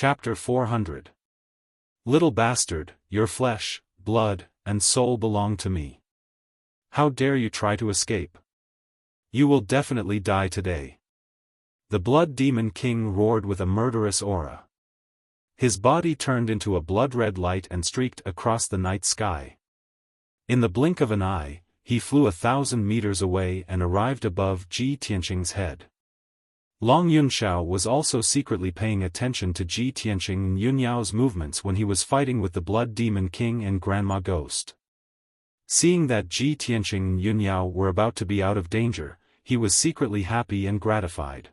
Chapter 400. Little bastard, your flesh, blood, and soul belong to me. How dare you try to escape? You will definitely die today. The Blood Demon King roared with a murderous aura. His body turned into a blood-red light and streaked across the night sky. In the blink of an eye, he flew 1,000 meters away and arrived above Ji Tianqing's head. Long Yunxiao was also secretly paying attention to Ji Tianqing and Yunyao's movements when he was fighting with the Blood Demon King and Grandma Ghost. Seeing that Ji Tianqing and Yunyao were about to be out of danger, he was secretly happy and gratified.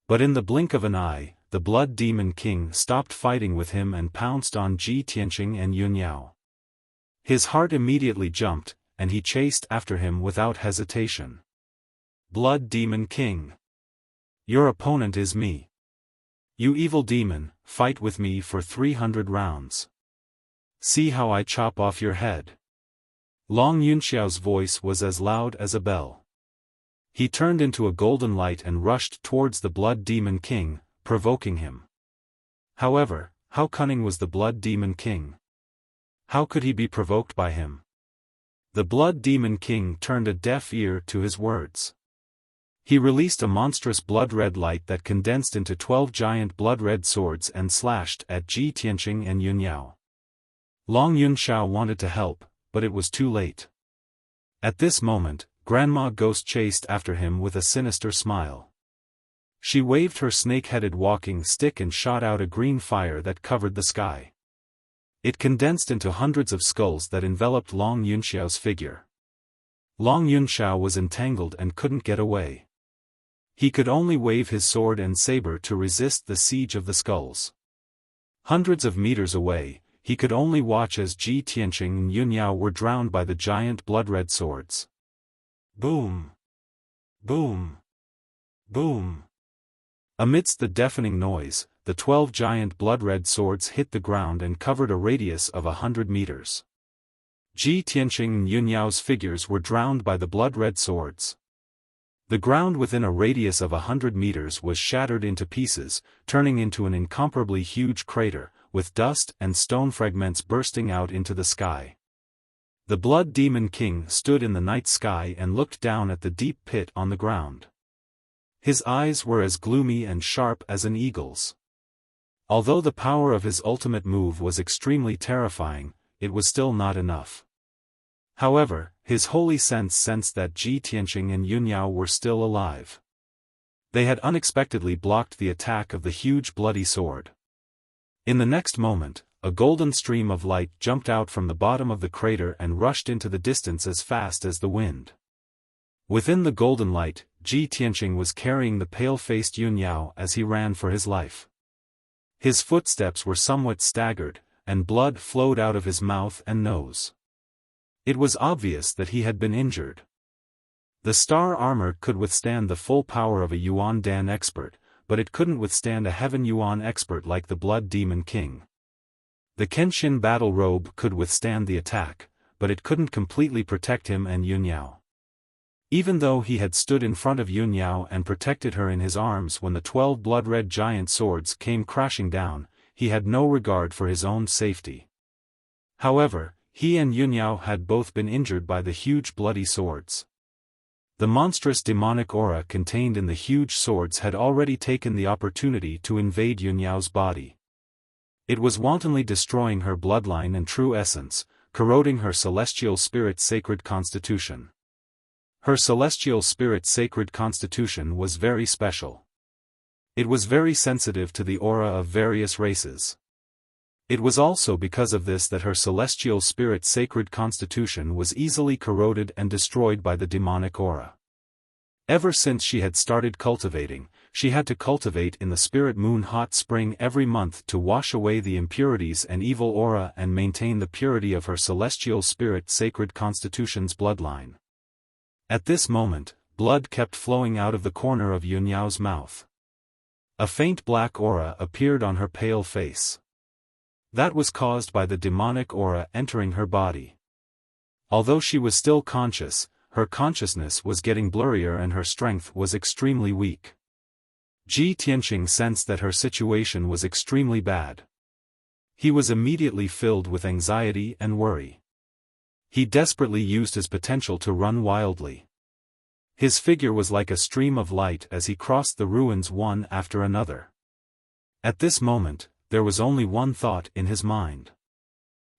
But in the blink of an eye, the Blood Demon King stopped fighting with him and pounced on Ji Tianqing and Yunyao. His heart immediately jumped, and he chased after him without hesitation. Blood Demon King. Your opponent is me. You evil demon, fight with me for 300 rounds. See how I chop off your head. Long Yunxiao's voice was as loud as a bell. He turned into a golden light and rushed towards the Blood Demon King, provoking him. However, how cunning was the Blood Demon King? How could he be provoked by him? The Blood Demon King turned a deaf ear to his words. He released a monstrous blood-red light that condensed into 12 giant blood-red swords and slashed at Ji Tianqing and Yunyao. Long Yunxiao wanted to help, but it was too late. At this moment, Grandma Ghost chased after him with a sinister smile. She waved her snake-headed walking stick and shot out a green fire that covered the sky. It condensed into hundreds of skulls that enveloped Long Yunxiao's figure. Long Yunxiao was entangled and couldn't get away. He could only wave his sword and saber to resist the siege of the skulls. Hundreds of meters away, he could only watch as Ji Tianqing and Yunyao were drowned by the giant blood-red swords. Boom! Boom! Boom! Amidst the deafening noise, the 12 giant blood-red swords hit the ground and covered a radius of 100 meters. Ji Tianqing and Yunyao's figures were drowned by the blood-red swords. The ground within a radius of 100 meters was shattered into pieces, turning into an incomparably huge crater, with dust and stone fragments bursting out into the sky. The Blood Demon King stood in the night sky and looked down at the deep pit on the ground. His eyes were as gloomy and sharp as an eagle's. Although the power of his ultimate move was extremely terrifying, it was still not enough. However, his holy sense sensed that Ji Tianqing and Yunyao were still alive. They had unexpectedly blocked the attack of the huge bloody sword. In the next moment, a golden stream of light jumped out from the bottom of the crater and rushed into the distance as fast as the wind. Within the golden light, Ji Tianqing was carrying the pale-faced Yunyao as he ran for his life. His footsteps were somewhat staggered, and blood flowed out of his mouth and nose. It was obvious that he had been injured. The star armor could withstand the full power of a Yuan Dan expert, but it couldn't withstand a Heaven Yuan expert like the Blood Demon King. The Kenshin battle robe could withstand the attack, but it couldn't completely protect him and Yunyao. Even though he had stood in front of Yunyao and protected her in his arms when the 12 blood-red giant swords came crashing down, he had no regard for his own safety. However, he and Yunyao had both been injured by the huge bloody swords. The monstrous demonic aura contained in the huge swords had already taken the opportunity to invade Yunyao's body. It was wantonly destroying her bloodline and true essence, corroding her celestial spirit's sacred constitution. Her celestial spirit's sacred constitution was very special. It was very sensitive to the aura of various races. It was also because of this that her celestial spirit's sacred constitution was easily corroded and destroyed by the demonic aura. Ever since she had started cultivating, she had to cultivate in the spirit moon hot spring every month to wash away the impurities and evil aura and maintain the purity of her celestial spirit sacred constitution's bloodline. At this moment, blood kept flowing out of the corner of Yunyao's mouth. A faint black aura appeared on her pale face. That was caused by the demonic aura entering her body. Although she was still conscious, her consciousness was getting blurrier and her strength was extremely weak. Ji Tianqing sensed that her situation was extremely bad. He was immediately filled with anxiety and worry. He desperately used his potential to run wildly. His figure was like a stream of light as he crossed the ruins one after another. At this moment, there was only one thought in his mind.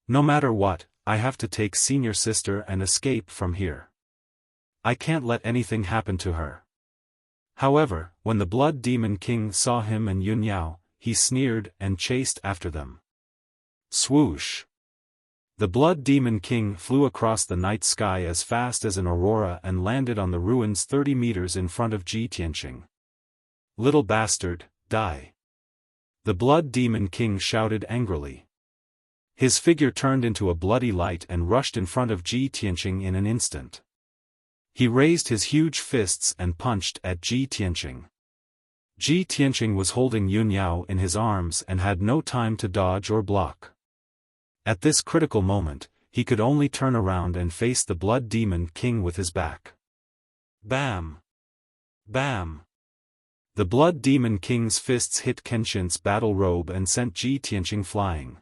No matter what, I have to take senior sister and escape from here. I can't let anything happen to her. However, when the Blood Demon King saw him and Yun Yao, he sneered and chased after them. Swoosh! The Blood Demon King flew across the night sky as fast as an aurora and landed on the ruins 30 meters in front of Ji Tianqing. Little bastard, die! The Blood Demon King shouted angrily. His figure turned into a bloody light and rushed in front of Ji Tianqing in an instant. He raised his huge fists and punched at Ji Tianqing. Ji Tianqing was holding Yun Yao in his arms and had no time to dodge or block. At this critical moment, he could only turn around and face the Blood Demon King with his back. Bam! Bam! The Blood Demon King's fists hit Kenshin's battle robe and sent Ji Tianqing flying.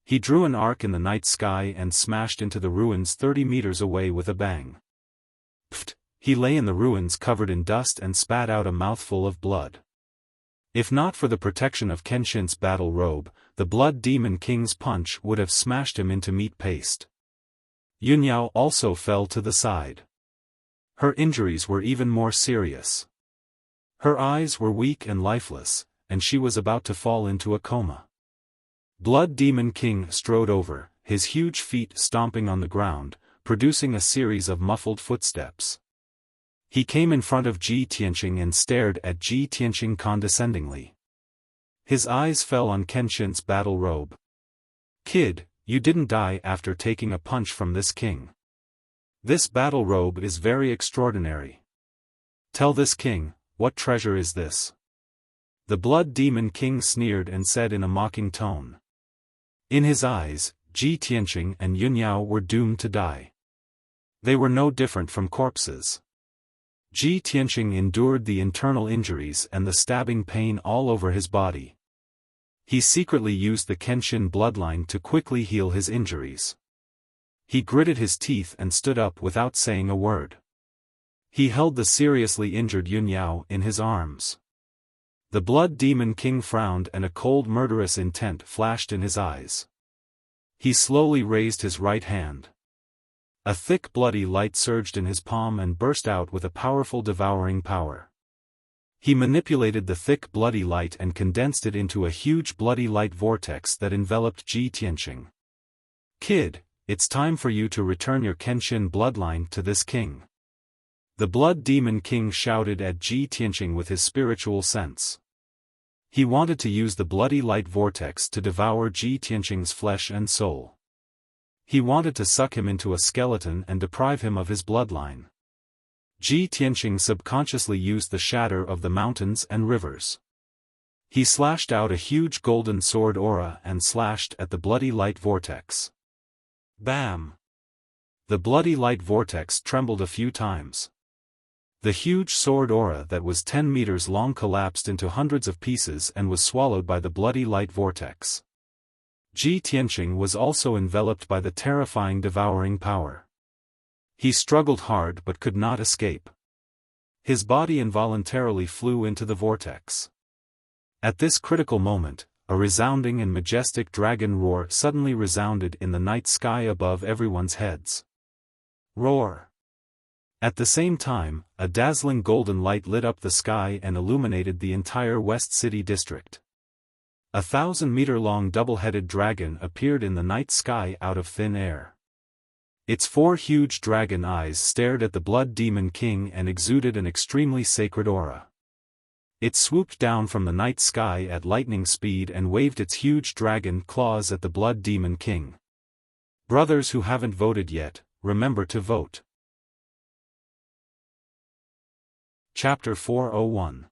He drew an arc in the night sky and smashed into the ruins 30 meters away with a bang. Pfft! He lay in the ruins covered in dust and spat out a mouthful of blood. If not for the protection of Kenshin's battle robe, the Blood Demon King's punch would have smashed him into meat paste. Yun Yao also fell to the side. Her injuries were even more serious. Her eyes were weak and lifeless, and she was about to fall into a coma. Blood Demon King strode over, his huge feet stomping on the ground, producing a series of muffled footsteps. He came in front of Ji Tianqing and stared at Ji Tianqing condescendingly. His eyes fell on Kenshin's battle robe. Kid, you didn't die after taking a punch from this king. This battle robe is very extraordinary. Tell this king, what treasure is this? The Blood Demon King sneered and said in a mocking tone. In his eyes, Ji Tianqing and Yun Yao were doomed to die. They were no different from corpses. Ji Tianqing endured the internal injuries and the stabbing pain all over his body. He secretly used the Kenshin bloodline to quickly heal his injuries. He gritted his teeth and stood up without saying a word. He held the seriously injured Yun Yao in his arms. The Blood Demon King frowned and a cold murderous intent flashed in his eyes. He slowly raised his right hand. A thick bloody light surged in his palm and burst out with a powerful devouring power. He manipulated the thick bloody light and condensed it into a huge bloody light vortex that enveloped Ji Tianqing. Kid, it's time for you to return your Kenshin bloodline to this king. The Blood Demon King shouted at Ji Tianqing with his spiritual sense. He wanted to use the bloody light vortex to devour Ji Tianqing's flesh and soul. He wanted to suck him into a skeleton and deprive him of his bloodline. Ji Tianqing subconsciously used the shatter of the mountains and rivers. He slashed out a huge golden sword aura and slashed at the bloody light vortex. Bam! The bloody light vortex trembled a few times. The huge sword aura that was 10 meters long collapsed into hundreds of pieces and was swallowed by the bloody light vortex. Ji Tianqing was also enveloped by the terrifying devouring power. He struggled hard but could not escape. His body involuntarily flew into the vortex. At this critical moment, a resounding and majestic dragon roar suddenly resounded in the night sky above everyone's heads. Roar! At the same time, a dazzling golden light lit up the sky and illuminated the entire West City district. A 1,000-meter-long double-headed dragon appeared in the night sky out of thin air. Its 4 huge dragon eyes stared at the Blood Demon King and exuded an extremely sacred aura. It swooped down from the night sky at lightning speed and waved its huge dragon claws at the Blood Demon King. Brothers who haven't voted yet, remember to vote. Chapter 401.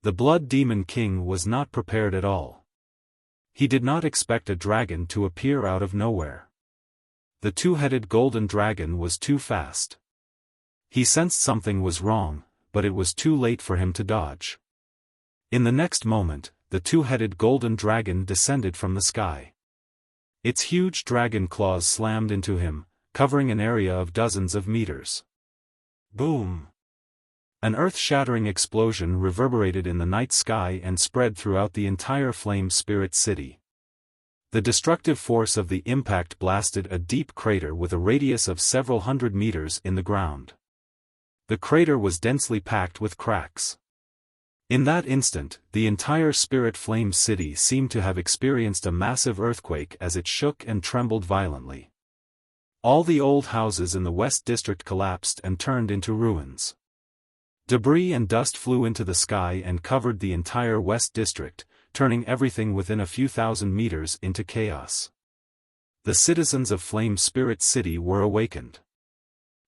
The Blood Demon King was not prepared at all. He did not expect a dragon to appear out of nowhere. The 2-headed golden dragon was too fast. He sensed something was wrong, but it was too late for him to dodge. In the next moment, the two-headed golden dragon descended from the sky. Its huge dragon claws slammed into him, covering an area of dozens of meters. Boom! An earth-shattering explosion reverberated in the night sky and spread throughout the entire Flame Spirit City. The destructive force of the impact blasted a deep crater with a radius of several hundred meters in the ground. The crater was densely packed with cracks. In that instant, the entire Spirit Flame City seemed to have experienced a massive earthquake as it shook and trembled violently. All the old houses in the West District collapsed and turned into ruins. Debris and dust flew into the sky and covered the entire West District, turning everything within a few thousand meters into chaos. The citizens of Flame Spirit City were awakened.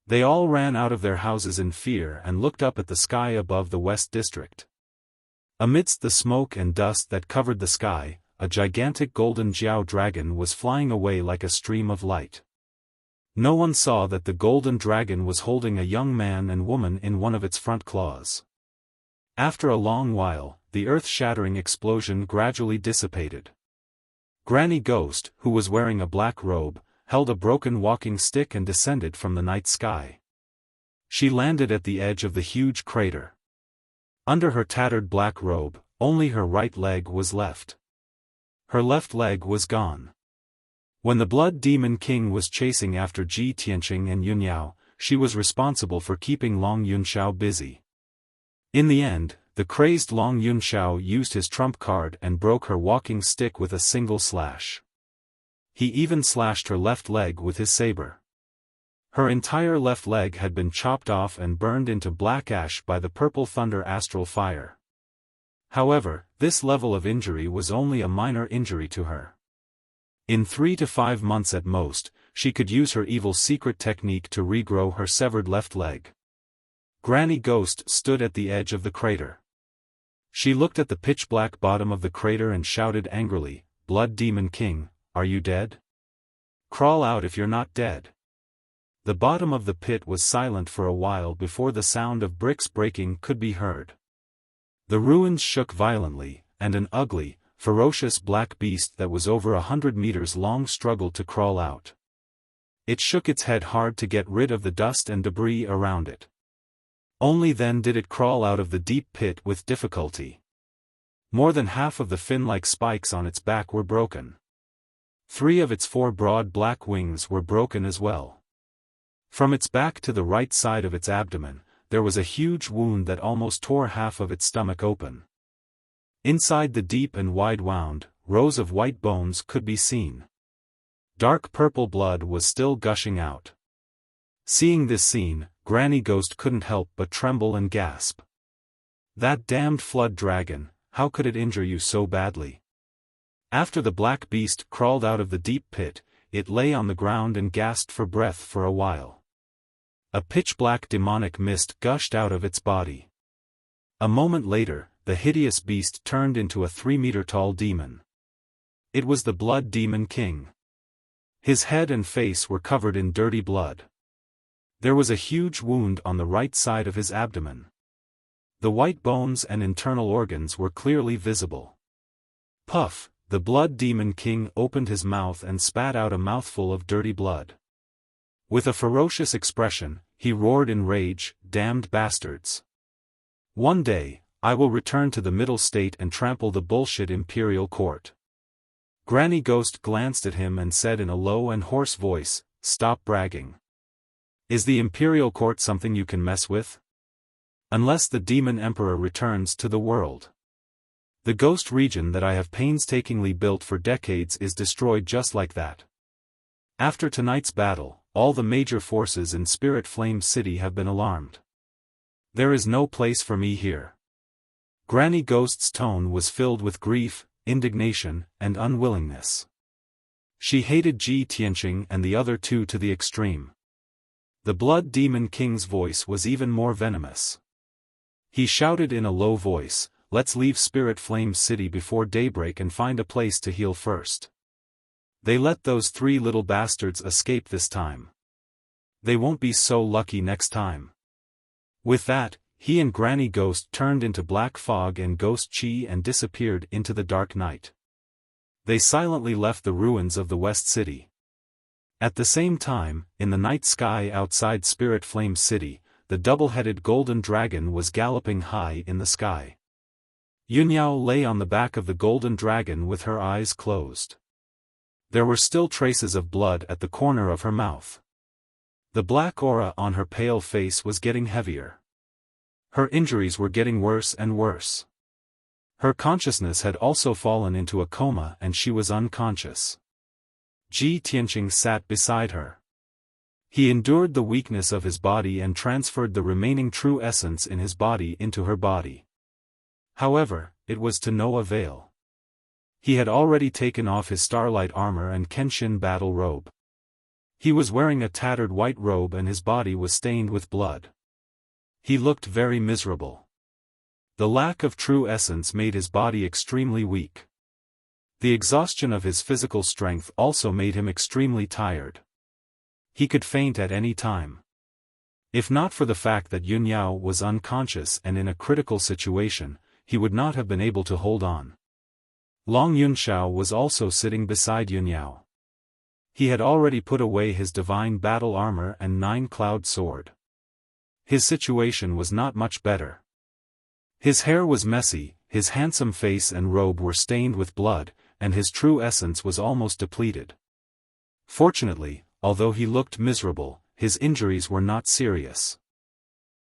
They all ran out of their houses in fear and looked up at the sky above the West District. Amidst the smoke and dust that covered the sky, a gigantic golden Jiao dragon was flying away like a stream of light. No one saw that the golden dragon was holding a young man and woman in one of its front claws. After a long while, the earth-shattering explosion gradually dissipated. Granny Ghost, who was wearing a black robe, held a broken walking stick and descended from the night sky. She landed at the edge of the huge crater. Under her tattered black robe, only her right leg was left. Her left leg was gone. When the Blood Demon King was chasing after Ji Tianqing and Yun Yao, she was responsible for keeping Long Yunxiao busy. In the end, the crazed Long Yunxiao used his trump card and broke her walking stick with a single slash. He even slashed her left leg with his saber. Her entire left leg had been chopped off and burned into black ash by the Purple Thunder astral fire. However, this level of injury was only a minor injury to her. In 3 to 5 months at most, she could use her evil secret technique to regrow her severed left leg. Granny Ghost stood at the edge of the crater. She looked at the pitch-black bottom of the crater and shouted angrily, "Blood Demon King, are you dead? Crawl out if you're not dead." The bottom of the pit was silent for a while before the sound of bricks breaking could be heard. The ruins shook violently, and an ugly, ferocious black beast that was over 100 meters long struggled to crawl out. It shook its head hard to get rid of the dust and debris around it. Only then did it crawl out of the deep pit with difficulty. More than half of the fin-like spikes on its back were broken. 3 of its 4 broad black wings were broken as well. From its back to the right side of its abdomen, there was a huge wound that almost tore half of its stomach open. Inside the deep and wide wound, rows of white bones could be seen. Dark purple blood was still gushing out. Seeing this scene, Granny Ghost couldn't help but tremble and gasp. "That damned flood dragon, how could it injure you so badly?" After the black beast crawled out of the deep pit, it lay on the ground and gasped for breath for a while. A pitch-black demonic mist gushed out of its body. A moment later, the hideous beast turned into a 3-meter-tall demon. It was the Blood Demon King. His head and face were covered in dirty blood. There was a huge wound on the right side of his abdomen. The white bones and internal organs were clearly visible. Puff! The Blood Demon King opened his mouth and spat out a mouthful of dirty blood. With a ferocious expression, he roared in rage, "Damned bastards! One day, I will return to the Middle State and trample the bullshit Imperial Court." Granny Ghost glanced at him and said in a low and hoarse voice, "Stop bragging. Is the Imperial Court something you can mess with? Unless the Demon Emperor returns to the world. The ghost region that I have painstakingly built for decades is destroyed just like that. After tonight's battle, all the major forces in Spirit Flame City have been alarmed. There is no place for me here." Granny Ghost's tone was filled with grief, indignation, and unwillingness. She hated Ji Tianqing and the other 2 to the extreme. The Blood Demon King's voice was even more venomous. He shouted in a low voice, "Let's leave Spirit Flame City before daybreak and find a place to heal first. They let those 3 little bastards escape this time. They won't be so lucky next time." With that, he and Granny Ghost turned into black fog and Ghost Chi and disappeared into the dark night. They silently left the ruins of the West City. At the same time, in the night sky outside Spirit Flame City, the double-headed golden dragon was galloping high in the sky. Yunyao lay on the back of the golden dragon with her eyes closed. There were still traces of blood at the corner of her mouth. The black aura on her pale face was getting heavier. Her injuries were getting worse and worse. Her consciousness had also fallen into a coma and she was unconscious. Ji Tianqing sat beside her. He endured the weakness of his body and transferred the remaining true essence in his body into her body. However, it was to no avail. He had already taken off his starlight armor and Kenshin battle robe. He was wearing a tattered white robe and his body was stained with blood. He looked very miserable. The lack of true essence made his body extremely weak. The exhaustion of his physical strength also made him extremely tired. He could faint at any time. If not for the fact that Yunyao was unconscious and in a critical situation, he would not have been able to hold on. Long Yunxiao was also sitting beside Yunyao. He had already put away his divine battle armor and 9-cloud sword. His situation was not much better. His hair was messy, his handsome face and robe were stained with blood, and his true essence was almost depleted. Fortunately, although he looked miserable, his injuries were not serious.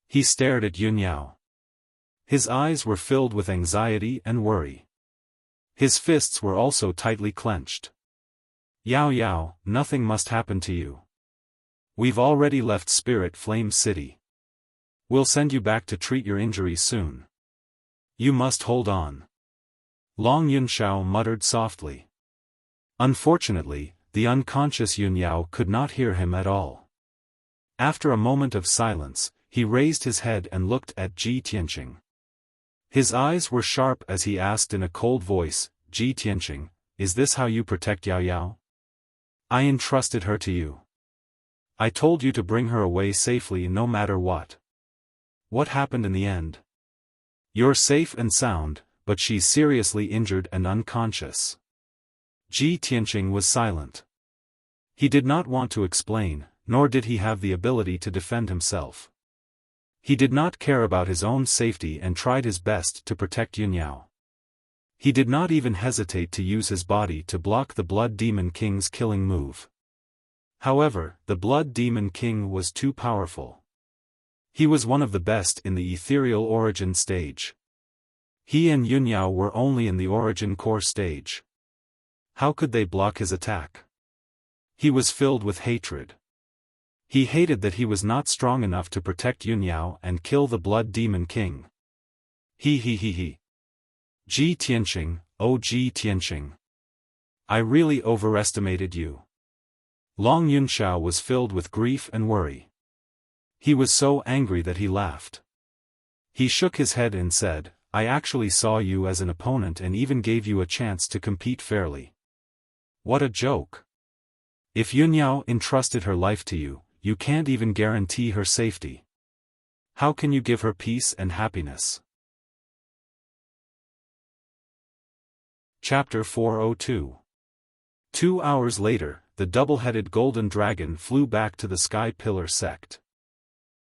He stared at Yunyao. His eyes were filled with anxiety and worry. His fists were also tightly clenched. Yao Yao, nothing must happen to you. We've already left Spirit Flame City. We'll send you back to treat your injuries soon. You must hold on. Long Yunxiao muttered softly. Unfortunately, the unconscious Yunyao could not hear him at all. After a moment of silence, he raised his head and looked at Ji Tianqing. His eyes were sharp as he asked in a cold voice, Ji Tianqing, is this how you protect Yao Yao? I entrusted her to you. I told you to bring her away safely no matter what. What happened in the end? You're safe and sound, but she's seriously injured and unconscious. Ji Tianqing was silent. He did not want to explain, nor did he have the ability to defend himself. He did not care about his own safety and tried his best to protect Yunyao. He did not even hesitate to use his body to block the Blood Demon King's killing move. However, the Blood Demon King was too powerful. He was one of the best in the ethereal origin stage. He and Yunyao were only in the origin core stage. How could they block his attack? He was filled with hatred. He hated that he was not strong enough to protect Yunyao and kill the Blood Demon King. He. Ji Tianqing, oh Ji Tianqing. I really overestimated you. Long Yunxiao was filled with grief and worry. He was so angry that he laughed. He shook his head and said, I actually saw you as an opponent and even gave you a chance to compete fairly. What a joke. If Yunyao entrusted her life to you, you can't even guarantee her safety. How can you give her peace and happiness? Chapter 402. 2 hours later, the double-headed golden dragon flew back to the Sky Pillar sect.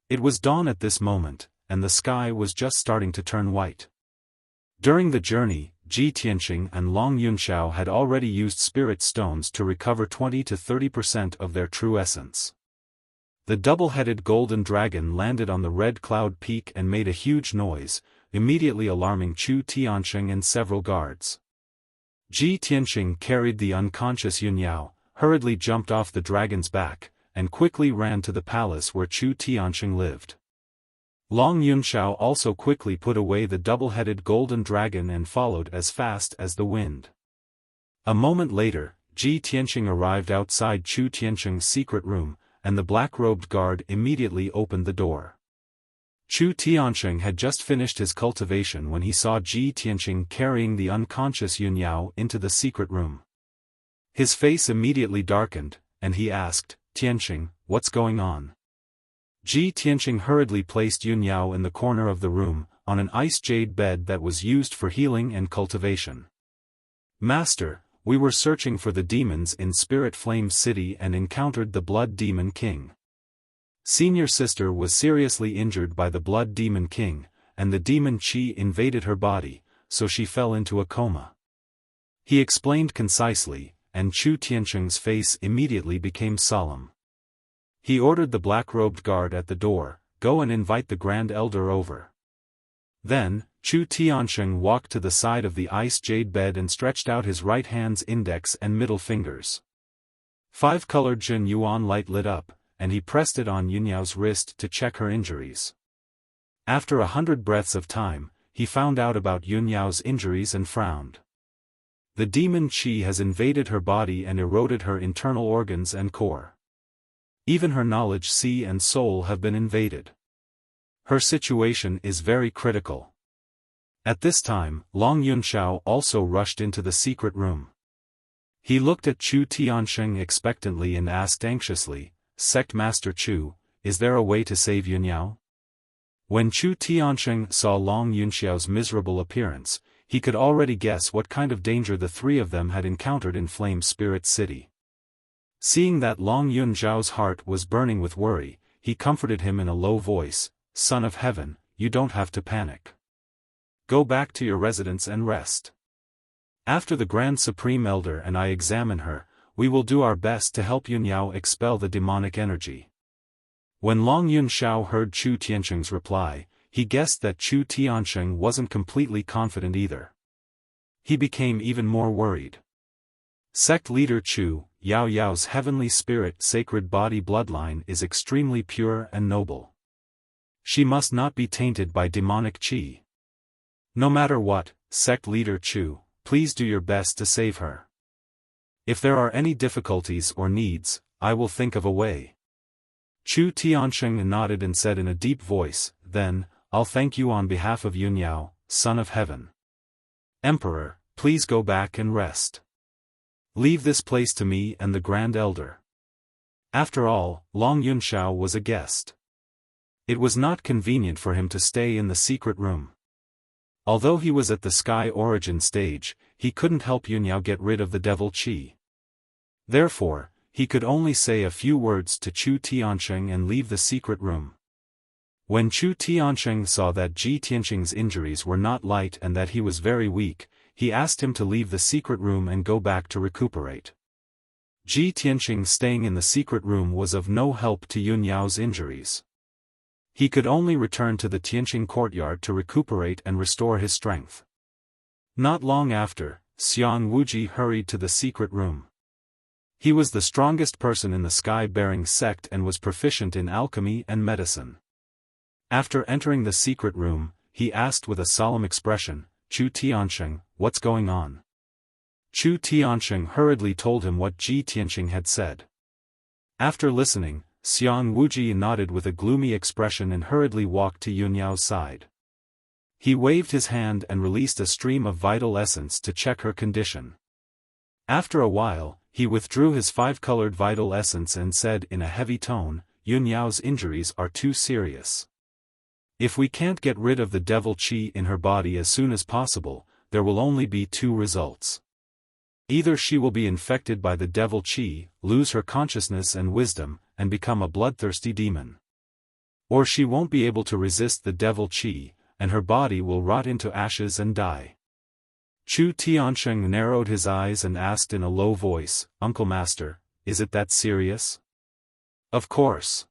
It was dawn at this moment, and the sky was just starting to turn white. During the journey, Ji Tianqing and Long Yunxiao had already used spirit stones to recover 20 to 30% of their true essence. The double-headed golden dragon landed on the red cloud peak and made a huge noise, immediately alarming Chu Tianqing and several guards. Ji Tianqing carried the unconscious Yunyao, hurriedly jumped off the dragon's back, and quickly ran to the palace where Chu Tianqing lived. Long Yunxiao also quickly put away the double-headed golden dragon and followed as fast as the wind. A moment later, Ji Tianqing arrived outside Chu Tianqing's secret room, and the black-robed guard immediately opened the door. Chu Tianqing had just finished his cultivation when he saw Ji Tianqing carrying the unconscious Yunyao into the secret room. His face immediately darkened, and he asked, Tianqing, what's going on? Ji Tianqing hurriedly placed Yun Yao in the corner of the room, on an ice jade bed that was used for healing and cultivation. Master, we were searching for the demons in Spirit Flame City and encountered the Blood Demon King. Senior sister was seriously injured by the Blood Demon King, and the demon Qi invaded her body, so she fell into a coma. He explained concisely, and Chu Tianqing's face immediately became solemn. He ordered the black-robed guard at the door, "Go and invite the Grand Elder over." Then, Chu Tianqing walked to the side of the ice jade bed and stretched out his right hand's index and middle fingers. 5-colored Jun Yuan light lit up, and he pressed it on Yun Yao's wrist to check her injuries. After 100 breaths of time, he found out about Yun Yao's injuries and frowned. The demon Qi has invaded her body and eroded her internal organs and core. Even her knowledge Qi and soul have been invaded. Her situation is very critical. At this time, Long Yunxiao also rushed into the secret room. He looked at Chu Tianqing expectantly and asked anxiously, "Sect Master Chu, is there a way to save Yun Yao?" When Chu Tianqing saw Long Yunxiao's miserable appearance, he could already guess what kind of danger the three of them had encountered in Flame Spirit City. Seeing that Long Yunxiao's heart was burning with worry, he comforted him in a low voice, "Son of Heaven, you don't have to panic. Go back to your residence and rest. After the Grand Supreme Elder and I examine her, we will do our best to help Yun Yao expel the demonic energy." When Long Yunxiao heard Chu Tianqing's reply, he guessed that Chu Tianqing wasn't completely confident either. He became even more worried. Sect leader Chu, Yao Yao's heavenly spirit sacred body bloodline is extremely pure and noble. She must not be tainted by demonic qi. No matter what, sect leader Chu, please do your best to save her. If there are any difficulties or needs, I will think of a way. Chu Tianqing nodded and said in a deep voice, "Then, I'll thank you on behalf of Yun Yao, son of heaven. Emperor, please go back and rest. Leave this place to me and the Grand Elder." After all, Long Yunxiao was a guest. It was not convenient for him to stay in the secret room. Although he was at the Sky Origin stage, he couldn't help Yun Yao get rid of the devil Qi. Therefore, he could only say a few words to Chu Tianqing and leave the secret room. When Chu Tianqing saw that Ji Tianqing's injuries were not light and that he was very weak, he asked him to leave the secret room and go back to recuperate. Ji Tianqing staying in the secret room was of no help to Yun Yao's injuries. He could only return to the Tianqing courtyard to recuperate and restore his strength. Not long after, Xiang Wuji hurried to the secret room. He was the strongest person in the sky-bearing sect and was proficient in alchemy and medicine. After entering the secret room, he asked with a solemn expression, "Chu Tianqing, what's going on?" Chu Tianqing hurriedly told him what Ji Tianqing had said. After listening, Xiang Wuji nodded with a gloomy expression and hurriedly walked to Yun Yao's side. He waved his hand and released a stream of vital essence to check her condition. After a while, he withdrew his 5-colored vital essence and said in a heavy tone, "Yun Yao's injuries are too serious. If we can't get rid of the devil Qi in her body as soon as possible, there will only be two results. Either she will be infected by the devil Qi, lose her consciousness and wisdom, and become a bloodthirsty demon. Or she won't be able to resist the devil Qi, and her body will rot into ashes and die." Chu Tianqing narrowed his eyes and asked in a low voice, "Uncle Master, is it that serious?" "Of course."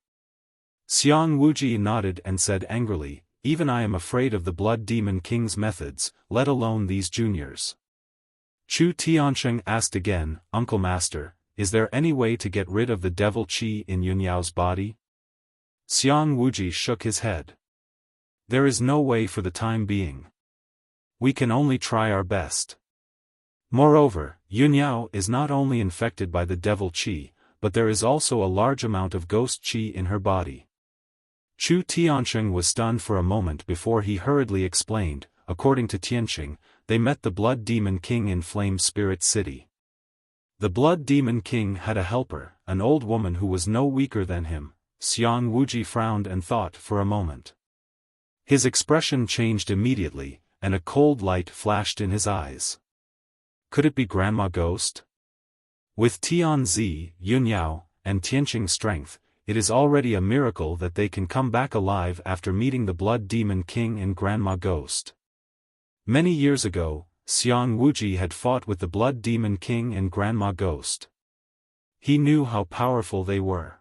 Xiang Wuji nodded and said angrily, "Even I am afraid of the Blood Demon King's methods, let alone these juniors." Chu Tianqing asked again, "Uncle Master, is there any way to get rid of the devil Qi in Yun Yao's body?" Xiang Wuji shook his head. "There is no way for the time being. We can only try our best. Moreover, Yun Yao is not only infected by the devil Qi, but there is also a large amount of ghost Qi in her body." Chu Tianqing was stunned for a moment before he hurriedly explained, according to Tianqing, they met the Blood Demon King in Flame Spirit City. The Blood Demon King had a helper, an old woman who was no weaker than him, Xiang Wuji frowned and thought for a moment. His expression changed immediately, and a cold light flashed in his eyes. Could it be Grandma Ghost? With Tianzi, Yunyao, and Tianqing's strength, it is already a miracle that they can come back alive after meeting the Blood Demon King and Grandma Ghost. Many years ago, Xiang Wuji had fought with the Blood Demon King and Grandma Ghost. He knew how powerful they were.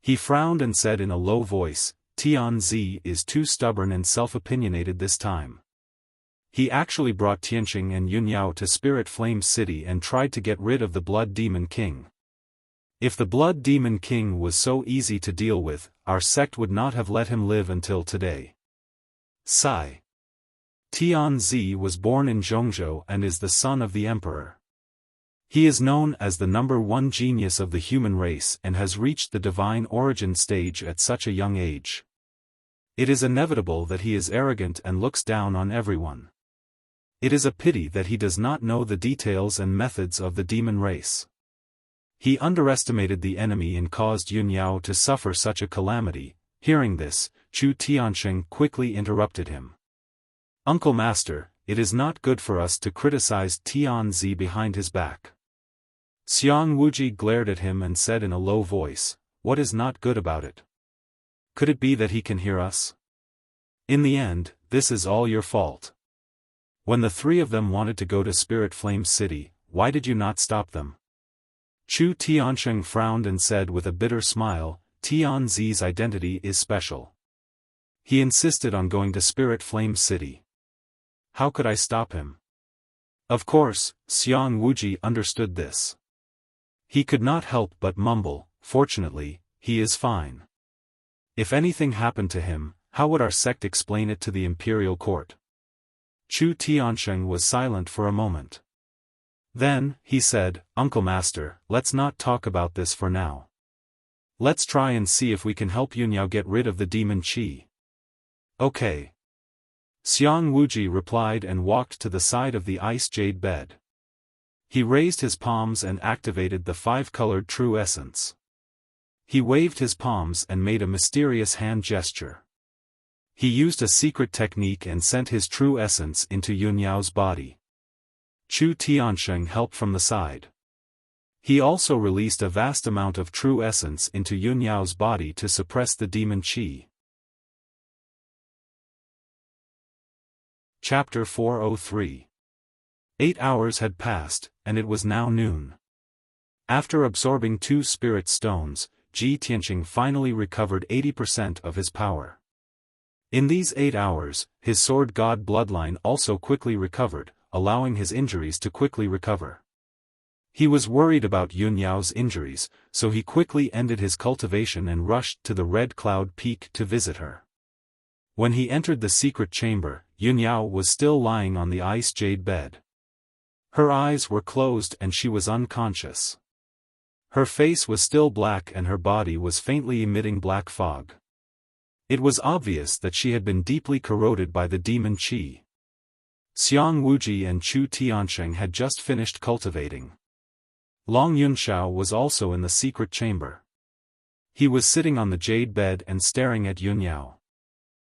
He frowned and said in a low voice, Tianzi is too stubborn and self-opinionated this time. He actually brought Tianqing and Yunyao to Spirit Flame City and tried to get rid of the Blood Demon King. If the Blood Demon King was so easy to deal with, our sect would not have let him live until today. Sigh. Tianzi was born in Zhongzhou and is the son of the emperor. He is known as the #1 genius of the human race and has reached the divine origin stage at such a young age. It is inevitable that he is arrogant and looks down on everyone. It is a pity that he does not know the details and methods of the demon race. He underestimated the enemy and caused Yunyao to suffer such a calamity. Hearing this, Chu Tianqing quickly interrupted him. Uncle Master, it is not good for us to criticize Tianzi behind his back. Xiang Wuji glared at him and said in a low voice, what is not good about it? Could it be that he can hear us? In the end, this is all your fault. When the three of them wanted to go to Spirit Flame City, why did you not stop them? Chu Tianqing frowned and said with a bitter smile, Tianzi's identity is special. He insisted on going to Spirit Flame City. How could I stop him? Of course, Xiang Wuji understood this. He could not help but mumble, fortunately, he is fine. If anything happened to him, how would our sect explain it to the imperial court? Chu Tianqing was silent for a moment. Then, he said, Uncle Master, let's not talk about this for now. Let's try and see if we can help Yunyao get rid of the demon Qi. Okay. Xiang Wuji replied and walked to the side of the ice jade bed. He raised his palms and activated the 5-colored true essence. He waved his palms and made a mysterious hand gesture. He used a secret technique and sent his true essence into Yunyao's body. Chu Tianqing helped from the side. He also released a vast amount of true essence into Yunyao's body to suppress the demon Qi. Chapter 403. 8 hours had passed, and it was now noon. After absorbing 2 spirit stones, Ji Tianqing finally recovered 80% of his power. In these 8 hours, his sword god bloodline also quickly recovered, allowing his injuries to quickly recover. He was worried about Yunyao's injuries, so he quickly ended his cultivation and rushed to the Red Cloud Peak to visit her. When he entered the secret chamber, Yunyao was still lying on the ice jade bed. Her eyes were closed and she was unconscious. Her face was still black and her body was faintly emitting black fog. It was obvious that she had been deeply corroded by the demon Qi. Xiang Wuji and Chu Tianqing had just finished cultivating. Long Yunshao was also in the secret chamber. He was sitting on the jade bed and staring at Yunyao.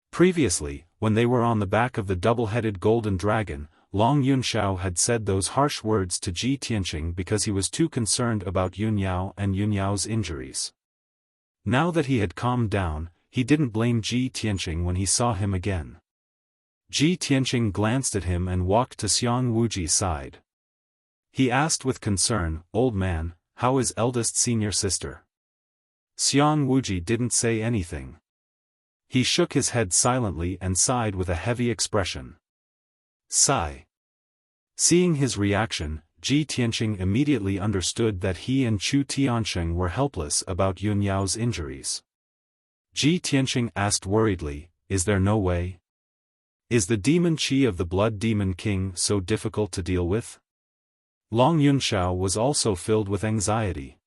Previously, when they were on the back of the double-headed golden dragon, Long Yunshao had said those harsh words to Ji Tianqing because he was too concerned about Yunyao and Yunyao's injuries. Now that he had calmed down, he didn't blame Ji Tianqing when he saw him again. Ji Tianqing glanced at him and walked to Xiang Wuji's side. He asked with concern, "Old man, how is eldest senior sister?" Xiang Wuji didn't say anything. He shook his head silently and sighed with a heavy expression. Sigh. Seeing his reaction, Ji Tianqing immediately understood that he and Chu Tianqing were helpless about Yunyao's injuries. Ji Tianqing asked worriedly, "Is there no way? Is the demon Qi of the Blood Demon King so difficult to deal with?" Long Yunshao was also filled with anxiety.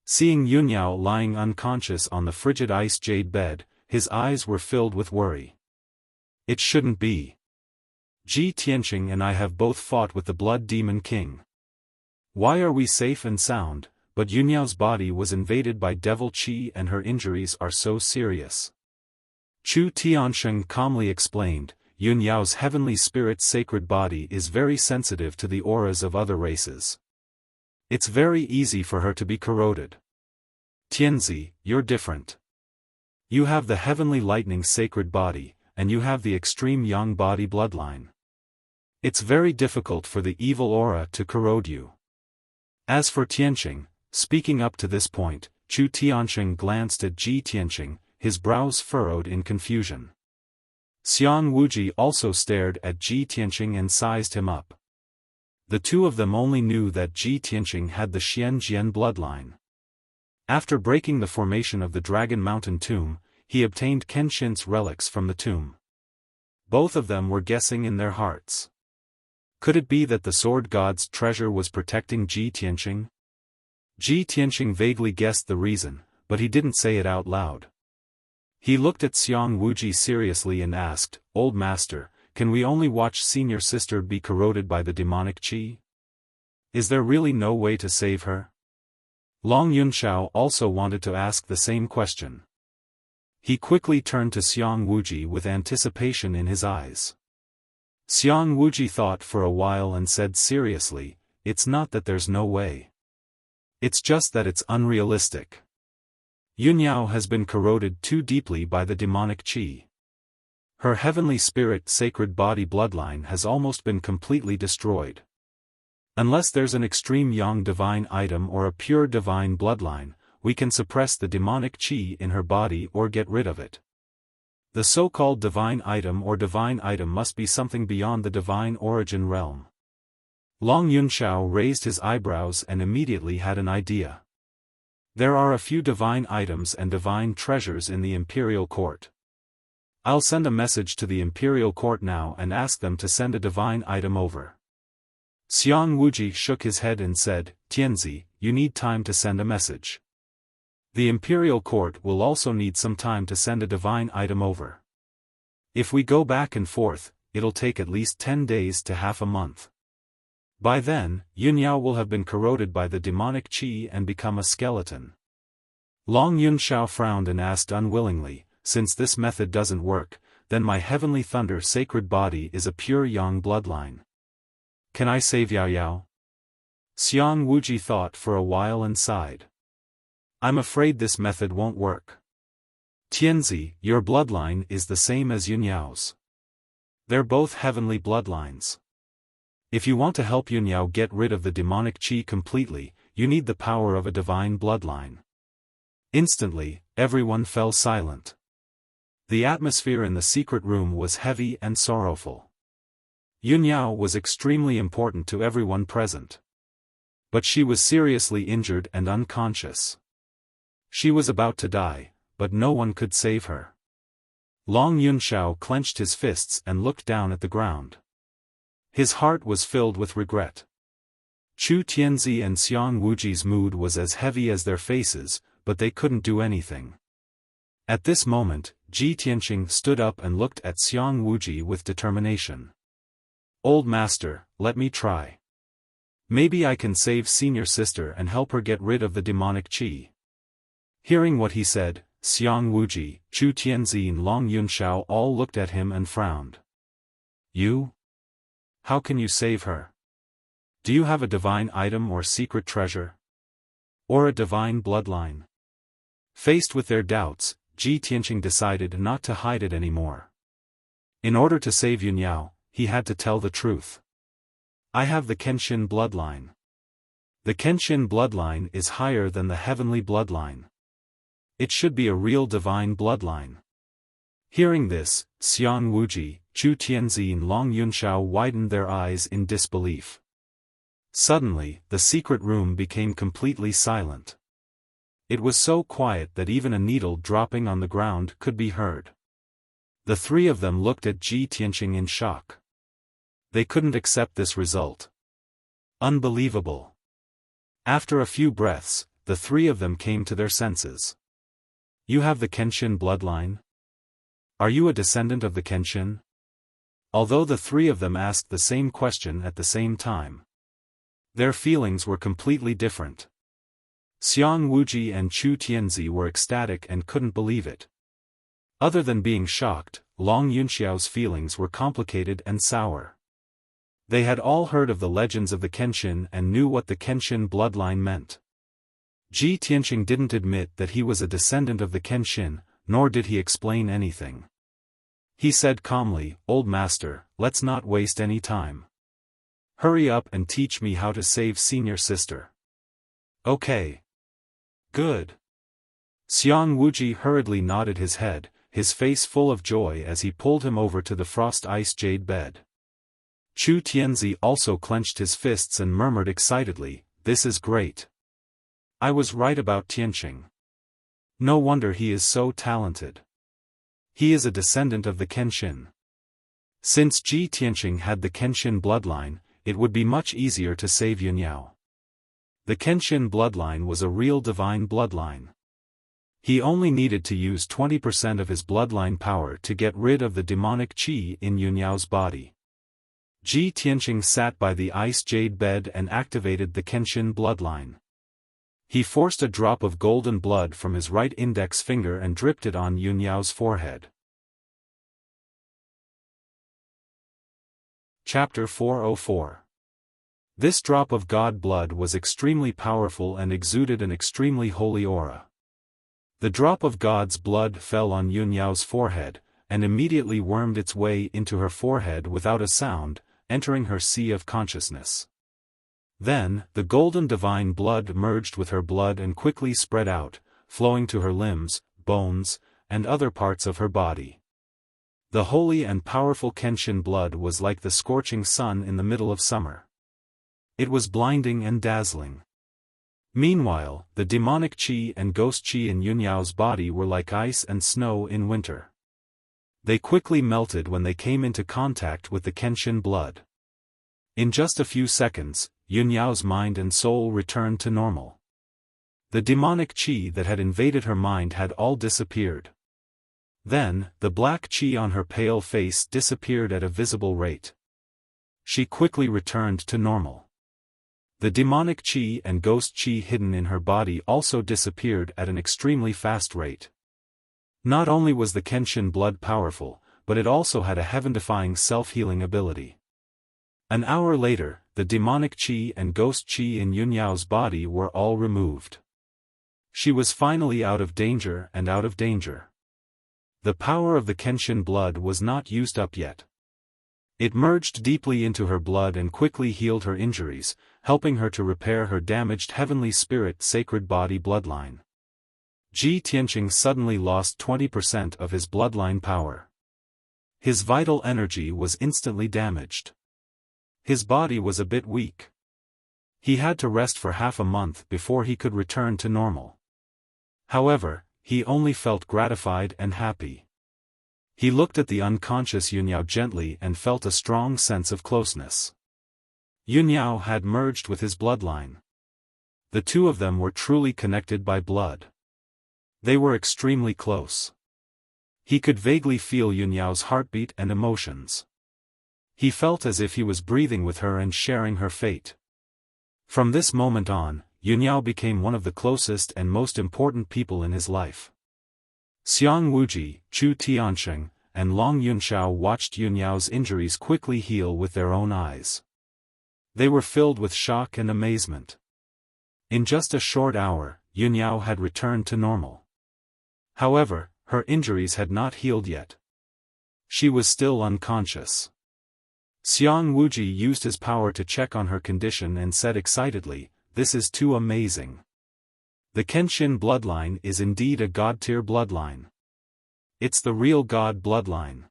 Seeing Yunyao lying unconscious on the frigid ice jade bed, his eyes were filled with worry. It shouldn't be. Ji Tianqing and I have both fought with the Blood Demon King. Why are we safe and sound, but Yunyao's body was invaded by devil qi and her injuries are so serious. Chu Tiansheng calmly explained, Yunyao's heavenly spirit's sacred body is very sensitive to the auras of other races. It's very easy for her to be corroded. Tianzi, you're different. You have the heavenly lightning sacred body, and you have the extreme yang body bloodline. It's very difficult for the evil aura to corrode you. As for Tianqing, speaking up to this point, Chu Tiansheng glanced at Ji Tianqing, his brows furrowed in confusion. Xiang Wuji also stared at Ji Tianqing and sized him up. The two of them only knew that Ji Tianqing had the Xianjian bloodline. After breaking the formation of the Dragon Mountain tomb, he obtained Kenshin's relics from the tomb. Both of them were guessing in their hearts. Could it be that the sword god's treasure was protecting Ji Tianqing? Ji Tianqing vaguely guessed the reason, but he didn't say it out loud. He looked at Xiang Wuji seriously and asked, "Old master, can we only watch senior sister be corroded by the demonic qi? Is there really no way to save her?" Long Yunshao also wanted to ask the same question. He quickly turned to Xiang Wuji with anticipation in his eyes. Xiang Wuji thought for a while and said seriously, "It's not that there's no way. It's just that it's unrealistic. Yunyao has been corroded too deeply by the demonic qi. Her heavenly spirit sacred body bloodline has almost been completely destroyed. Unless there's an extreme yang divine item or a pure divine bloodline, we can suppress the demonic qi in her body or get rid of it. The so-called divine item must be something beyond the divine origin realm." Long Yunshao raised his eyebrows and immediately had an idea. There are a few divine items and divine treasures in the imperial court. I'll send a message to the imperial court now and ask them to send a divine item over. Xiang Wuji shook his head and said, "Tianzi, you need time to send a message. The imperial court will also need some time to send a divine item over. If we go back and forth, it'll take at least 10 days to half a month. By then, Yunyao will have been corroded by the demonic qi and become a skeleton." Long Yunshao frowned and asked unwillingly, "Since this method doesn't work, then my heavenly thunder sacred body is a pure yang bloodline. Can I save Yao Yao?" Xiang Wuji thought for a while and sighed. "I'm afraid this method won't work. Tianzi, your bloodline is the same as Yunyao's. They're both heavenly bloodlines. If you want to help Yunyao get rid of the demonic qi completely, you need the power of a divine bloodline." Instantly, everyone fell silent. The atmosphere in the secret room was heavy and sorrowful. Yunyao was extremely important to everyone present. But she was seriously injured and unconscious. She was about to die, but no one could save her. Long Yunshao clenched his fists and looked down at the ground. His heart was filled with regret. Chu Tianzi and Xiang Wuji's mood was as heavy as their faces, but they couldn't do anything. At this moment, Ji Tianqing stood up and looked at Xiang Wuji with determination. "Old master, let me try. Maybe I can save senior sister and help her get rid of the demonic qi." Hearing what he said, Xiang Wuji, Chu Tianzi and Long Yunshao all looked at him and frowned. "You? How can you save her? Do you have a divine item or secret treasure? Or a divine bloodline?" Faced with their doubts, Ji Tianqing decided not to hide it anymore. In order to save Yunyao, he had to tell the truth. "I have the Kenshin bloodline. The Kenshin bloodline is higher than the heavenly bloodline. It should be a real divine bloodline." Hearing this, Xiang Wuji, Chu Tianzi and Long Yunshao widened their eyes in disbelief. Suddenly, the secret room became completely silent. It was so quiet that even a needle dropping on the ground could be heard. The three of them looked at Ji Tianqing in shock. They couldn't accept this result. Unbelievable. After a few breaths, the three of them came to their senses. "You have the Kenshin bloodline? Are you a descendant of the Kenshin?" Although the three of them asked the same question at the same time, their feelings were completely different. Xiang Wuji and Chu Tianzi were ecstatic and couldn't believe it. Other than being shocked, Long Yunxiao's feelings were complicated and sour. They had all heard of the legends of the Kenshin and knew what the Kenshin bloodline meant. Ji Tianqing didn't admit that he was a descendant of the Kenshin, nor did he explain anything. He said calmly, "Old master, let's not waste any time. Hurry up and teach me how to save senior sister." "Okay. Good." Xiang Wuji hurriedly nodded his head, his face full of joy as he pulled him over to the frost ice jade bed. Chu Tianzi also clenched his fists and murmured excitedly, "This is great. I was right about Tianqing. No wonder he is so talented. He is a descendant of the Kenshin." Since Ji Tianqing had the Kenshin bloodline, it would be much easier to save Yunyao. The Kenshin bloodline was a real divine bloodline. He only needed to use 20% of his bloodline power to get rid of the demonic qi in Yunyao's body. Ji Tianqing sat by the ice jade bed and activated the Kenshin bloodline. He forced a drop of golden blood from his right index finger and dripped it on Yunyao's forehead. Chapter 404. This drop of god blood was extremely powerful and exuded an extremely holy aura. The drop of God's blood fell on Yunyao's forehead, and immediately wormed its way into her forehead without a sound, entering her sea of consciousness. Then, the golden divine blood merged with her blood and quickly spread out, flowing to her limbs, bones, and other parts of her body. The holy and powerful Kenshin blood was like the scorching sun in the middle of summer. It was blinding and dazzling. Meanwhile, the demonic qi and ghost qi in Yunyao's body were like ice and snow in winter. They quickly melted when they came into contact with the Kenshin blood. In just a few seconds, Yunyao's mind and soul returned to normal. The demonic qi that had invaded her mind had all disappeared. Then, the black qi on her pale face disappeared at a visible rate. She quickly returned to normal. The demonic qi and ghost qi hidden in her body also disappeared at an extremely fast rate. Not only was the Kenshin blood powerful, but it also had a heaven-defying self-healing ability. An hour later, the demonic qi and ghost qi in Yunyao's body were all removed. She was finally out of danger and out of danger. The power of the Kenshin blood was not used up yet. It merged deeply into her blood and quickly healed her injuries, helping her to repair her damaged heavenly spirit sacred body bloodline. Ji Tianqing suddenly lost 20% of his bloodline power. His vital energy was instantly damaged. His body was a bit weak. He had to rest for half a month before he could return to normal. However, he only felt gratified and happy. He looked at the unconscious Yunyao gently and felt a strong sense of closeness. Yunyao had merged with his bloodline. The two of them were truly connected by blood. They were extremely close. He could vaguely feel Yunyao's heartbeat and emotions. He felt as if he was breathing with her and sharing her fate. From this moment on, Yunyao became one of the closest and most important people in his life. Xiang Wuji, Chu Tianqing, and Long Yunxiao watched Yunyao's injuries quickly heal with their own eyes. They were filled with shock and amazement. In just a short hour, Yunyao had returned to normal. However, her injuries had not healed yet. She was still unconscious. Xiang Wuji used his power to check on her condition and said excitedly, "This is too amazing. The Kenshin bloodline is indeed a god-tier bloodline. It's the real god bloodline."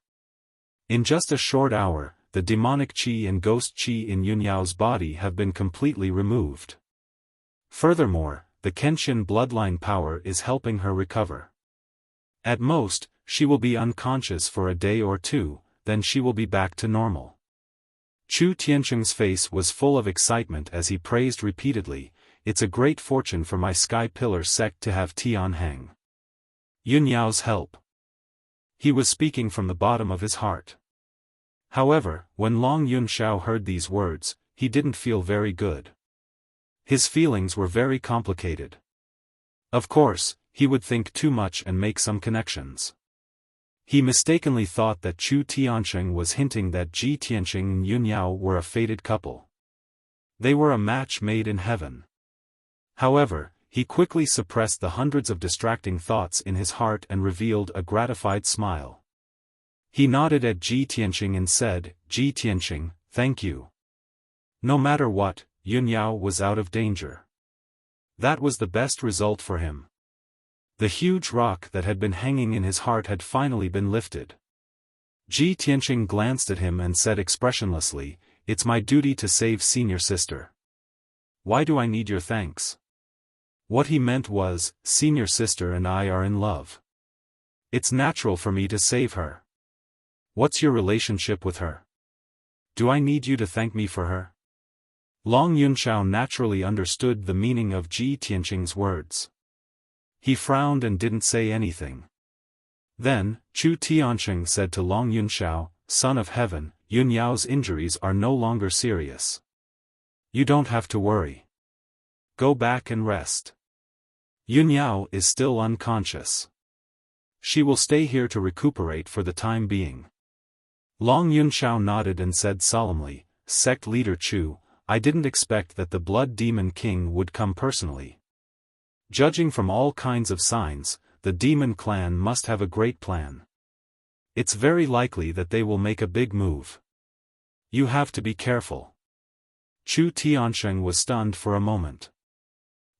In just a short hour, the demonic qi and ghost qi in Yunyao's body have been completely removed. Furthermore, the Kenshin bloodline power is helping her recover. At most, she will be unconscious for a day or two, then she will be back to normal. Chu Tianqing's face was full of excitement as he praised repeatedly, "It's a great fortune for my Sky Pillar sect to have Tianheng. Yunyao's help." He was speaking from the bottom of his heart. However, when Long Yunxiao heard these words, he didn't feel very good. His feelings were very complicated. Of course, he would think too much and make some connections. He mistakenly thought that Chu Tianqing was hinting that Ji Tianqing and Yun Yao were a fated couple. They were a match made in heaven. However, he quickly suppressed the hundreds of distracting thoughts in his heart and revealed a gratified smile. He nodded at Ji Tianqing and said, "Ji Tianqing, thank you." No matter what, Yun Yao was out of danger. That was the best result for him. The huge rock that had been hanging in his heart had finally been lifted. Ji Tianqing glanced at him and said expressionlessly, "It's my duty to save senior sister. Why do I need your thanks?" What he meant was, senior sister and I are in love. It's natural for me to save her. What's your relationship with her? Do I need you to thank me for her? Long Yunxiao naturally understood the meaning of Ji Tianqing's words. He frowned and didn't say anything. Then, Chu Tianqing said to Long Yunxiao, "Son of heaven, Yun Yao's injuries are no longer serious. You don't have to worry. Go back and rest. Yun Yao is still unconscious. She will stay here to recuperate for the time being." Long Yunxiao nodded and said solemnly, "Sect leader Chu, I didn't expect that the Blood Demon King would come personally. Judging from all kinds of signs, the Demon Clan must have a great plan. It's very likely that they will make a big move. You have to be careful." Chu Tianqing was stunned for a moment.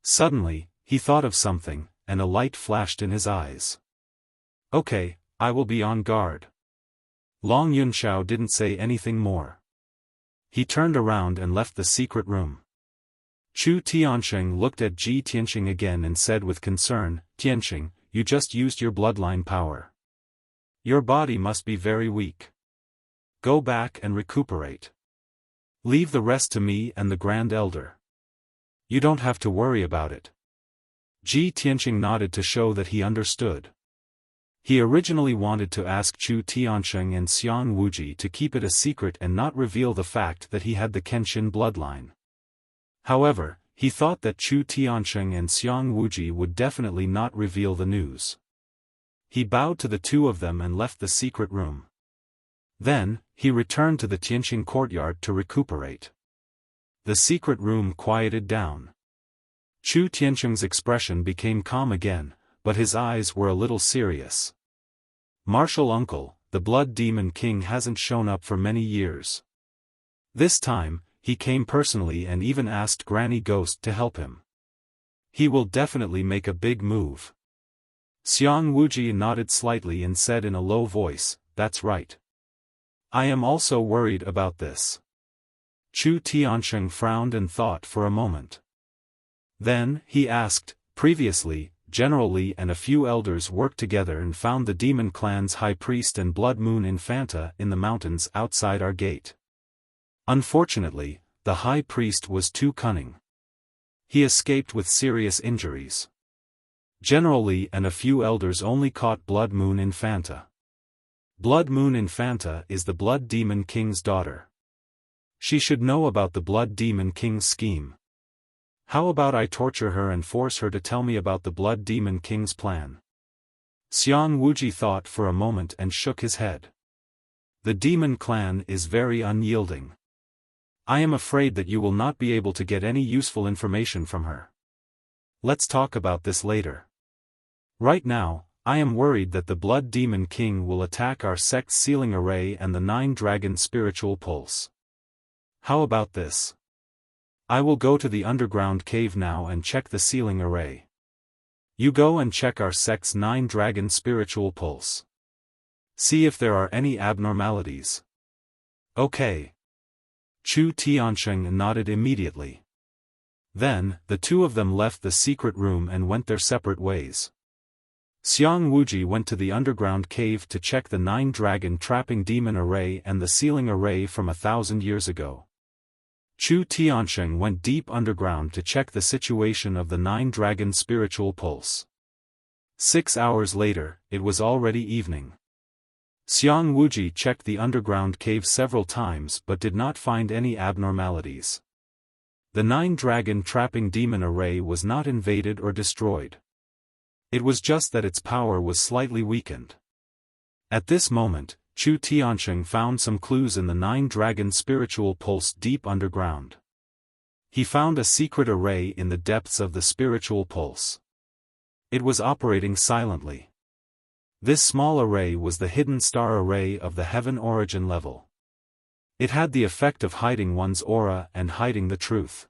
Suddenly, he thought of something, and a light flashed in his eyes. "Okay, I will be on guard." Long Yunxiao didn't say anything more. He turned around and left the secret room. Chu Tianqing looked at Ji Tianqing again and said with concern, "Tianqing, you just used your bloodline power. Your body must be very weak. Go back and recuperate. Leave the rest to me and the Grand Elder. You don't have to worry about it." Ji Tianqing nodded to show that he understood. He originally wanted to ask Chu Tianqing and Xiang Wuji to keep it a secret and not reveal the fact that he had the Kenshin bloodline. However, he thought that Chu Tianqing and Xiang Wuji would definitely not reveal the news. He bowed to the two of them and left the secret room. Then, he returned to the Tianqing courtyard to recuperate. The secret room quieted down. Chu Tianqing's expression became calm again, but his eyes were a little serious. "Martial uncle, the Blood Demon King hasn't shown up for many years. This time, he came personally and even asked Granny Ghost to help him. He will definitely make a big move." Xiang Wuji nodded slightly and said in a low voice, "That's right. I am also worried about this." Chu Tianqing frowned and thought for a moment. Then, he asked, "Previously, General Li and a few elders worked together and found the Demon Clan's high priest and Blood Moon Infanta in the mountains outside our gate. Unfortunately, the high priest was too cunning. He escaped with serious injuries. General Li and a few elders only caught Blood Moon Infanta. Blood Moon Infanta is the Blood Demon King's daughter. She should know about the Blood Demon King's scheme. How about I torture her and force her to tell me about the Blood Demon King's plan?" Xiang Wuji thought for a moment and shook his head. "The Demon Clan is very unyielding. I am afraid that you will not be able to get any useful information from her. Let's talk about this later. Right now, I am worried that the Blood Demon King will attack our sect's sealing array and the 9-dragon spiritual pulse. How about this? I will go to the underground cave now and check the sealing array. You go and check our sect's 9-dragon spiritual pulse. See if there are any abnormalities." "Okay." Chu Tianqing nodded immediately. Then, the two of them left the secret room and went their separate ways. Xiang Wuji went to the underground cave to check the 9-dragon trapping demon array and the sealing array from 1,000 years ago. Chu Tianqing went deep underground to check the situation of the 9-dragon spiritual pulse. 6 hours later, it was already evening. Xiang Wuji checked the underground cave several times but did not find any abnormalities. The 9-dragon trapping demon array was not invaded or destroyed. It was just that its power was slightly weakened. At this moment, Chu Tianxing found some clues in the nine-dragon spiritual pulse deep underground. He found a secret array in the depths of the spiritual pulse. It was operating silently. This small array was the hidden star array of the heaven origin level. It had the effect of hiding one's aura and hiding the truth.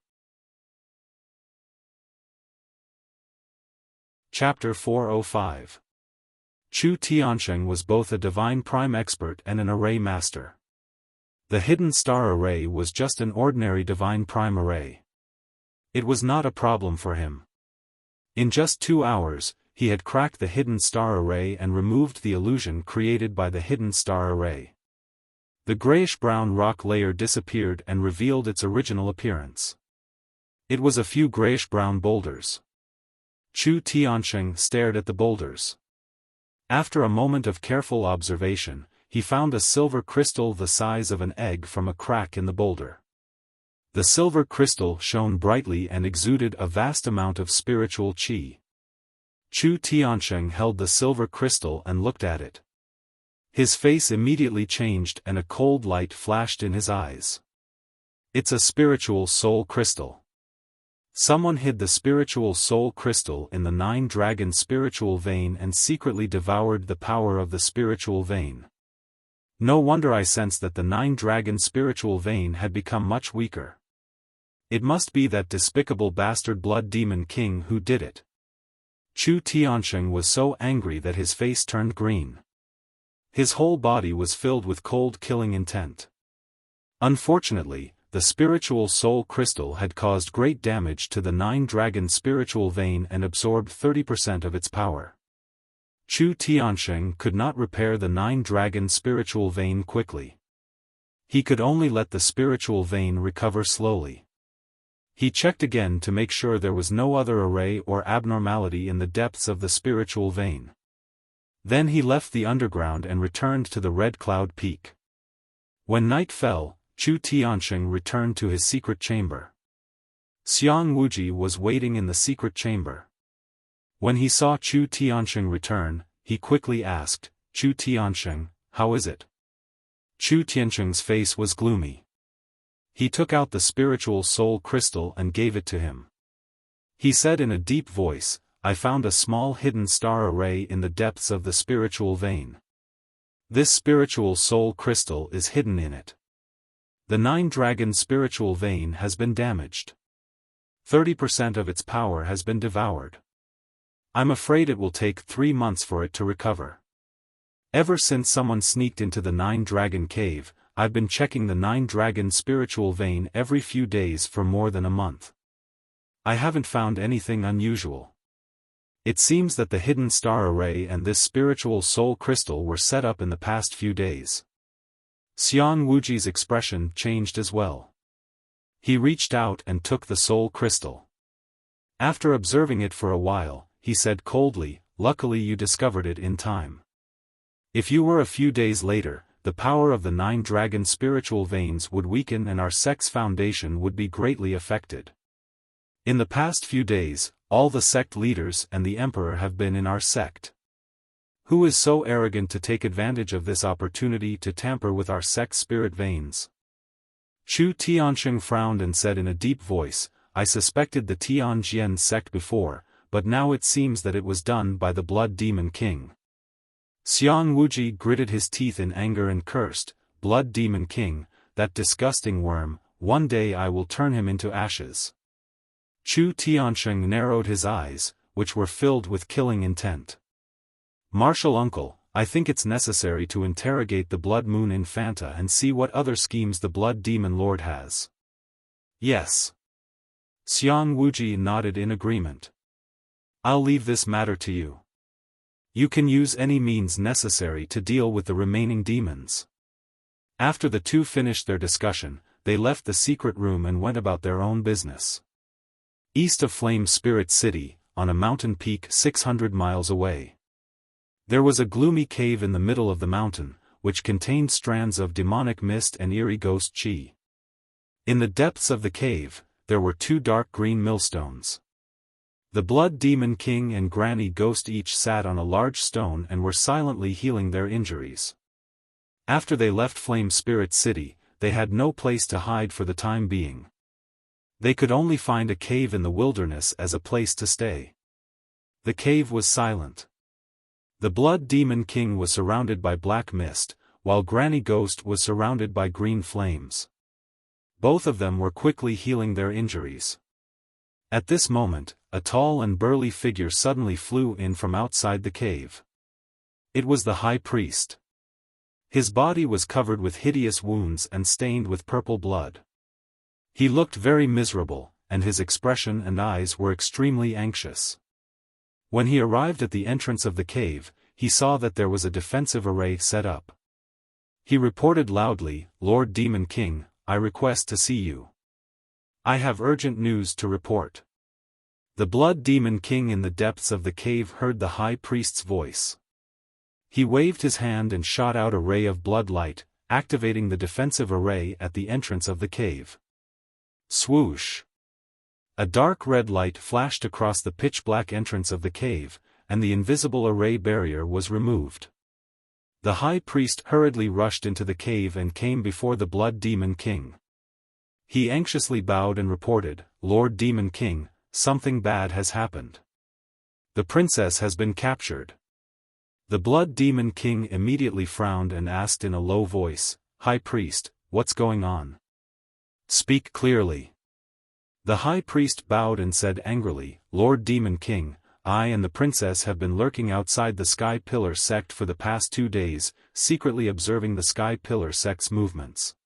Chapter 405. Chu Tianxing was both a divine prime expert and an array master. The hidden star array was just an ordinary divine prime array. It was not a problem for him. In just 2 hours, he had cracked the hidden star array and removed the illusion created by the hidden star array. The grayish-brown rock layer disappeared and revealed its original appearance. It was a few grayish-brown boulders. Chu Tianxing stared at the boulders. After a moment of careful observation, he found a silver crystal the size of an egg from a crack in the boulder. The silver crystal shone brightly and exuded a vast amount of spiritual qi. Chu Tianxing held the silver crystal and looked at it. His face immediately changed and a cold light flashed in his eyes. It's a spiritual soul crystal. Someone hid the spiritual soul crystal in the nine-dragon spiritual vein and secretly devoured the power of the spiritual vein. No wonder I sensed that the nine-dragon spiritual vein had become much weaker. It must be that despicable bastard blood demon king who did it. Chu Tianxing was so angry that his face turned green. His whole body was filled with cold killing intent. Unfortunately, the spiritual soul crystal had caused great damage to the nine-dragon spiritual vein and absorbed 30% of its power. Chu Tianxing could not repair the nine-dragon spiritual vein quickly. He could only let the spiritual vein recover slowly. He checked again to make sure there was no other array or abnormality in the depths of the spiritual vein. Then he left the underground and returned to the Red Cloud Peak. When night fell, Chu Tianxing returned to his secret chamber. Xiang Wuji was waiting in the secret chamber. When he saw Chu Tianxing return, he quickly asked, "Chu Tianxing, how is it?" Chu Tianxing's face was gloomy. He took out the spiritual soul crystal and gave it to him. He said in a deep voice, "I found a small hidden star array in the depths of the spiritual vein. This spiritual soul crystal is hidden in it. The nine-dragon spiritual vein has been damaged. 30% of its power has been devoured. I'm afraid it will take 3 months for it to recover. Ever since someone sneaked into the nine-dragon cave, I've been checking the nine-dragon spiritual vein every few days for more than a month. I haven't found anything unusual. It seems that the hidden star array and this spiritual soul crystal were set up in the past few days." Xiang Wuji's expression changed as well. He reached out and took the soul crystal. After observing it for a while, he said coldly, "Luckily you discovered it in time. If you were a few days later, the power of the nine-dragon spiritual veins would weaken and our sect's foundation would be greatly affected. In the past few days, all the sect leaders and the emperor have been in our sect. Who is so arrogant to take advantage of this opportunity to tamper with our sect's spirit veins?" Chu Tianxing frowned and said in a deep voice, "I suspected the Tianjian sect before, but now it seems that it was done by the Blood Demon King." Xiang Wuji gritted his teeth in anger and cursed, "Blood Demon King, that disgusting worm, one day I will turn him into ashes." Chu Tianxing narrowed his eyes, which were filled with killing intent. "Martial uncle, I think it's necessary to interrogate the Blood Moon Infanta and see what other schemes the Blood Demon Lord has." "Yes." Xiang Wuji nodded in agreement. "I'll leave this matter to you. You can use any means necessary to deal with the remaining demons." After the two finished their discussion, they left the secret room and went about their own business. East of Flame Spirit City, on a mountain peak 600 miles away. There was a gloomy cave in the middle of the mountain, which contained strands of demonic mist and eerie ghost chi. In the depths of the cave, there were 2 dark green millstones. The Blood Demon King and Granny Ghost each sat on a large stone and were silently healing their injuries. After they left Flame Spirit City, they had no place to hide for the time being. They could only find a cave in the wilderness as a place to stay. The cave was silent. The Blood Demon King was surrounded by black mist, while Granny Ghost was surrounded by green flames. Both of them were quickly healing their injuries. At this moment, a tall and burly figure suddenly flew in from outside the cave. It was the High Priest. His body was covered with hideous wounds and stained with purple blood. He looked very miserable, and his expression and eyes were extremely anxious. When he arrived at the entrance of the cave, he saw that there was a defensive array set up. He reported loudly, "Lord Demon King, I request to see you. I have urgent news to report." The Blood Demon King in the depths of the cave heard the High Priest's voice. He waved his hand and shot out a ray of blood light, activating the defensive array at the entrance of the cave. Swoosh! A dark red light flashed across the pitch-black entrance of the cave, and the invisible array barrier was removed. The High Priest hurriedly rushed into the cave and came before the Blood Demon King. He anxiously bowed and reported, "Lord Demon King, something bad has happened. The princess has been captured." The Blood Demon King immediately frowned and asked in a low voice, "High Priest, what's going on? Speak clearly." The High Priest bowed and said angrily, "Lord Demon King, I and the princess have been lurking outside the Sky Pillar sect for the past 2 days, secretly observing the Sky Pillar sect's movements.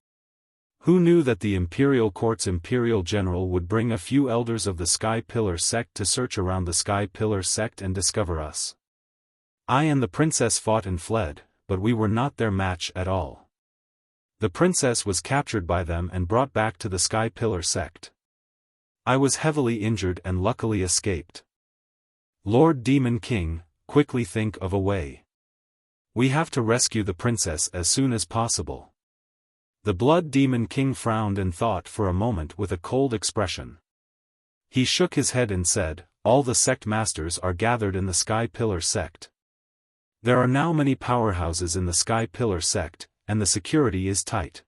Who knew that the Imperial Court's Imperial General would bring a few elders of the Sky Pillar sect to search around the Sky Pillar sect and discover us? I and the princess fought and fled, but we were not their match at all. The princess was captured by them and brought back to the Sky Pillar sect. I was heavily injured and luckily escaped. Lord Demon King, quickly think of a way. We have to rescue the princess as soon as possible." The Blood Demon King frowned and thought for a moment with a cold expression. He shook his head and said, "All the sect masters are gathered in the Sky Pillar sect. There are now many powerhouses in the Sky Pillar sect, and the security is tight.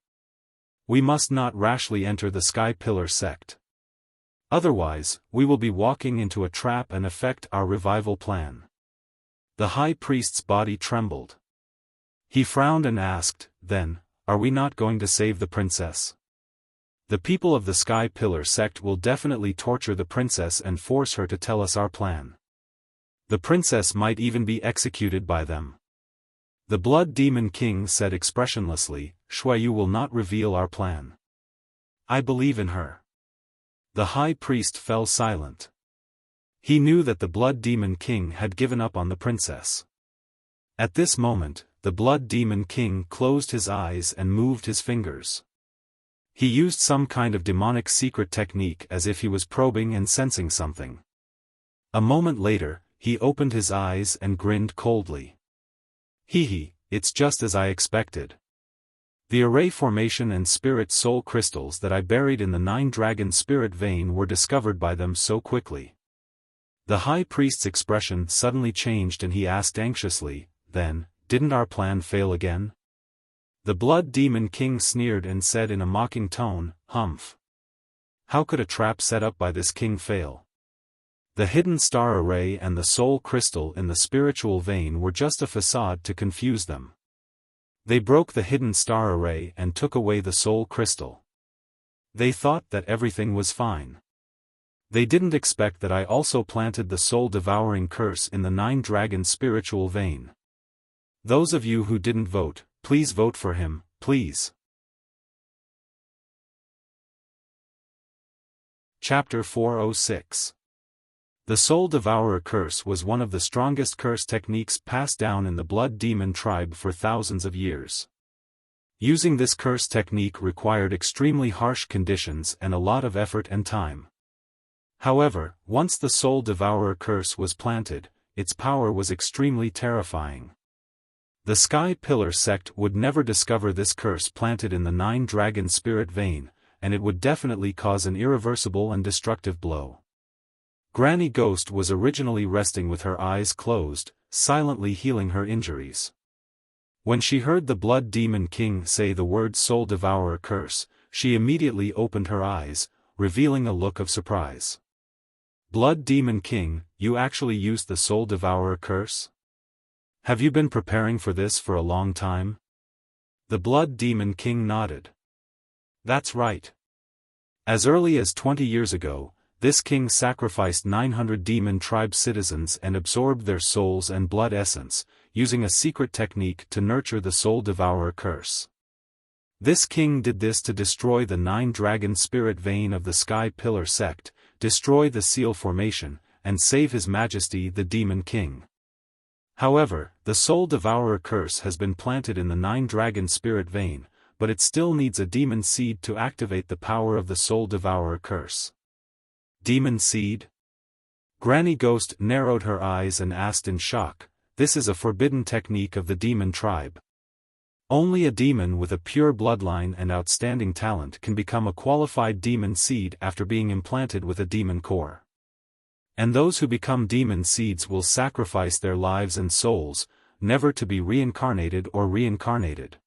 We must not rashly enter the Sky Pillar sect. Otherwise, we will be walking into a trap and affect our revival plan." The High Priest's body trembled. He frowned and asked, "Then, are we not going to save the princess? The people of the Sky Pillar sect will definitely torture the princess and force her to tell us our plan. The princess might even be executed by them." The Blood Demon King said expressionlessly, "Shuayu will not reveal our plan. I believe in her." The High Priest fell silent. He knew that the Blood Demon King had given up on the princess. At this moment, the Blood Demon King closed his eyes and moved his fingers. He used some kind of demonic secret technique as if he was probing and sensing something. A moment later, he opened his eyes and grinned coldly. "Hee, it's just as I expected. The array formation and spirit soul crystals that I buried in the 9-dragon spirit vein were discovered by them so quickly." The High Priest's expression suddenly changed and he asked anxiously, "Then, didn't our plan fail again?" The Blood Demon King sneered and said in a mocking tone, "Humph! How could a trap set up by this king fail? The hidden star array and the soul crystal in the spiritual vein were just a facade to confuse them. They broke the hidden star array and took away the soul crystal. They thought that everything was fine. They didn't expect that I also planted the soul-devouring curse in the 9-dragon spiritual vein. Those of you who didn't vote, please vote for him, please." Chapter 406. The Soul Devourer Curse was one of the strongest curse techniques passed down in the Blood Demon tribe for thousands of years. Using this curse technique required extremely harsh conditions and a lot of effort and time. However, once the Soul Devourer Curse was planted, its power was extremely terrifying. The Sky Pillar sect would never discover this curse planted in the 9-dragon spirit vein, and it would definitely cause an irreversible and destructive blow. Granny Ghost was originally resting with her eyes closed, silently healing her injuries. When she heard the Blood Demon King say the word Soul Devourer curse, she immediately opened her eyes, revealing a look of surprise. Blood Demon King, you actually used the Soul Devourer curse? Have you been preparing for this for a long time? The Blood Demon King nodded. That's right. As early as 20 years ago, this king sacrificed 900 demon tribe citizens and absorbed their souls and blood essence, using a secret technique to nurture the Soul Devourer curse. This king did this to destroy the 9-dragon spirit vein of the Sky Pillar sect, destroy the seal formation, and save His Majesty the Demon King. However, the Soul Devourer curse has been planted in the 9-dragon spirit vein, but it still needs a demon seed to activate the power of the Soul Devourer curse. Demon seed? Granny Ghost narrowed her eyes and asked in shock, this is a forbidden technique of the demon tribe. Only a demon with a pure bloodline and outstanding talent can become a qualified demon seed after being implanted with a demon core. And those who become demon seeds will sacrifice their lives and souls, never to be reincarnated or reincarnated.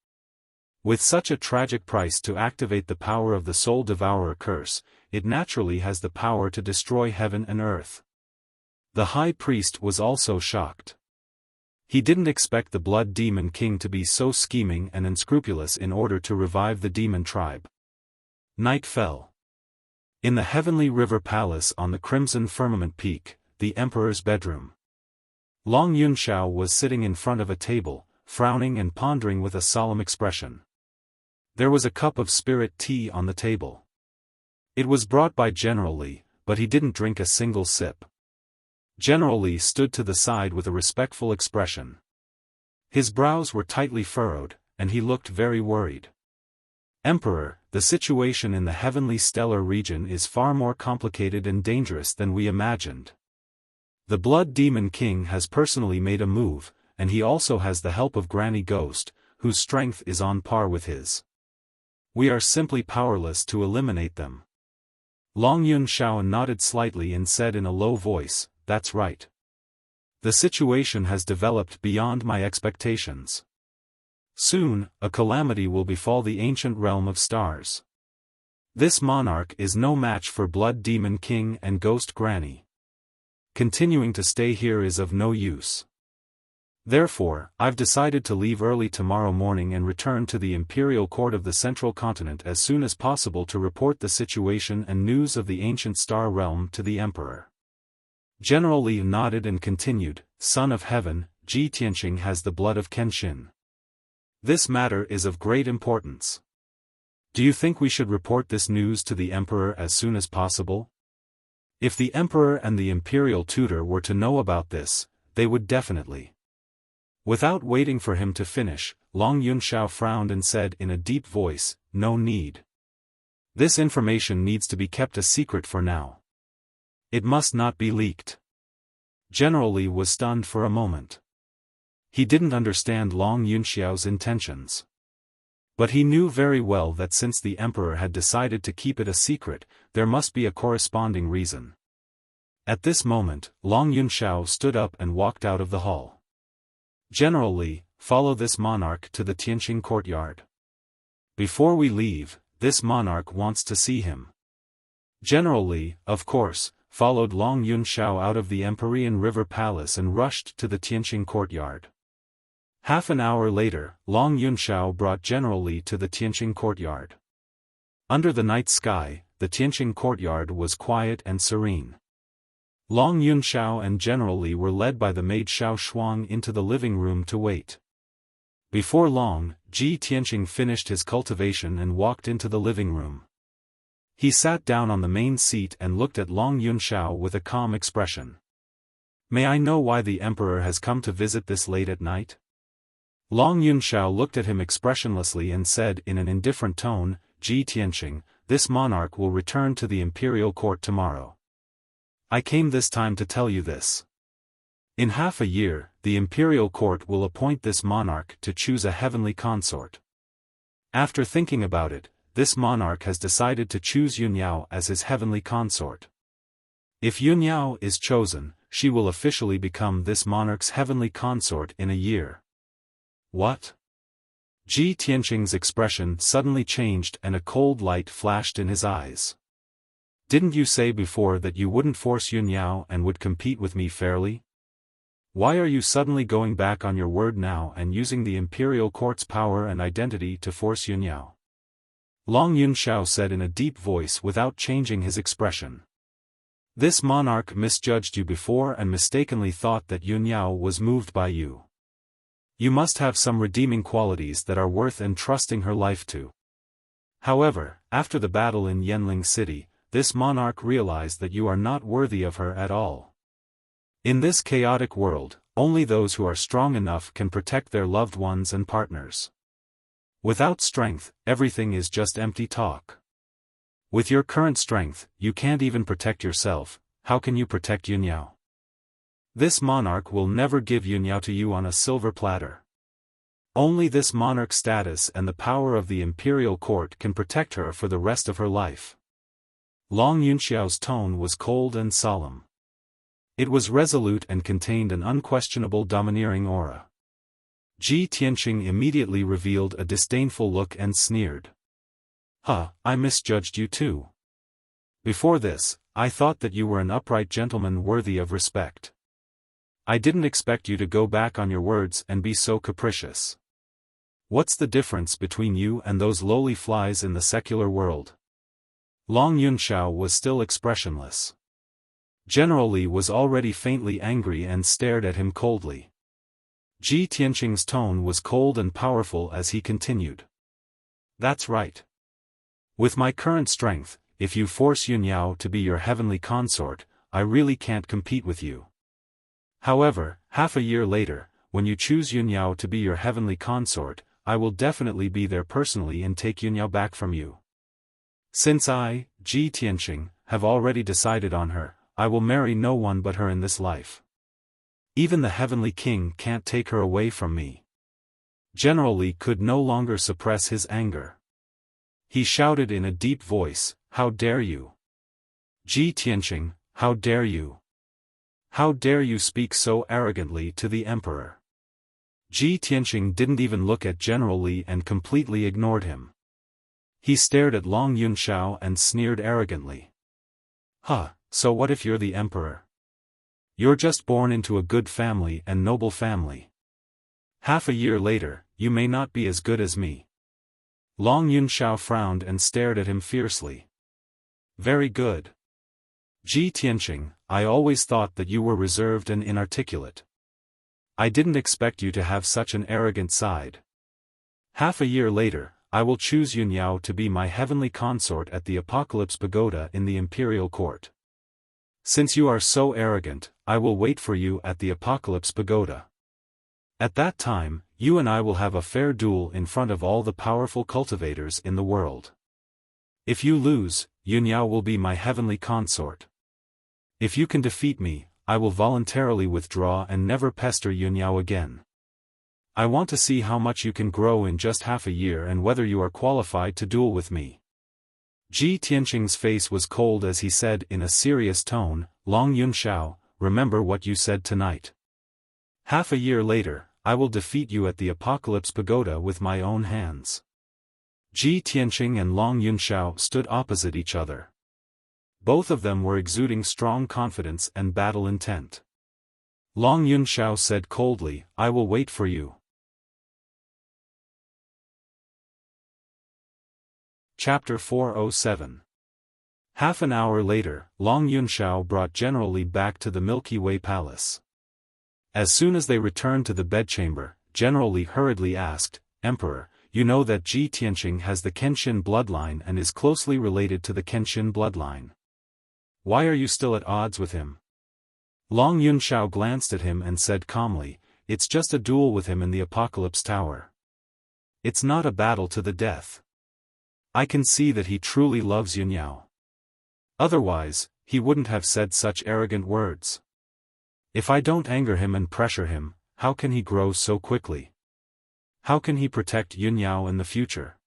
With such a tragic price to activate the power of the Soul Devourer curse, it naturally has the power to destroy heaven and earth. The high priest was also shocked. He didn't expect the Blood Demon King to be so scheming and unscrupulous in order to revive the demon tribe. Night fell. In the heavenly river palace on the Crimson Firmament Peak, the Emperor's bedroom. Long Yunxiao was sitting in front of a table, frowning and pondering with a solemn expression. There was a cup of spirit tea on the table. It was brought by General Li, but he didn't drink a single sip. General Li stood to the side with a respectful expression. His brows were tightly furrowed, and he looked very worried. Emperor, the situation in the heavenly stellar region is far more complicated and dangerous than we imagined. The Blood Demon King has personally made a move, and he also has the help of Granny Ghost, whose strength is on par with his. We are simply powerless to eliminate them. Long Yunxiao nodded slightly and said in a low voice, that's right. The situation has developed beyond my expectations. Soon, a calamity will befall the ancient realm of stars. This monarch is no match for Blood Demon King and Ghost Granny. Continuing to stay here is of no use. Therefore, I've decided to leave early tomorrow morning and return to the Imperial Court of the Central Continent as soon as possible to report the situation and news of the ancient star realm to the Emperor. General Li nodded and continued, Son of Heaven, Ji Tianqing has the blood of Kenshin. This matter is of great importance. Do you think we should report this news to the Emperor as soon as possible? If the Emperor and the Imperial Tutor were to know about this, they would definitely. Without waiting for him to finish, Long Yunxiao frowned and said in a deep voice, no need. This information needs to be kept a secret for now. It must not be leaked. General Li was stunned for a moment. He didn't understand Long Yunxiao's intentions. But he knew very well that since the Emperor had decided to keep it a secret, there must be a corresponding reason. At this moment, Long Yunxiao stood up and walked out of the hall. General Li, follow this monarch to the Tianqing courtyard. Before we leave, this monarch wants to see him. General Li, of course, followed Long Yunxiao out of the Empyrean River Palace and rushed to the Tianqing courtyard. Half an hour later, Long Yunxiao brought General Li to the Tianqing courtyard. Under the night sky, the Tianqing courtyard was quiet and serene. Long Yunxiao and General Li were led by the maid Xiao Shuang into the living room to wait. Before long, Ji Tianqing finished his cultivation and walked into the living room. He sat down on the main seat and looked at Long Yunxiao with a calm expression. May I know why the Emperor has come to visit this late at night? Long Yunxiao looked at him expressionlessly and said in an indifferent tone, Ji Tianqing, this monarch will return to the imperial court tomorrow. I came this time to tell you this. In half a year, the imperial court will appoint this monarch to choose a heavenly consort. After thinking about it, this monarch has decided to choose Yunyao as his heavenly consort. If Yunyao is chosen, she will officially become this monarch's heavenly consort in a year. What? Ji Tianqing's expression suddenly changed and a cold light flashed in his eyes. Didn't you say before that you wouldn't force Yunyao and would compete with me fairly? Why are you suddenly going back on your word now and using the imperial court's power and identity to force Yunyao? Long Yunxiao said in a deep voice without changing his expression. This monarch misjudged you before and mistakenly thought that Yunyao was moved by you. You must have some redeeming qualities that are worth entrusting her life to. However, after the battle in Yanling City, this monarch realized that you are not worthy of her at all. In this chaotic world, only those who are strong enough can protect their loved ones and partners. Without strength, everything is just empty talk. With your current strength, you can't even protect yourself. How can you protect Yunyao? This monarch will never give Yunyao to you on a silver platter. Only this monarch's status and the power of the imperial court can protect her for the rest of her life. Long Yunxiao's tone was cold and solemn. It was resolute and contained an unquestionable domineering aura. Ji Tianqing immediately revealed a disdainful look and sneered. I misjudged you too. Before this, I thought that you were an upright gentleman worthy of respect. I didn't expect you to go back on your words and be so capricious. What's the difference between you and those lowly flies in the secular world? Long Yunxiao was still expressionless. General Li was already faintly angry and stared at him coldly. Ji Tianqing's tone was cold and powerful as he continued. That's right. With my current strength, if you force Yunyao to be your heavenly consort, I really can't compete with you. However, half a year later, when you choose Yunyao to be your heavenly consort, I will definitely be there personally and take Yunyao back from you. Since I, Ji Tianqing, have already decided on her, I will marry no one but her in this life. Even the heavenly king can't take her away from me. General Li could no longer suppress his anger. He shouted in a deep voice, "How dare you? Ji Tianqing, how dare you? How dare you speak so arrogantly to the emperor?" Ji Tianqing didn't even look at General Li and completely ignored him. He stared at Long Yunxiao and sneered arrogantly. So what if you're the emperor? You're just born into a good family and noble family. Half a year later, you may not be as good as me. Long Yunxiao frowned and stared at him fiercely. Very good. Ji Tianqing, I always thought that you were reserved and inarticulate. I didn't expect you to have such an arrogant side. Half a year later, I will choose Yunyao to be my heavenly consort at the Apocalypse Pagoda in the imperial court. Since you are so arrogant, I will wait for you at the Apocalypse Pagoda. At that time, you and I will have a fair duel in front of all the powerful cultivators in the world. If you lose, Yunyao will be my heavenly consort. If you can defeat me, I will voluntarily withdraw and never pester Yunyao again. I want to see how much you can grow in just half a year and whether you are qualified to duel with me. Ji Tianqing's face was cold as he said in a serious tone, Long Yunxiao, remember what you said tonight. Half a year later, I will defeat you at the Apocalypse Pagoda with my own hands. Ji Tianqing and Long Yunxiao stood opposite each other. Both of them were exuding strong confidence and battle intent. Long Yunxiao said coldly, I will wait for you. Chapter 407. Half an hour later, Long Yunxiao brought General Li back to the Milky Way Palace. As soon as they returned to the bedchamber, General Li hurriedly asked, Emperor, you know that Ji Tianqing has the Kenshin bloodline and is closely related to the Kenshin bloodline. Why are you still at odds with him? Long Yunxiao glanced at him and said calmly, it's just a duel with him in the Apocalypse Tower. It's not a battle to the death. I can see that he truly loves Yunyao. Otherwise, he wouldn't have said such arrogant words. If I don't anger him and pressure him, how can he grow so quickly? How can he protect Yunyao in the future?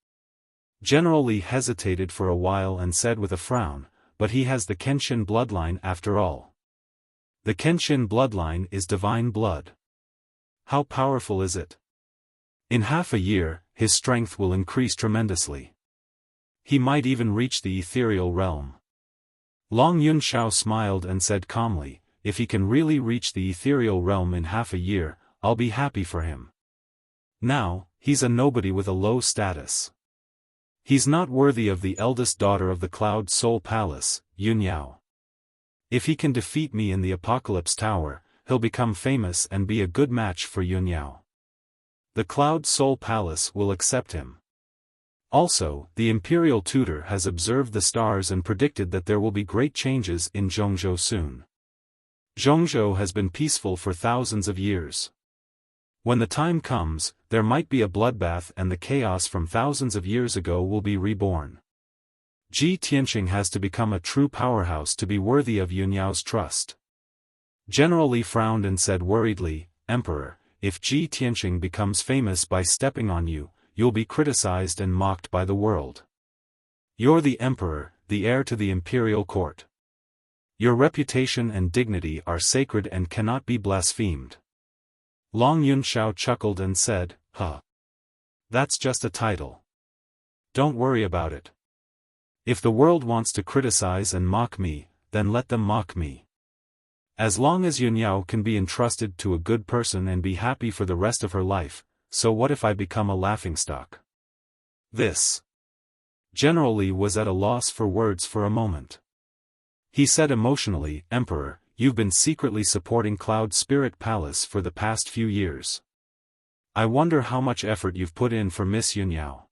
General Li hesitated for a while and said with a frown, but he has the Kenshin bloodline after all. The Kenshin bloodline is divine blood. How powerful is it? In half a year, his strength will increase tremendously. He might even reach the ethereal realm. Long Yunxiao smiled and said calmly, if he can really reach the ethereal realm in half a year, I'll be happy for him. Now, he's a nobody with a low status. He's not worthy of the eldest daughter of the Cloud Soul Palace, Yunyao. If he can defeat me in the Apocalypse Tower, he'll become famous and be a good match for Yunyao. The Cloud Soul Palace will accept him. Also, the Imperial Tutor has observed the stars and predicted that there will be great changes in Zhongzhou soon. Zhongzhou has been peaceful for thousands of years. When the time comes, there might be a bloodbath and the chaos from thousands of years ago will be reborn. Ji Tianqing has to become a true powerhouse to be worthy of Yunyao's trust. General Li frowned and said worriedly, Emperor, if Ji Tianqing becomes famous by stepping on you, you'll be criticized and mocked by the world. You're the emperor, the heir to the imperial court. Your reputation and dignity are sacred and cannot be blasphemed. Long Yunxiao chuckled and said, huh. That's just a title. Don't worry about it. If the world wants to criticize and mock me, then let them mock me. As long as Yunyao can be entrusted to a good person and be happy for the rest of her life, so what if I become a laughingstock? This. General Li was at a loss for words for a moment. He said emotionally, Emperor, you've been secretly supporting Cloud Spirit Palace for the past few years. I wonder how much effort you've put in for Miss Yunyao.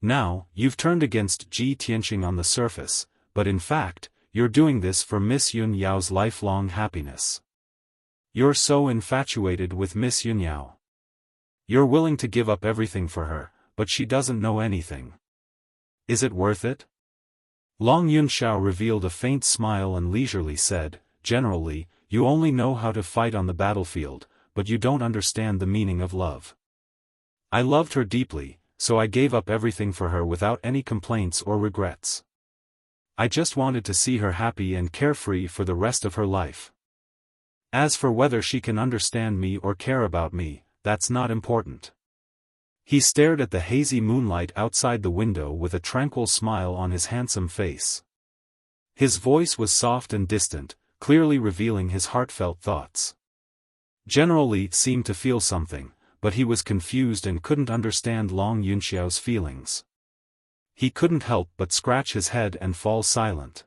Now, you've turned against Ji Tianqing on the surface, but in fact, you're doing this for Miss Yunyao's lifelong happiness. You're so infatuated with Miss Yunyao. You're willing to give up everything for her, but she doesn't know anything. Is it worth it? Long Yunxiao revealed a faint smile and leisurely said, General Li, you only know how to fight on the battlefield, but you don't understand the meaning of love. I loved her deeply, so I gave up everything for her without any complaints or regrets. I just wanted to see her happy and carefree for the rest of her life. As for whether she can understand me or care about me, that's not important. He stared at the hazy moonlight outside the window with a tranquil smile on his handsome face. His voice was soft and distant, clearly revealing his heartfelt thoughts. General Li seemed to feel something, but he was confused and couldn't understand Long Yunxiao's feelings. He couldn't help but scratch his head and fall silent.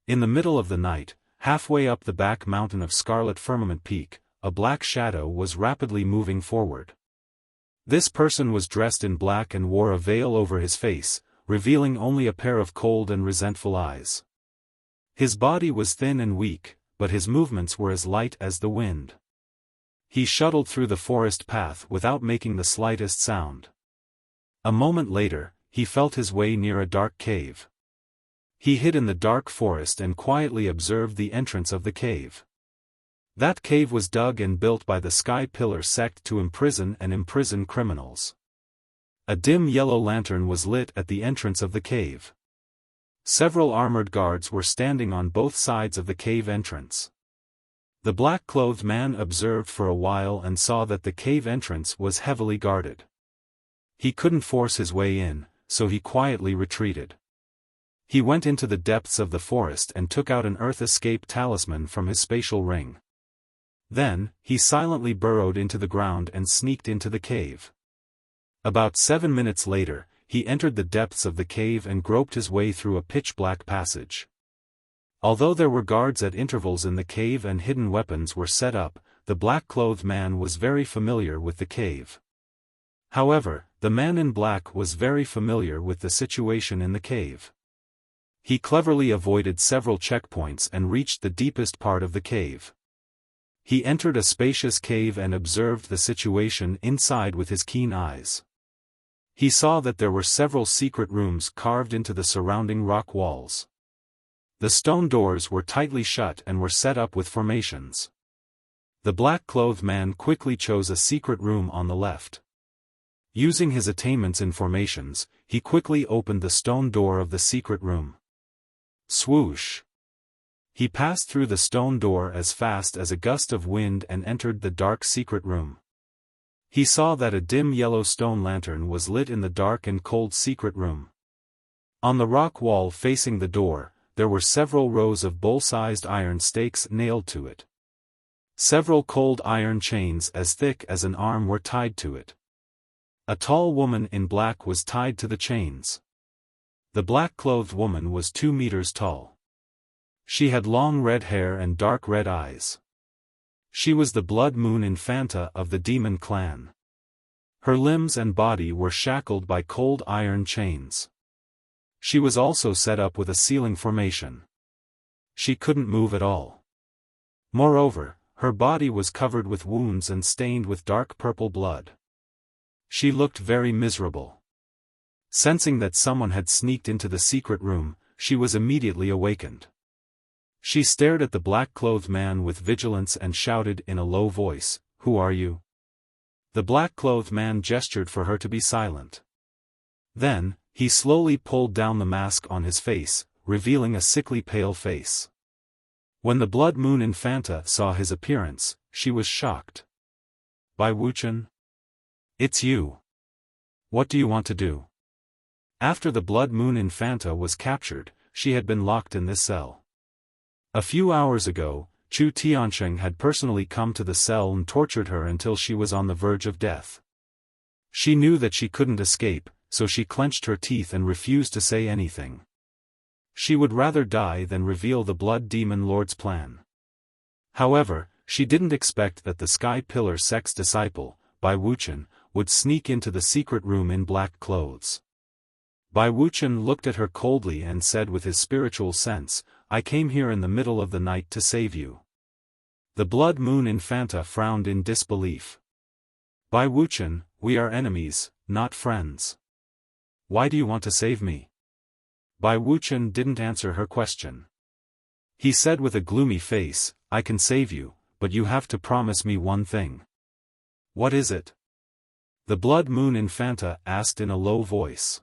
In the middle of the night, halfway up the back mountain of Scarlet Firmament Peak, a black shadow was rapidly moving forward. This person was dressed in black and wore a veil over his face, revealing only a pair of cold and resentful eyes. His body was thin and weak, but his movements were as light as the wind. He shuttled through the forest path without making the slightest sound. A moment later, he felt his way near a dark cave. He hid in the dark forest and quietly observed the entrance of the cave. That cave was dug and built by the Sky Pillar sect to imprison criminals. A dim yellow lantern was lit at the entrance of the cave. Several armored guards were standing on both sides of the cave entrance. The black-clothed man observed for a while and saw that the cave entrance was heavily guarded. He couldn't force his way in, so he quietly retreated. He went into the depths of the forest and took out an Earth Escape talisman from his spatial ring. Then, he silently burrowed into the ground and sneaked into the cave. About 7 minutes later, he entered the depths of the cave and groped his way through a pitch-black passage. Although there were guards at intervals in the cave and hidden weapons were set up, the black-clothed man was very familiar with the cave. However, the man in black was very familiar with the situation in the cave. He cleverly avoided several checkpoints and reached the deepest part of the cave. He entered a spacious cave and observed the situation inside with his keen eyes. He saw that there were several secret rooms carved into the surrounding rock walls. The stone doors were tightly shut and were set up with formations. The black-clothed man quickly chose a secret room on the left. Using his attainments in formations, he quickly opened the stone door of the secret room. Swoosh! He passed through the stone door as fast as a gust of wind and entered the dark secret room. He saw that a dim yellow stone lantern was lit in the dark and cold secret room. On the rock wall facing the door, there were several rows of bull-sized iron stakes nailed to it. Several cold iron chains as thick as an arm were tied to it. A tall woman in black was tied to the chains. The black-clothed woman was 2 meters tall. She had long red hair and dark red eyes. She was the Blood Moon Infanta of the Demon Clan. Her limbs and body were shackled by cold iron chains. She was also set up with a ceiling formation. She couldn't move at all. Moreover, her body was covered with wounds and stained with dark purple blood. She looked very miserable. Sensing that someone had sneaked into the secret room, she was immediately awakened. She stared at the black-clothed man with vigilance and shouted in a low voice, "Who are you?" The black-clothed man gestured for her to be silent. Then, he slowly pulled down the mask on his face, revealing a sickly pale face. When the Blood Moon Infanta saw his appearance, she was shocked. "Bai Wuchen? It's you. What do you want to do?" After the Blood Moon Infanta was captured, she had been locked in this cell. A few hours ago, Chu Tiansheng had personally come to the cell and tortured her until she was on the verge of death. She knew that she couldn't escape, so she clenched her teeth and refused to say anything. She would rather die than reveal the Blood Demon Lord's plan. However, she didn't expect that the Sky Pillar sect's disciple, Bai Wuchen, would sneak into the secret room in black clothes. Bai Wuchen looked at her coldly and said with his spiritual sense, "I came here in the middle of the night to save you." The Blood Moon Infanta frowned in disbelief. "Bai Wuchen, we are enemies, not friends. Why do you want to save me?" Bai Wuchen didn't answer her question. He said with a gloomy face, "I can save you, but you have to promise me one thing." "What is it?" the Blood Moon Infanta asked in a low voice.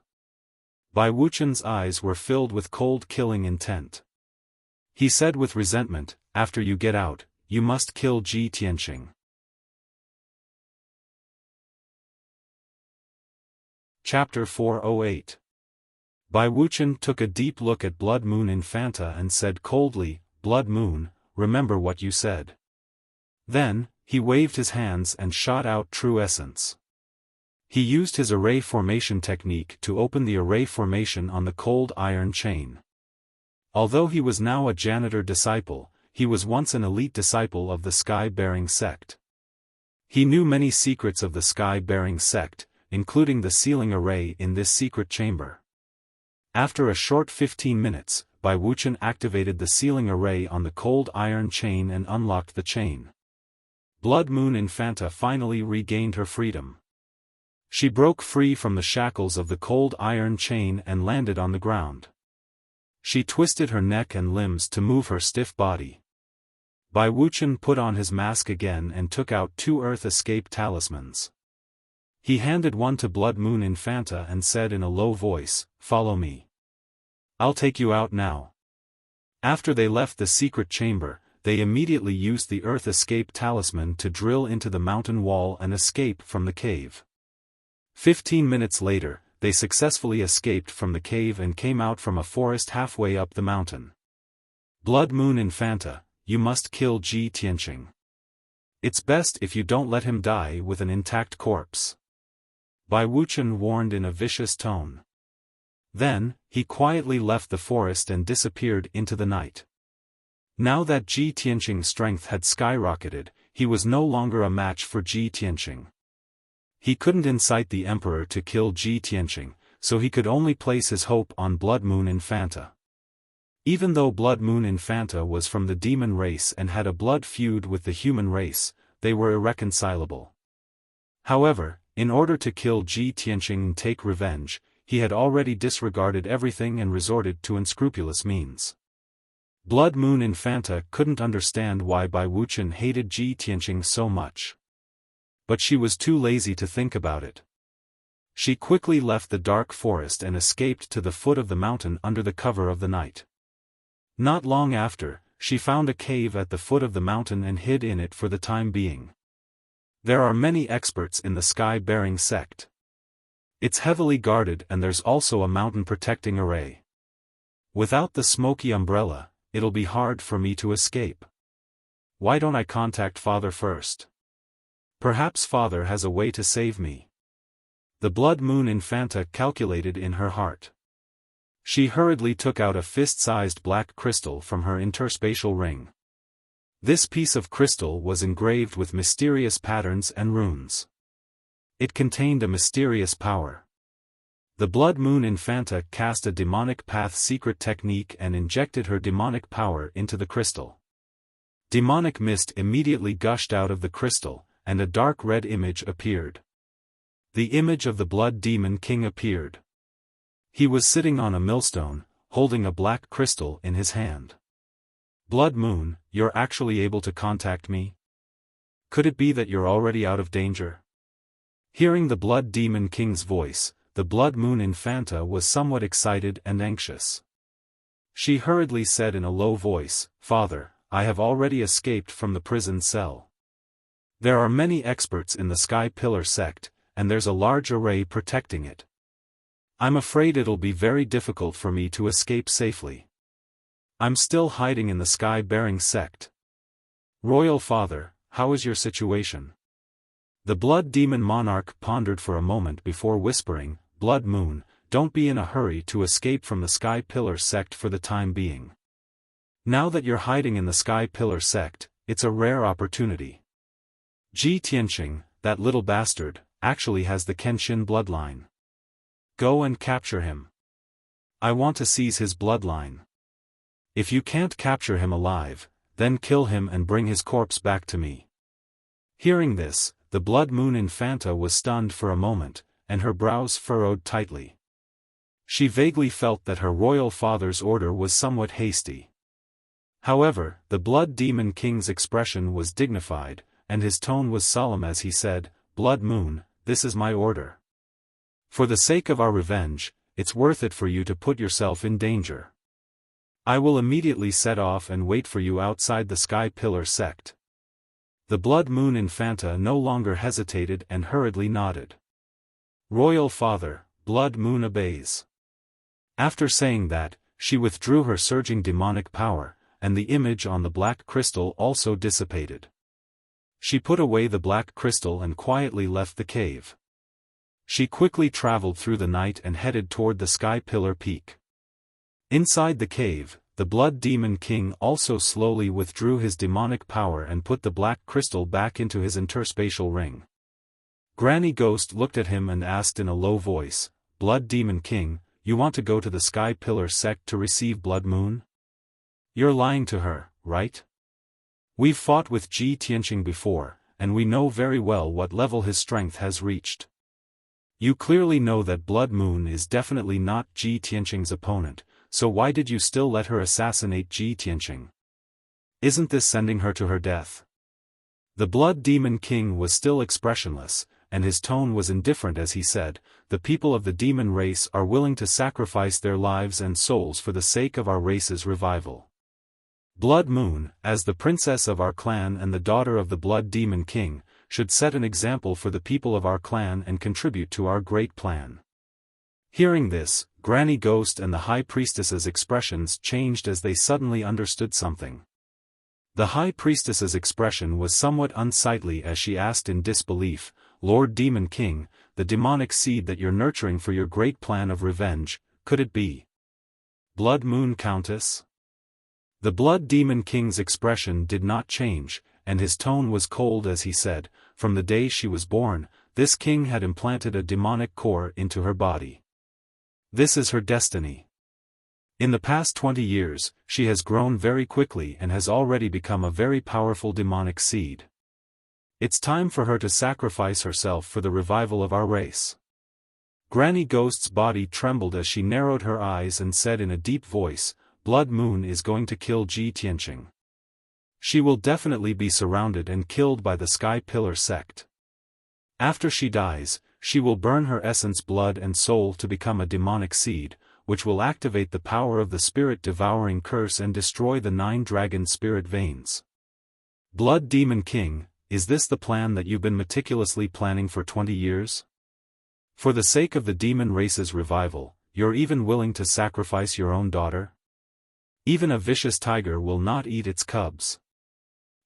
Bai Wuchen's eyes were filled with cold killing intent. He said with resentment, "After you get out, you must kill Ji Tianqing." Chapter 408. Bai Wuchen took a deep look at Blood Moon Infanta and said coldly, "Blood Moon, remember what you said." Then, he waved his hands and shot out true essence. He used his array formation technique to open the array formation on the cold iron chain. Although he was now a janitor disciple, he was once an elite disciple of the Sky-bearing sect. He knew many secrets of the Sky-bearing sect, including the sealing array in this secret chamber. After a short 15 minutes, Bai Wuchen activated the sealing array on the cold iron chain and unlocked the chain. Blood Moon Infanta finally regained her freedom. She broke free from the shackles of the cold iron chain and landed on the ground. She twisted her neck and limbs to move her stiff body. Bai Wuchen put on his mask again and took out 2 Earth Escape talismans. He handed one to Blood Moon Infanta and said in a low voice, "Follow me. I'll take you out now." After they left the secret chamber, they immediately used the Earth Escape talisman to drill into the mountain wall and escape from the cave. 15 minutes later, they successfully escaped from the cave and came out from a forest halfway up the mountain. "Blood Moon Infanta, you must kill Ji Tianqing. It's best if you don't let him die with an intact corpse," Bai Wuchen warned in a vicious tone. Then, he quietly left the forest and disappeared into the night. Now that Ji Tianqing's strength had skyrocketed, he was no longer a match for Ji Tianqing. He couldn't incite the emperor to kill Ji Tianqing, so he could only place his hope on Blood Moon Infanta. Even though Blood Moon Infanta was from the demon race and had a blood feud with the human race, they were irreconcilable. However, in order to kill Ji Tianqing and take revenge, he had already disregarded everything and resorted to unscrupulous means. Blood Moon Infanta couldn't understand why Bai Wuchen hated Ji Tianqing so much. But she was too lazy to think about it. She quickly left the dark forest and escaped to the foot of the mountain under the cover of the night. Not long after, she found a cave at the foot of the mountain and hid in it for the time being. There are many experts in the sky-bearing sect. It's heavily guarded and there's also a mountain protecting array. Without the smoky umbrella, it'll be hard for me to escape. Why don't I contact Father first? Perhaps Father has a way to save me. The Blood Moon Infanta calculated in her heart. She hurriedly took out a fist-sized black crystal from her interspatial ring. This piece of crystal was engraved with mysterious patterns and runes. It contained a mysterious power. The Blood Moon Infanta cast a demonic path secret technique and injected her demonic power into the crystal. Demonic mist immediately gushed out of the crystal, and a dark red image appeared. The image of the Blood Demon King appeared. He was sitting on a millstone, holding a black crystal in his hand. Blood Moon, you're actually able to contact me? Could it be that you're already out of danger? Hearing the Blood Demon King's voice, the Blood Moon Infanta was somewhat excited and anxious. She hurriedly said in a low voice, "Father, I have already escaped from the prison cell. There are many experts in the Sky Pillar sect, and there's a large array protecting it. I'm afraid it'll be very difficult for me to escape safely. I'm still hiding in the Sky-bearing sect. Royal Father, how is your situation?" The Blood Demon Monarch pondered for a moment before whispering, "Blood Moon, don't be in a hurry to escape from the Sky Pillar sect for the time being. Now that you're hiding in the Sky Pillar sect, it's a rare opportunity. Ji Tianqing, that little bastard, actually has the Kenshin bloodline. Go and capture him. I want to seize his bloodline. If you can't capture him alive, then kill him and bring his corpse back to me." Hearing this, the Blood Moon Infanta was stunned for a moment, and her brows furrowed tightly. She vaguely felt that her royal father's order was somewhat hasty. However, the Blood Demon King's expression was dignified, and his tone was solemn as he said, "Blood Moon, this is my order. For the sake of our revenge, it's worth it for you to put yourself in danger. I will immediately set off and wait for you outside the Sky Pillar sect." The Blood Moon Infanta no longer hesitated and hurriedly nodded. "Royal Father, Blood Moon obeys." After saying that, she withdrew her surging demonic power, and the image on the black crystal also dissipated. She put away the black crystal and quietly left the cave. She quickly traveled through the night and headed toward the Sky Pillar Peak. Inside the cave, the Blood Demon King also slowly withdrew his demonic power and put the black crystal back into his interspatial ring. Granny Ghost looked at him and asked in a low voice, "Blood Demon King, you want to go to the Sky Pillar sect to receive Blood Moon? You're lying to her, right? We've fought with Ji Tianqing before, and we know very well what level his strength has reached. You clearly know that Blood Moon is definitely not Ji Tianqing's opponent, so why did you still let her assassinate Ji Tianqing? Isn't this sending her to her death?" The Blood Demon King was still expressionless, and his tone was indifferent as he said, "The people of the demon race are willing to sacrifice their lives and souls for the sake of our race's revival. Blood Moon, as the princess of our clan and the daughter of the Blood Demon King, should set an example for the people of our clan and contribute to our great plan." Hearing this, Granny Ghost and the High Priestess's expressions changed as they suddenly understood something. The High Priestess's expression was somewhat unsightly as she asked in disbelief, "Lord Demon King, the demonic seed that you're nurturing for your great plan of revenge, could it be Blood Moon Countess?" The Blood Demon King's expression did not change, and his tone was cold as he said, "From the day she was born, this king had implanted a demonic core into her body. This is her destiny. In the past 20 years, she has grown very quickly and has already become a very powerful demonic seed. It's time for her to sacrifice herself for the revival of our race." Granny Ghost's body trembled as she narrowed her eyes and said in a deep voice, "Blood Moon is going to kill Ji Tianqing. She will definitely be surrounded and killed by the Sky Pillar sect. After she dies, she will burn her essence blood and soul to become a demonic seed, which will activate the power of the spirit-devouring curse and destroy the 9 dragon spirit veins. Blood Demon King, is this the plan that you've been meticulously planning for 20 years? For the sake of the demon race's revival, you're even willing to sacrifice your own daughter? Even a vicious tiger will not eat its cubs.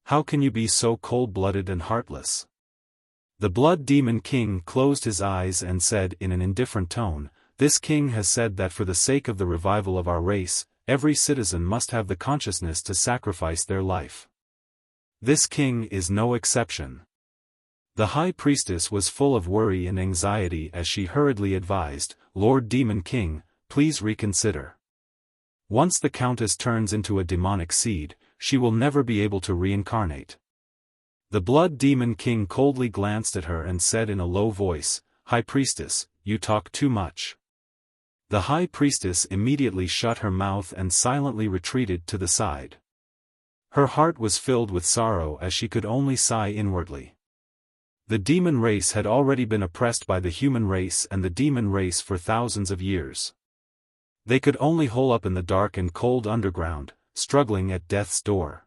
How can you be so cold-blooded and heartless? The Blood Demon King closed his eyes and said in an indifferent tone, "This king has said that for the sake of the revival of our race, every citizen must have the consciousness to sacrifice their life. This king is no exception." The High Priestess was full of worry and anxiety as she hurriedly advised, "Lord Demon King, please reconsider. Once the Countess turns into a demonic seed, she will never be able to reincarnate." The Blood Demon King coldly glanced at her and said in a low voice, "High Priestess, you talk too much." The High Priestess immediately shut her mouth and silently retreated to the side. Her heart was filled with sorrow as she could only sigh inwardly. The demon race had already been oppressed by the human race and the demon race for thousands of years. They could only hole up in the dark and cold underground, struggling at death's door.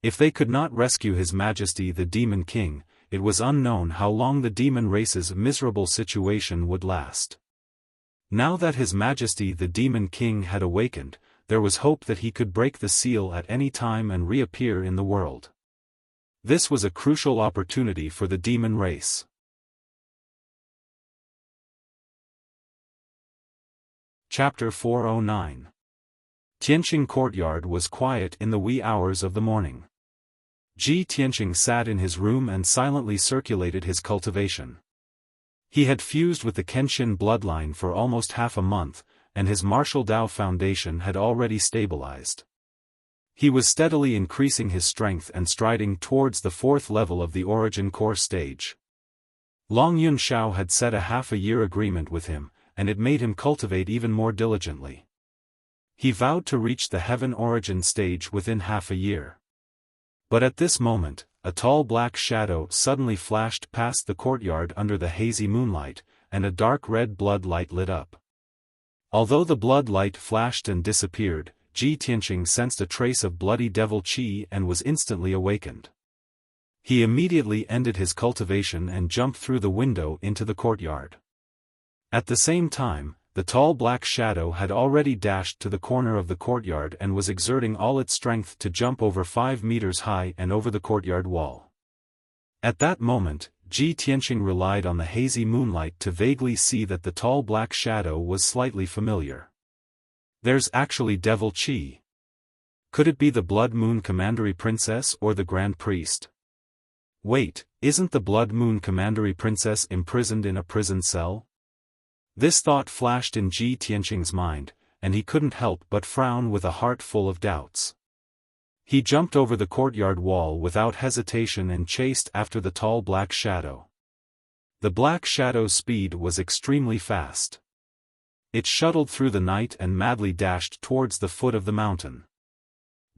If they could not rescue His Majesty the Demon King, it was unknown how long the demon race's miserable situation would last. Now that His Majesty the Demon King had awakened, there was hope that he could break the seal at any time and reappear in the world. This was a crucial opportunity for the demon race. Chapter 409. Tianqing Courtyard was quiet in the wee hours of the morning. Ji Tianqing sat in his room and silently circulated his cultivation. He had fused with the Kenshin bloodline for almost half a month, and his martial Dao foundation had already stabilized. He was steadily increasing his strength and striding towards the 4th level of the Origin Core stage. Long Yun Shao had set a half-a-year agreement with him, and it made him cultivate even more diligently. He vowed to reach the Heaven Origin stage within half a year. But at this moment, a tall black shadow suddenly flashed past the courtyard under the hazy moonlight, and a dark red blood light lit up. Although the blood light flashed and disappeared, Ji Tianqing sensed a trace of bloody devil qi and was instantly awakened. He immediately ended his cultivation and jumped through the window into the courtyard. At the same time, the tall black shadow had already dashed to the corner of the courtyard and was exerting all its strength to jump over 5 meters high and over the courtyard wall. At that moment, Ji Tianqing relied on the hazy moonlight to vaguely see that the tall black shadow was slightly familiar. There's actually devil qi. Could it be the Blood Moon Commandery Princess or the Grand Priest? Wait, isn't the Blood Moon Commandery Princess imprisoned in a prison cell? This thought flashed in Ji Tianqing's mind, and he couldn't help but frown with a heart full of doubts. He jumped over the courtyard wall without hesitation and chased after the tall black shadow. The black shadow's speed was extremely fast. It shuttled through the night and madly dashed towards the foot of the mountain.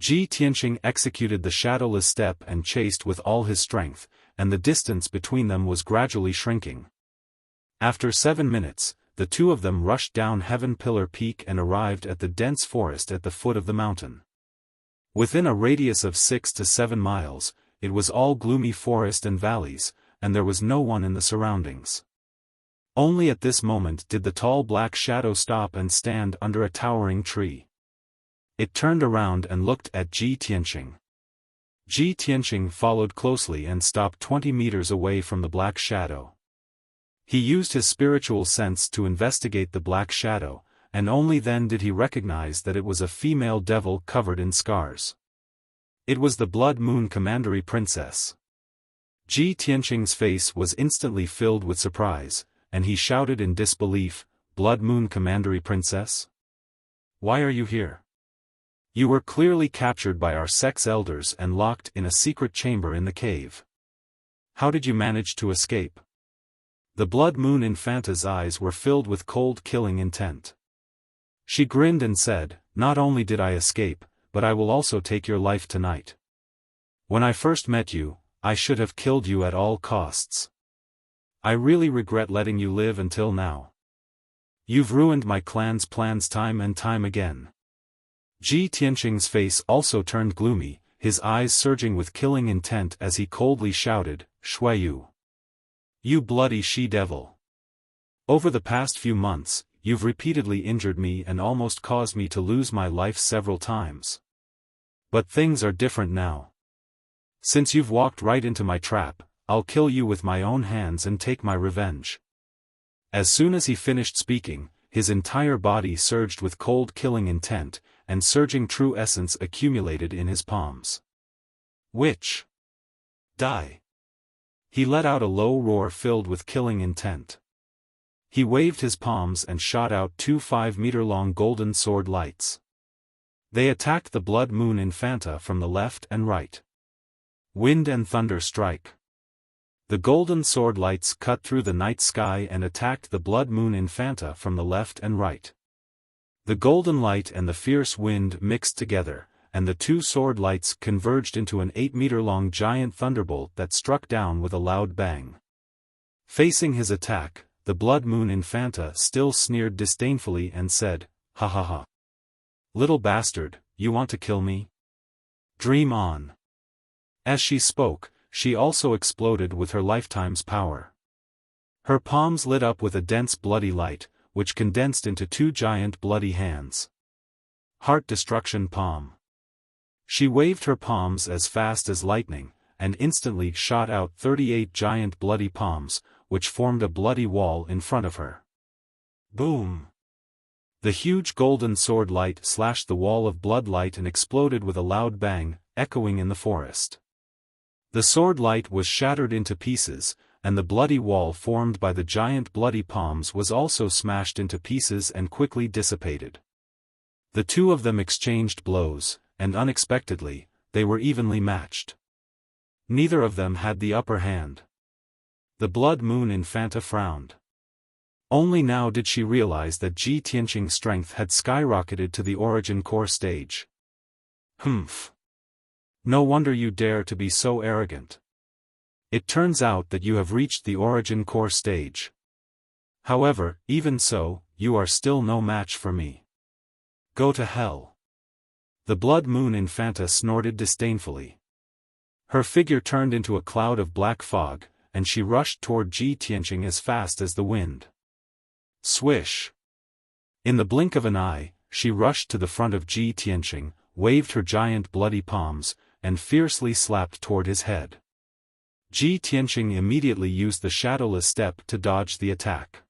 Ji Tianqing executed the shadowless step and chased with all his strength, and the distance between them was gradually shrinking. After 7 minutes, the two of them rushed down Heaven Pillar Peak and arrived at the dense forest at the foot of the mountain. Within a radius of 6 to 7 miles, it was all gloomy forest and valleys, and there was no one in the surroundings. Only at this moment did the tall black shadow stop and stand under a towering tree. It turned around and looked at Ji Tianqing. Ji Tianqing followed closely and stopped 20 meters away from the black shadow. He used his spiritual sense to investigate the black shadow, and only then did he recognize that it was a female devil covered in scars. It was the Blood Moon Commandery Princess. Ji Tianqing's face was instantly filled with surprise, and he shouted in disbelief, "Blood Moon Commandery Princess? Why are you here? You were clearly captured by our sex elders and locked in a secret chamber in the cave. How did you manage to escape?" The Blood Moon Infanta's eyes were filled with cold killing intent. She grinned and said, "Not only did I escape, but I will also take your life tonight. When I first met you, I should have killed you at all costs. I really regret letting you live until now. You've ruined my clan's plans time and time again. Ji Tianqing's face also turned gloomy, his eyes surging with killing intent as he coldly shouted, Shuiyu. You bloody she-devil. Over the past few months, you've repeatedly injured me and almost caused me to lose my life several times. But things are different now. Since you've walked right into my trap, I'll kill you with my own hands and take my revenge. As soon as he finished speaking, his entire body surged with cold killing intent, and surging true essence accumulated in his palms. Which? Die. He let out a low roar filled with killing intent. He waved his palms and shot out 2 5-meter-long golden sword lights. They attacked the Blood Moon Infanta from the left and right. Wind and thunder strike. The golden sword lights cut through the night sky and attacked the Blood Moon Infanta from the left and right. The golden light and the fierce wind mixed together, and the 2 sword lights converged into an 8-meter-long giant thunderbolt that struck down with a loud bang. Facing his attack, the Blood Moon Infanta still sneered disdainfully and said, Ha ha ha. Little bastard, you want to kill me? Dream on. As she spoke, she also exploded with her lifetime's power. Her palms lit up with a dense bloody light, which condensed into 2 giant bloody hands. Heart Destruction Palm. She waved her palms as fast as lightning, and instantly shot out 38 giant bloody palms, which formed a bloody wall in front of her. Boom! The huge golden sword light slashed the wall of blood light and exploded with a loud bang, echoing in the forest. The sword light was shattered into pieces, and the bloody wall formed by the giant bloody palms was also smashed into pieces and quickly dissipated. The 2 of them exchanged blows, and unexpectedly, they were evenly matched. Neither of them had the upper hand. The Blood Moon Infanta frowned. Only now did she realize that Ji Tianqing's strength had skyrocketed to the origin core stage. Humph. No wonder you dare to be so arrogant. It turns out that you have reached the origin core stage. However, even so, you are still no match for me. Go to hell. The Blood Moon Infanta snorted disdainfully. Her figure turned into a cloud of black fog, and she rushed toward Ji Tianqing as fast as the wind. Swish! In the blink of an eye, she rushed to the front of Ji Tianqing, waved her giant bloody palms, and fiercely slapped toward his head. Ji Tianqing immediately used the shadowless step to dodge the attack.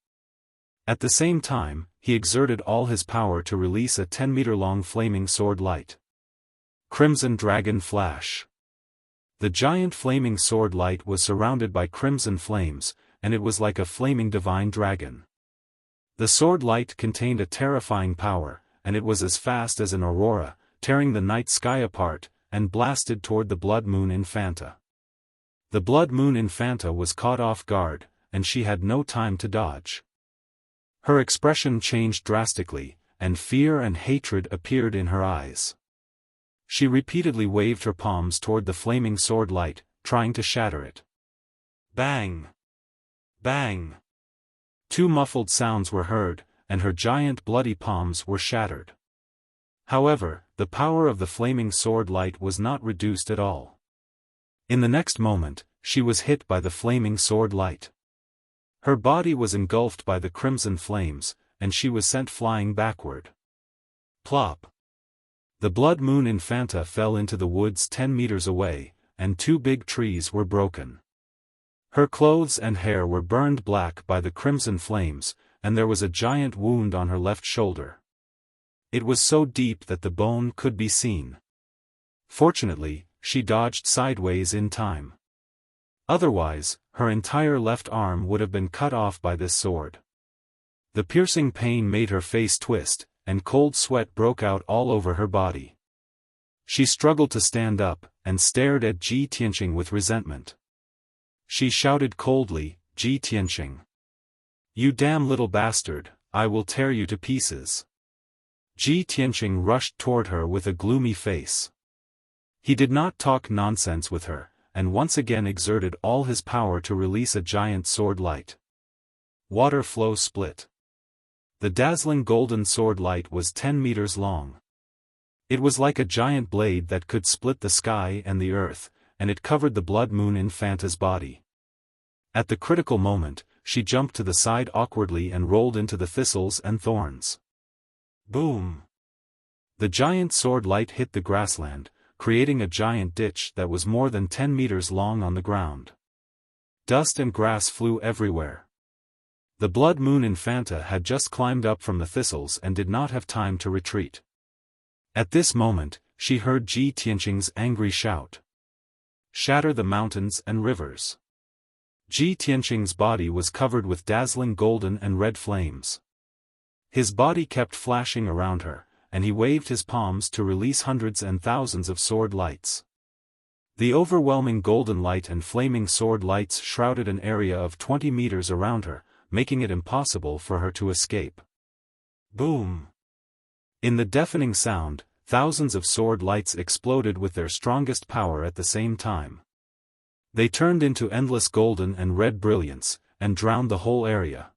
At the same time, he exerted all his power to release a 10-meter-long flaming sword light. Crimson Dragon Flash. The giant flaming sword light was surrounded by crimson flames, and it was like a flaming divine dragon. The sword light contained a terrifying power, and it was as fast as an aurora, tearing the night sky apart, and blasted toward the Blood Moon Infanta. The Blood Moon Infanta was caught off guard, and she had no time to dodge. Her expression changed drastically, and fear and hatred appeared in her eyes. She repeatedly waved her palms toward the flaming sword light, trying to shatter it. Bang! Bang! 2 muffled sounds were heard, and her giant bloody palms were shattered. However, the power of the flaming sword light was not reduced at all. In the next moment, she was hit by the flaming sword light. Her body was engulfed by the crimson flames, and she was sent flying backward. Plop! The Blood Moon Infanta fell into the woods 10 meters away, and 2 big trees were broken. Her clothes and hair were burned black by the crimson flames, and there was a giant wound on her left shoulder. It was so deep that the bone could be seen. Fortunately, she dodged sideways in time. Otherwise, her entire left arm would have been cut off by this sword. The piercing pain made her face twist, and cold sweat broke out all over her body. She struggled to stand up, and stared at Ji Tianqing with resentment. She shouted coldly, Ji Tianqing. You damn little bastard, I will tear you to pieces. Ji Tianqing rushed toward her with a gloomy face. He did not talk nonsense with her, and once again exerted all his power to release a giant sword light. Water flow split. The dazzling golden sword light was 10 meters long. It was like a giant blade that could split the sky and the earth, and it covered the Blood Moon Infanta's body. At the critical moment, she jumped to the side awkwardly and rolled into the thistles and thorns. Boom! The giant sword light hit the grassland, creating a giant ditch that was more than 10 meters long on the ground. Dust and grass flew everywhere. The Blood Moon Infanta had just climbed up from the thistles and did not have time to retreat. At this moment, she heard Ji Tianqing's angry shout. Shatter the mountains and rivers. Ji Tianqing's body was covered with dazzling golden and red flames. His body kept flashing around her, and he waved his palms to release hundreds and thousands of sword lights. The overwhelming golden light and flaming sword lights shrouded an area of 20 meters around her, making it impossible for her to escape. Boom! In the deafening sound, thousands of sword lights exploded with their strongest power at the same time. They turned into endless golden and red brilliance, and drowned the whole area.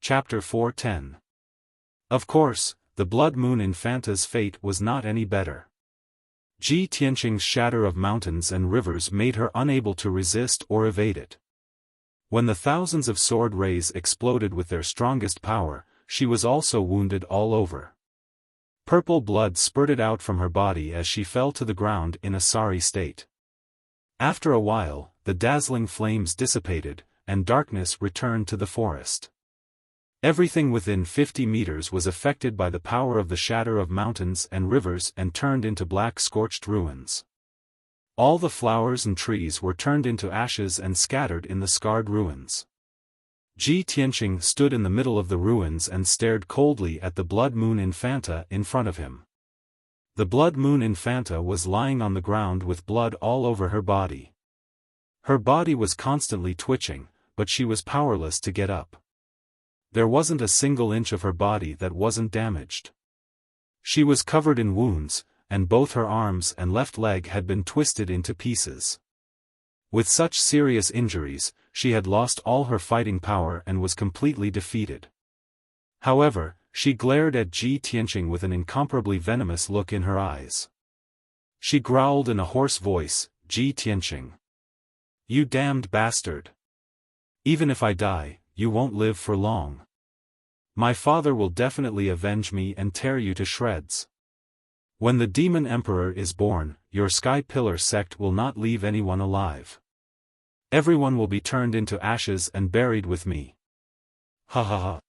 Chapter 4:10. Of course, the Blood Moon Infanta's fate was not any better. Ji Tianqing's shatter of mountains and rivers made her unable to resist or evade it. When the thousands of sword rays exploded with their strongest power, she was also wounded all over. Purple blood spurted out from her body as she fell to the ground in a sorry state. After a while, the dazzling flames dissipated, and darkness returned to the forest. Everything within 50 meters was affected by the power of the shatter of mountains and rivers and turned into black scorched ruins. All the flowers and trees were turned into ashes and scattered in the scarred ruins. Ji Tianqing stood in the middle of the ruins and stared coldly at the Blood Moon Infanta in front of him. The Blood Moon Infanta was lying on the ground with blood all over her body. Her body was constantly twitching, but she was powerless to get up. There wasn't a single inch of her body that wasn't damaged. She was covered in wounds, and both her arms and left leg had been twisted into pieces. With such serious injuries, she had lost all her fighting power and was completely defeated. However, she glared at Ji Tianqing with an incomparably venomous look in her eyes. She growled in a hoarse voice, "Ji Tianqing. You damned bastard. Even if I die, you won't live for long. My father will definitely avenge me and tear you to shreds. When the Demon Emperor is born, your Sky Pillar sect will not leave anyone alive. Everyone will be turned into ashes and buried with me." Ha ha ha.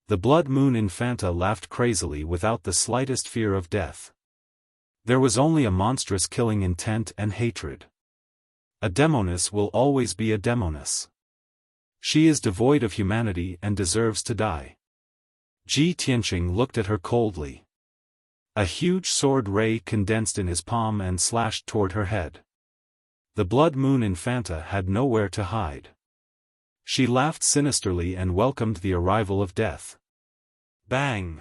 The Blood Moon Infanta laughed crazily without the slightest fear of death. There was only a monstrous killing intent and hatred. A demoness will always be a demoness. She is devoid of humanity and deserves to die. Ji Tianqing looked at her coldly. A huge sword ray condensed in his palm and slashed toward her head. The Blood Moon Infanta had nowhere to hide. She laughed sinisterly and welcomed the arrival of death. Bang!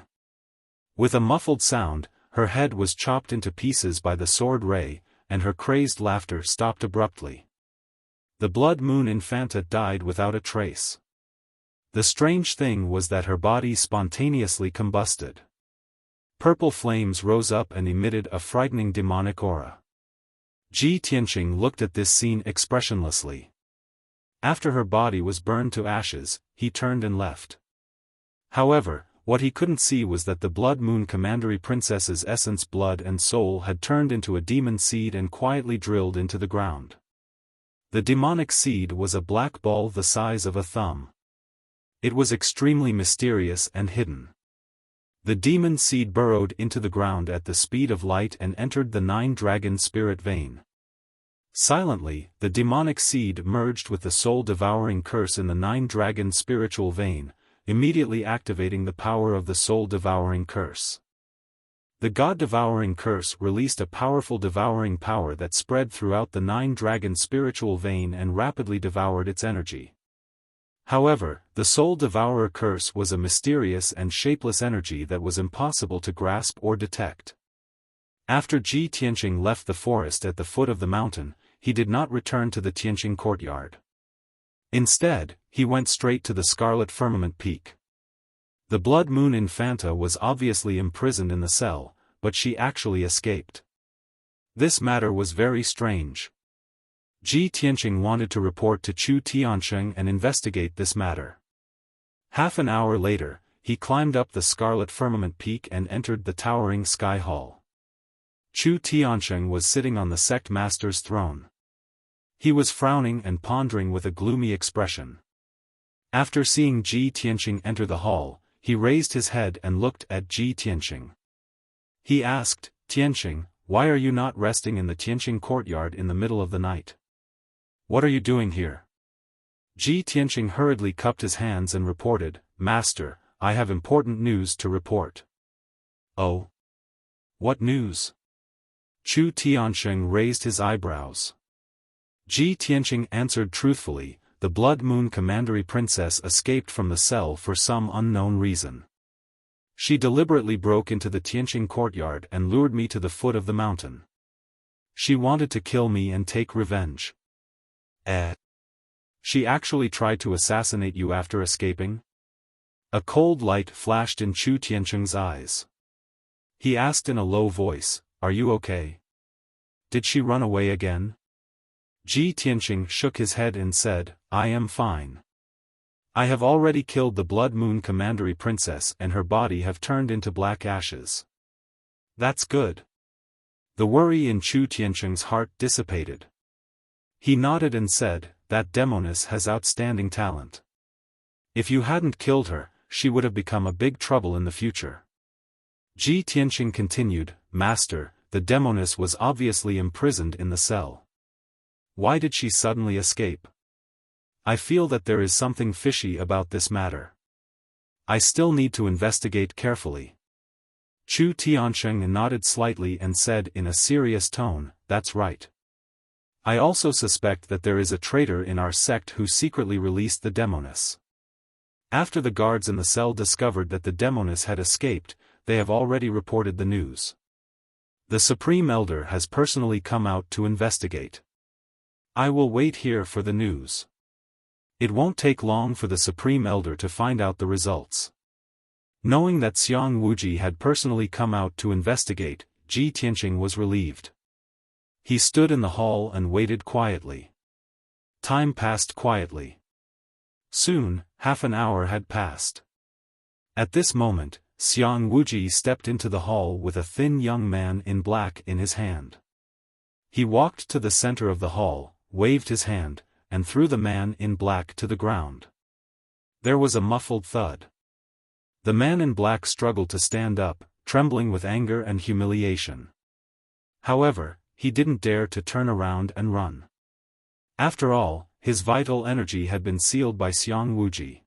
With a muffled sound, her head was chopped into pieces by the sword ray, and her crazed laughter stopped abruptly. The Blood Moon Infanta died without a trace. The strange thing was that her body spontaneously combusted. Purple flames rose up and emitted a frightening demonic aura. Ji Tianqing looked at this scene expressionlessly. After her body was burned to ashes, he turned and left. However, what he couldn't see was that the Blood Moon Commandery Princess's essence, blood and soul had turned into a demon seed and quietly drilled into the ground. The demonic seed was a black ball the size of a thumb. It was extremely mysterious and hidden. The demon seed burrowed into the ground at the speed of light and entered the 9-dragon spirit vein. Silently, the demonic seed merged with the soul-devouring curse in the 9-dragon spiritual vein, immediately activating the power of the soul-devouring curse. The God-devouring curse released a powerful devouring power that spread throughout the 9-dragon spiritual vein and rapidly devoured its energy. However, the Soul Devourer curse was a mysterious and shapeless energy that was impossible to grasp or detect. After Ji Tianqing left the forest at the foot of the mountain, he did not return to the Tianqing courtyard. Instead, he went straight to the Scarlet Firmament Peak. The Blood Moon Infanta was obviously imprisoned in the cell, but she actually escaped. This matter was very strange. Ji Tianqing wanted to report to Chu Tiansheng and investigate this matter. Half an hour later, he climbed up the Scarlet Firmament Peak and entered the towering Sky Hall. Chu Tiansheng was sitting on the sect master's throne. He was frowning and pondering with a gloomy expression. After seeing Ji Tianqing enter the hall, he raised his head and looked at Ji Tianqing. He asked, "Tianqing, why are you not resting in the Tianqing courtyard in the middle of the night? What are you doing here?" Ji Tianqing hurriedly cupped his hands and reported, "Master, I have important news to report." "Oh? What news?" Chu Tiansheng raised his eyebrows. Ji Tianqing answered truthfully, "The Blood Moon Commandery Princess escaped from the cell for some unknown reason. She deliberately broke into the Tianqing courtyard and lured me to the foot of the mountain. She wanted to kill me and take revenge." She actually tried to assassinate you after escaping?" A cold light flashed in Chu Tiansheng's eyes. He asked in a low voice, "Are you okay? Did she run away again?" Ji Tianqing shook his head and said, "I am fine. I have already killed the Blood Moon Commandery Princess and her body have turned into black ashes." "That's good." The worry in Chu Tiansheng's heart dissipated. He nodded and said, "That demoness has outstanding talent. If you hadn't killed her, she would have become a big trouble in the future." Ji Tianqing continued, "Master, the demoness was obviously imprisoned in the cell. Why did she suddenly escape? I feel that there is something fishy about this matter. I still need to investigate carefully." Chu Tiansheng nodded slightly and said in a serious tone, "That's right. I also suspect that there is a traitor in our sect who secretly released the demoness. After the guards in the cell discovered that the demoness had escaped, they have already reported the news. The Supreme Elder has personally come out to investigate. I will wait here for the news. It won't take long for the Supreme Elder to find out the results." Knowing that Xiang Wuji had personally come out to investigate, Ji Tianqing was relieved. He stood in the hall and waited quietly. Time passed quietly. Soon, half an hour had passed. At this moment, Xiang Wuji stepped into the hall with a thin young man in black in his hand. He walked to the center of the hall, waved his hand, and threw the man in black to the ground. There was a muffled thud. The man in black struggled to stand up, trembling with anger and humiliation. However, he didn't dare to turn around and run. After all, his vital energy had been sealed by Xiang Wuji.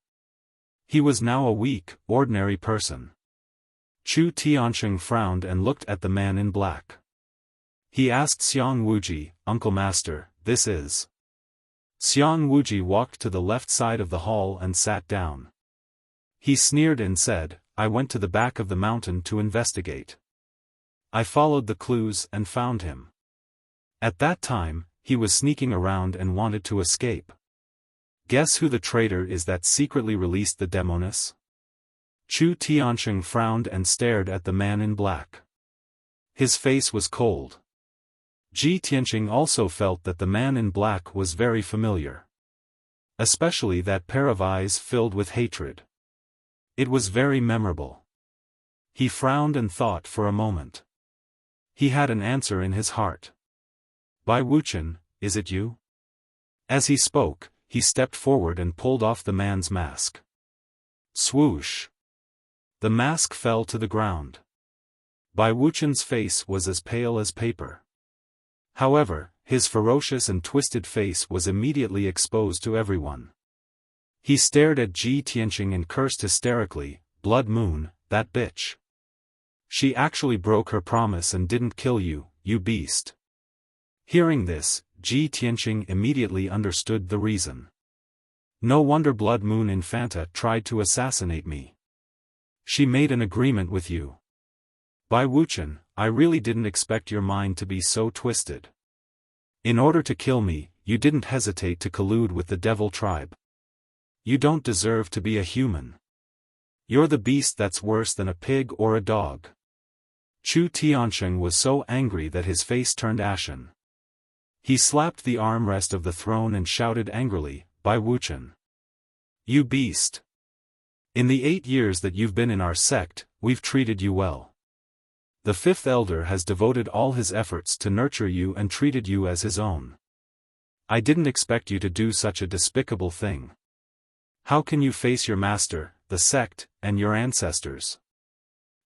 He was now a weak, ordinary person. Chu Tiansheng frowned and looked at the man in black. He asked Xiang Wuji, "Uncle Master, this is?" Xiang Wuji walked to the left side of the hall and sat down. He sneered and said, "I went to the back of the mountain to investigate. I followed the clues and found him. At that time, he was sneaking around and wanted to escape. Guess who the traitor is that secretly released the demoness?" Chu Tiansheng frowned and stared at the man in black. His face was cold. Ji Tianqing also felt that the man in black was very familiar. Especially that pair of eyes filled with hatred. It was very memorable. He frowned and thought for a moment. He had an answer in his heart. "Bai Wuchen, is it you?" As he spoke, he stepped forward and pulled off the man's mask. Swoosh! The mask fell to the ground. Bai Wuchen's face was as pale as paper. However, his ferocious and twisted face was immediately exposed to everyone. He stared at Ji Tianqing and cursed hysterically, "Blood Moon, that bitch. She actually broke her promise and didn't kill you, you beast." Hearing this, Ji Tianqing immediately understood the reason. "No wonder Blood Moon Infanta tried to assassinate me. She made an agreement with you. Bai Wuchen, I really didn't expect your mind to be so twisted. In order to kill me, you didn't hesitate to collude with the devil tribe. You don't deserve to be a human. You're the beast that's worse than a pig or a dog. Chu Tiansheng was so angry that his face turned ashen. He slapped the armrest of the throne and shouted angrily, "Bai Wuchen! You beast! In the 8 years that you've been in our sect, we've treated you well. The fifth elder has devoted all his efforts to nurture you and treated you as his own. I didn't expect you to do such a despicable thing. How can you face your master, the sect, and your ancestors?"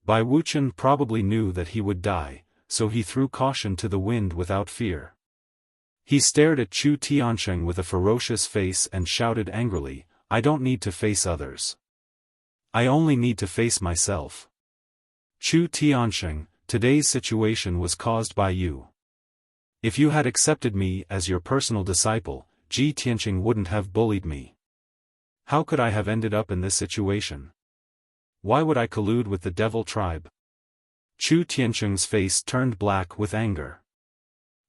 Bai Wuchen probably knew that he would die, so he threw caution to the wind without fear. He stared at Chu Tiansheng with a ferocious face and shouted angrily, "I don't need to face others. I only need to face myself. Chu Tiansheng, today's situation was caused by you. If you had accepted me as your personal disciple, Ji Tianqing wouldn't have bullied me. How could I have ended up in this situation? Why would I collude with the devil tribe?" Chu Tianqing's face turned black with anger.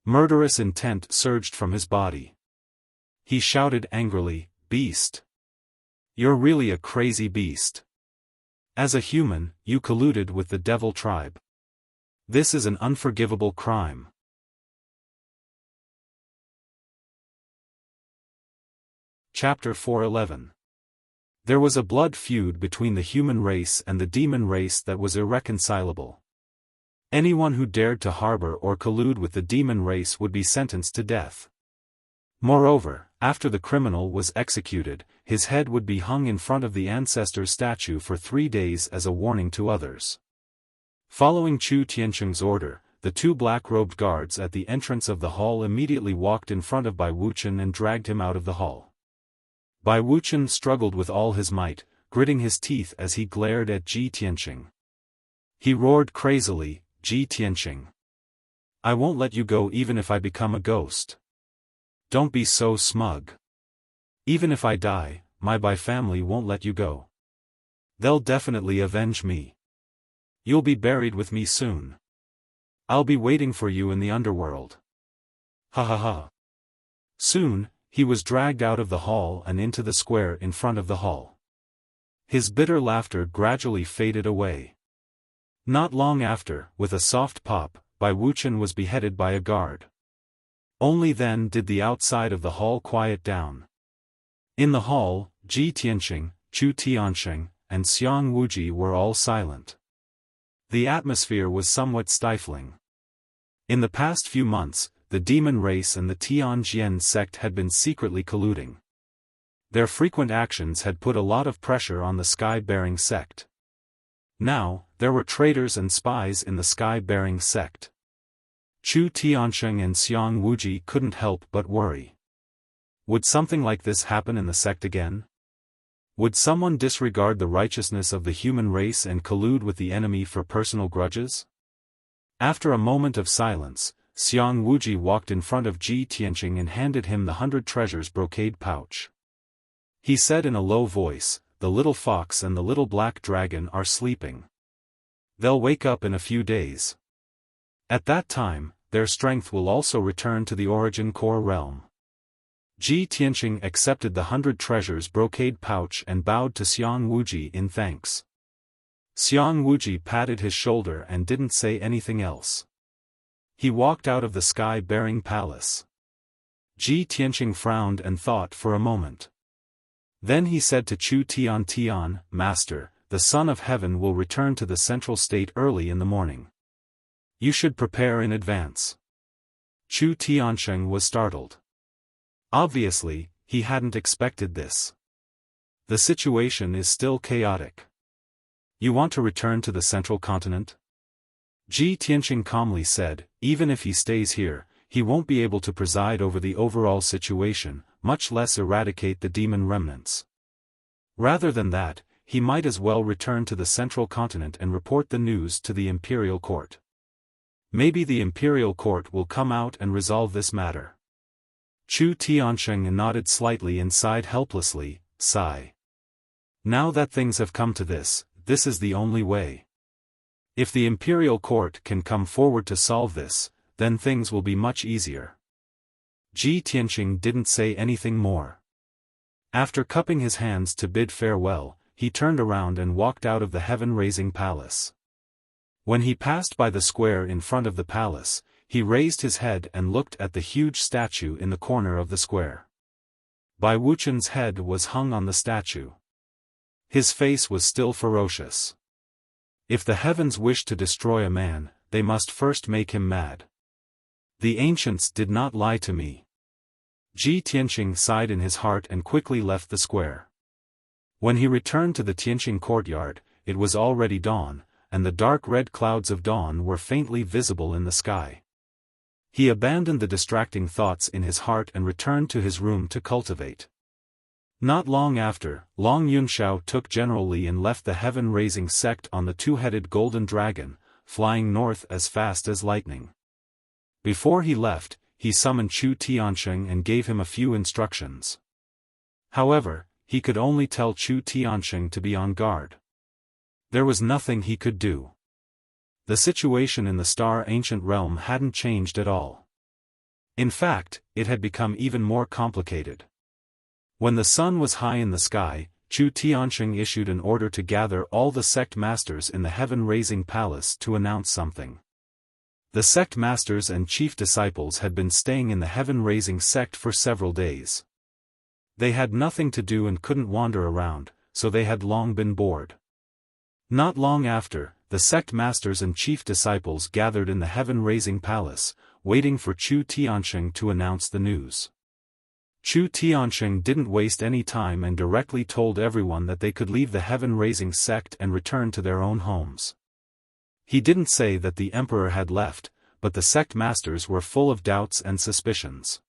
Murderous intent surged from his body. He shouted angrily, "Beast! You're really a crazy beast. As a human, you colluded with the devil tribe. This is an unforgivable crime." Chapter 411. There was a blood feud between the human race and the demon race that was irreconcilable. Anyone who dared to harbor or collude with the demon race would be sentenced to death. Moreover, after the criminal was executed, his head would be hung in front of the ancestor's statue for 3 days as a warning to others. Following Chu Tiansheng's order, the 2 black-robed guards at the entrance of the hall immediately walked in front of Bai Wuchen and dragged him out of the hall. Bai Wuchen struggled with all his might, gritting his teeth as he glared at Ji Tiansheng. He roared crazily, "Ji Tiansheng! I won't let you go even if I become a ghost. Don't be so smug. Even if I die, my Bai family won't let you go. They'll definitely avenge me. You'll be buried with me soon. I'll be waiting for you in the underworld. Ha ha ha." Soon, he was dragged out of the hall and into the square in front of the hall. His bitter laughter gradually faded away. Not long after, with a soft pop, Bai Wuchen was beheaded by a guard. Only then did the outside of the hall quiet down. In the hall, Ji Tianqing, Chu Tiansheng, and Xiang Wuji were all silent. The atmosphere was somewhat stifling. In the past few months, the demon race and the Tianjian sect had been secretly colluding. Their frequent actions had put a lot of pressure on the sky-bearing sect. Now, there were traitors and spies in the sky-bearing sect. Chu Tiansheng and Xiang Wuji couldn't help but worry. Would something like this happen in the sect again? Would someone disregard the righteousness of the human race and collude with the enemy for personal grudges? After a moment of silence, Xiang Wuji walked in front of Ji Tianqing and handed him the 100 treasures brocade pouch. He said in a low voice, "The little fox and the little black dragon are sleeping. They'll wake up in a few days. At that time, their strength will also return to the origin core realm." Ji Tianqing accepted the 100 treasures brocade pouch and bowed to Xiang Wuji in thanks. Xiang Wuji patted his shoulder and didn't say anything else. He walked out of the sky-bearing palace. Ji Tianqing frowned and thought for a moment. Then he said to Chu Tian, "Master, the Son of Heaven will return to the central state early in the morning. You should prepare in advance." Chu Tiansheng was startled. Obviously, he hadn't expected this. The situation is still chaotic. "You want to return to the central continent?" Ji Tianqing calmly said, "Even if he stays here, he won't be able to preside over the overall situation, much less eradicate the demon remnants. Rather than that, he might as well return to the central continent and report the news to the imperial court. Maybe the imperial court will come out and resolve this matter." Chu Tiansheng nodded slightly and sighed helplessly, sigh. Now that things have come to this, this is the only way. If the imperial court can come forward to solve this, then things will be much easier. Ji Tianqing didn't say anything more. After cupping his hands to bid farewell, he turned around and walked out of the heaven-raising palace. When he passed by the square in front of the palace, he raised his head and looked at the huge statue in the corner of the square. Bai Wuqian's head was hung on the statue. His face was still ferocious. If the heavens wished to destroy a man, they must first make him mad. The ancients did not lie to me. Ji Tianqing sighed in his heart and quickly left the square. When he returned to the Tianqing courtyard, it was already dawn, and the dark red clouds of dawn were faintly visible in the sky. He abandoned the distracting thoughts in his heart and returned to his room to cultivate. Not long after, Long Yunxiao took General Li and left the heaven-raising sect on the two-headed golden dragon, flying north as fast as lightning. Before he left, he summoned Chu Tianqing and gave him a few instructions. However, he could only tell Chu Tianqing to be on guard. There was nothing he could do. The situation in the Star Ancient Realm hadn't changed at all. In fact, it had become even more complicated. When the sun was high in the sky, Chu Tianqing issued an order to gather all the sect masters in the heaven-raising palace to announce something. The sect masters and chief disciples had been staying in the heaven-raising sect for several days. They had nothing to do and couldn't wander around, so they had long been bored. Not long after, the sect masters and chief disciples gathered in the heaven-raising palace, waiting for Chu Tianqing to announce the news. Chu Tianqing didn't waste any time and directly told everyone that they could leave the heaven-raising sect and return to their own homes. He didn't say that the emperor had left, but the sect masters were full of doubts and suspicions.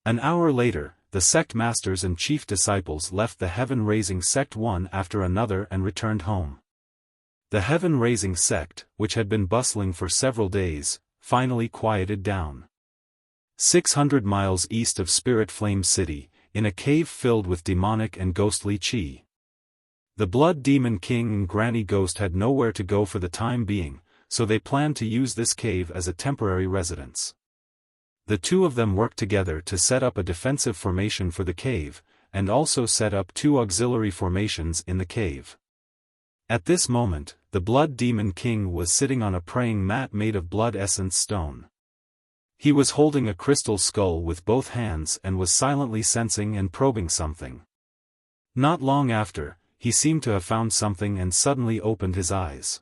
An hour later, the sect masters and chief disciples left the heaven-raising sect one after another and returned home. The heaven-raising sect, which had been bustling for several days, finally quieted down. 600 miles east of Spirit Flame City, in a cave filled with demonic and ghostly qi. The Blood Demon King and Granny Ghost had nowhere to go for the time being, so they planned to use this cave as a temporary residence. The two of them worked together to set up a defensive formation for the cave, and also set up two auxiliary formations in the cave. At this moment, the Blood Demon King was sitting on a praying mat made of blood essence stone. He was holding a crystal skull with both hands and was silently sensing and probing something. Not long after, he seemed to have found something and suddenly opened his eyes.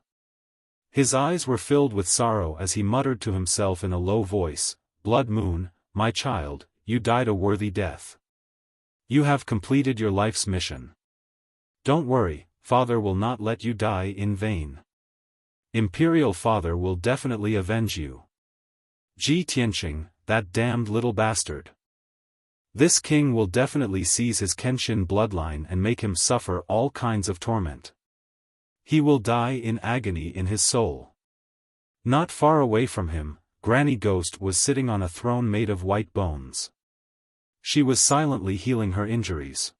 His eyes were filled with sorrow as he muttered to himself in a low voice, "Blood Moon, my child, you died a worthy death. You have completed your life's mission. Don't worry, Father will not let you die in vain. Imperial Father will definitely avenge you. Ji Tianqing, that damned little bastard. This king will definitely seize his Kenshin bloodline and make him suffer all kinds of torment. He will die in agony in his soul." Not far away from him, Granny Ghost was sitting on a throne made of white bones. She was silently healing her injuries.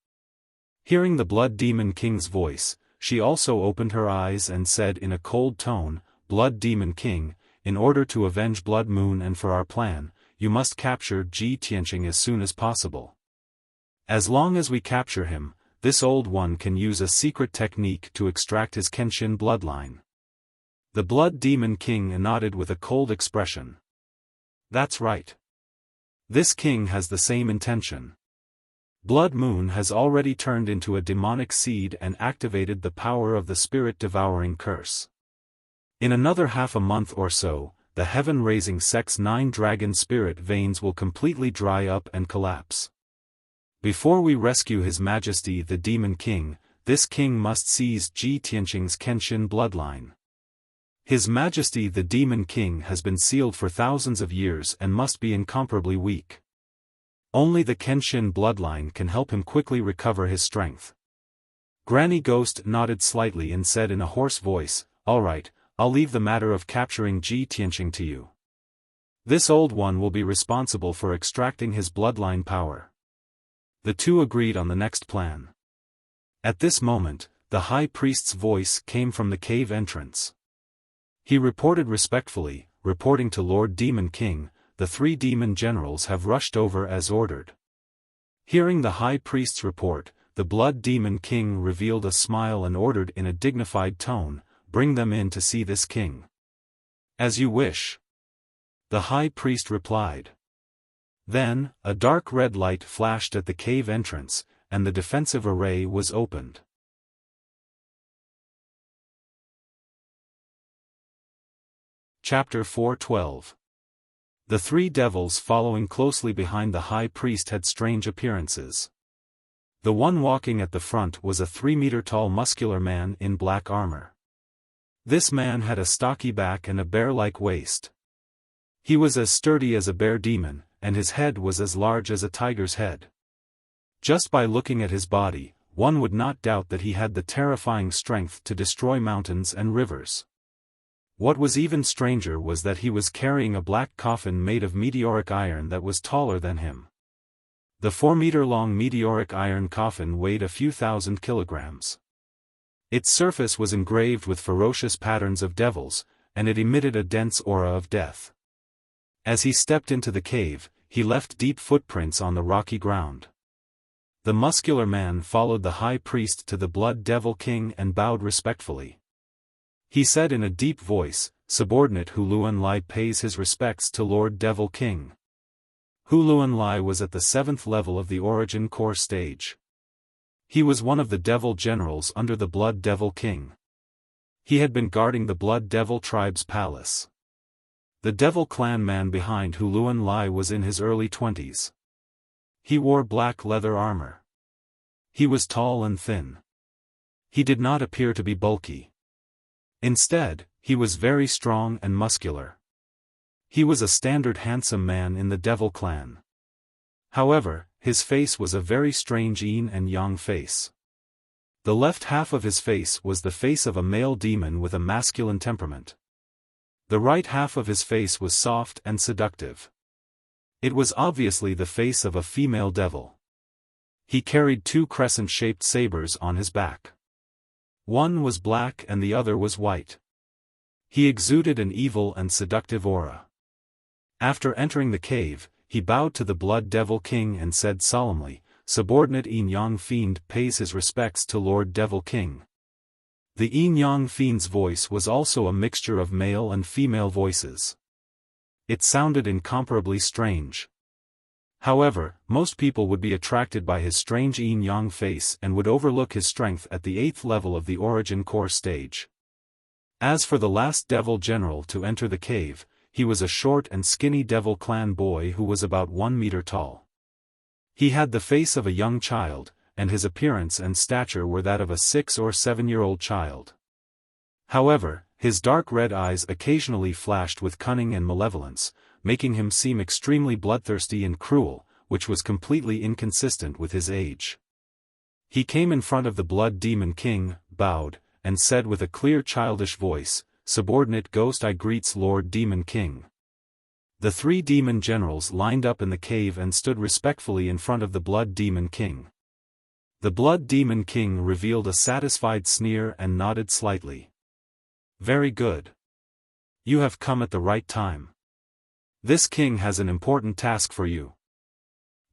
Hearing the Blood Demon King's voice, she also opened her eyes and said in a cold tone, "Blood Demon King, in order to avenge Blood Moon and for our plan, you must capture Ji Tianqing as soon as possible. As long as we capture him, this old one can use a secret technique to extract his Kenshin bloodline." The Blood Demon King nodded with a cold expression. "That's right. This king has the same intention. Blood Moon has already turned into a demonic seed and activated the power of the spirit-devouring curse. In another half a month or so, the heaven-raising sect's 9 dragon spirit veins will completely dry up and collapse. Before we rescue His Majesty the Demon King, this king must seize Ji Tianqing's Kenshin bloodline. His Majesty the Demon King has been sealed for thousands of years and must be incomparably weak. Only the Kenshin bloodline can help him quickly recover his strength." Granny Ghost nodded slightly and said in a hoarse voice, "All right, I'll leave the matter of capturing Ji Tianqing to you. This old one will be responsible for extracting his bloodline power." The two agreed on the next plan. At this moment, the high priest's voice came from the cave entrance. He reported respectfully, "Reporting to Lord Demon King, the 3 demon generals have rushed over as ordered." Hearing the high priest's report, the Blood Demon King revealed a smile and ordered in a dignified tone, "Bring them in to see this king." "As you wish," the high priest replied. Then, a dark red light flashed at the cave entrance, and the defensive array was opened. Chapter 4:12. The 3 devils following closely behind the high priest had strange appearances. The one walking at the front was a 3-meter-tall muscular man in black armor. This man had a stocky back and a bear-like waist. He was as sturdy as a bear demon, and his head was as large as a tiger's head. Just by looking at his body, one would not doubt that he had the terrifying strength to destroy mountains and rivers. What was even stranger was that he was carrying a black coffin made of meteoric iron that was taller than him. The 4-meter-long meteoric iron coffin weighed a few thousand kilograms. Its surface was engraved with ferocious patterns of devils, and it emitted a dense aura of death. As he stepped into the cave, he left deep footprints on the rocky ground. The muscular man followed the high priest to the Blood Devil King and bowed respectfully. He said in a deep voice, "Subordinate Huluan Lai pays his respects to Lord Devil King." Huluan Lai was at the 7th level of the Origin Core stage. He was one of the devil generals under the Blood Devil King. He had been guarding the Blood Devil tribe's palace. The devil clan man behind Huluan Lai was in his early 20s. He wore black leather armor. He was tall and thin. He did not appear to be bulky. Instead, he was very strong and muscular. He was a standard handsome man in the devil clan. However, his face was a very strange yin and yang face. The left half of his face was the face of a male demon with a masculine temperament. The right half of his face was soft and seductive. It was obviously the face of a female devil. He carried 2 crescent-shaped sabers on his back. One was black and the other was white. He exuded an evil and seductive aura. After entering the cave, he bowed to the Blood Devil King and said solemnly, "Subordinate Yin-Yang Fiend pays his respects to Lord Devil King." The Yin-Yang Fiend's voice was also a mixture of male and female voices. It sounded incomparably strange. However, most people would be attracted by his strange yin-yang face and would overlook his strength at the 8th level of the Origin Core stage. As for the last devil general to enter the cave, he was a short and skinny devil clan boy who was about 1 meter tall. He had the face of a young child, and his appearance and stature were that of a 6 or 7-year-old child. However, his dark red eyes occasionally flashed with cunning and malevolence, making him seem extremely bloodthirsty and cruel, which was completely inconsistent with his age. He came in front of the Blood Demon King, bowed, and said with a clear childish voice, "Subordinate Ghost I greets Lord Demon King." The 3 demon generals lined up in the cave and stood respectfully in front of the Blood Demon King. The Blood Demon King revealed a satisfied sneer and nodded slightly. "Very good. You have come at the right time. This king has an important task for you."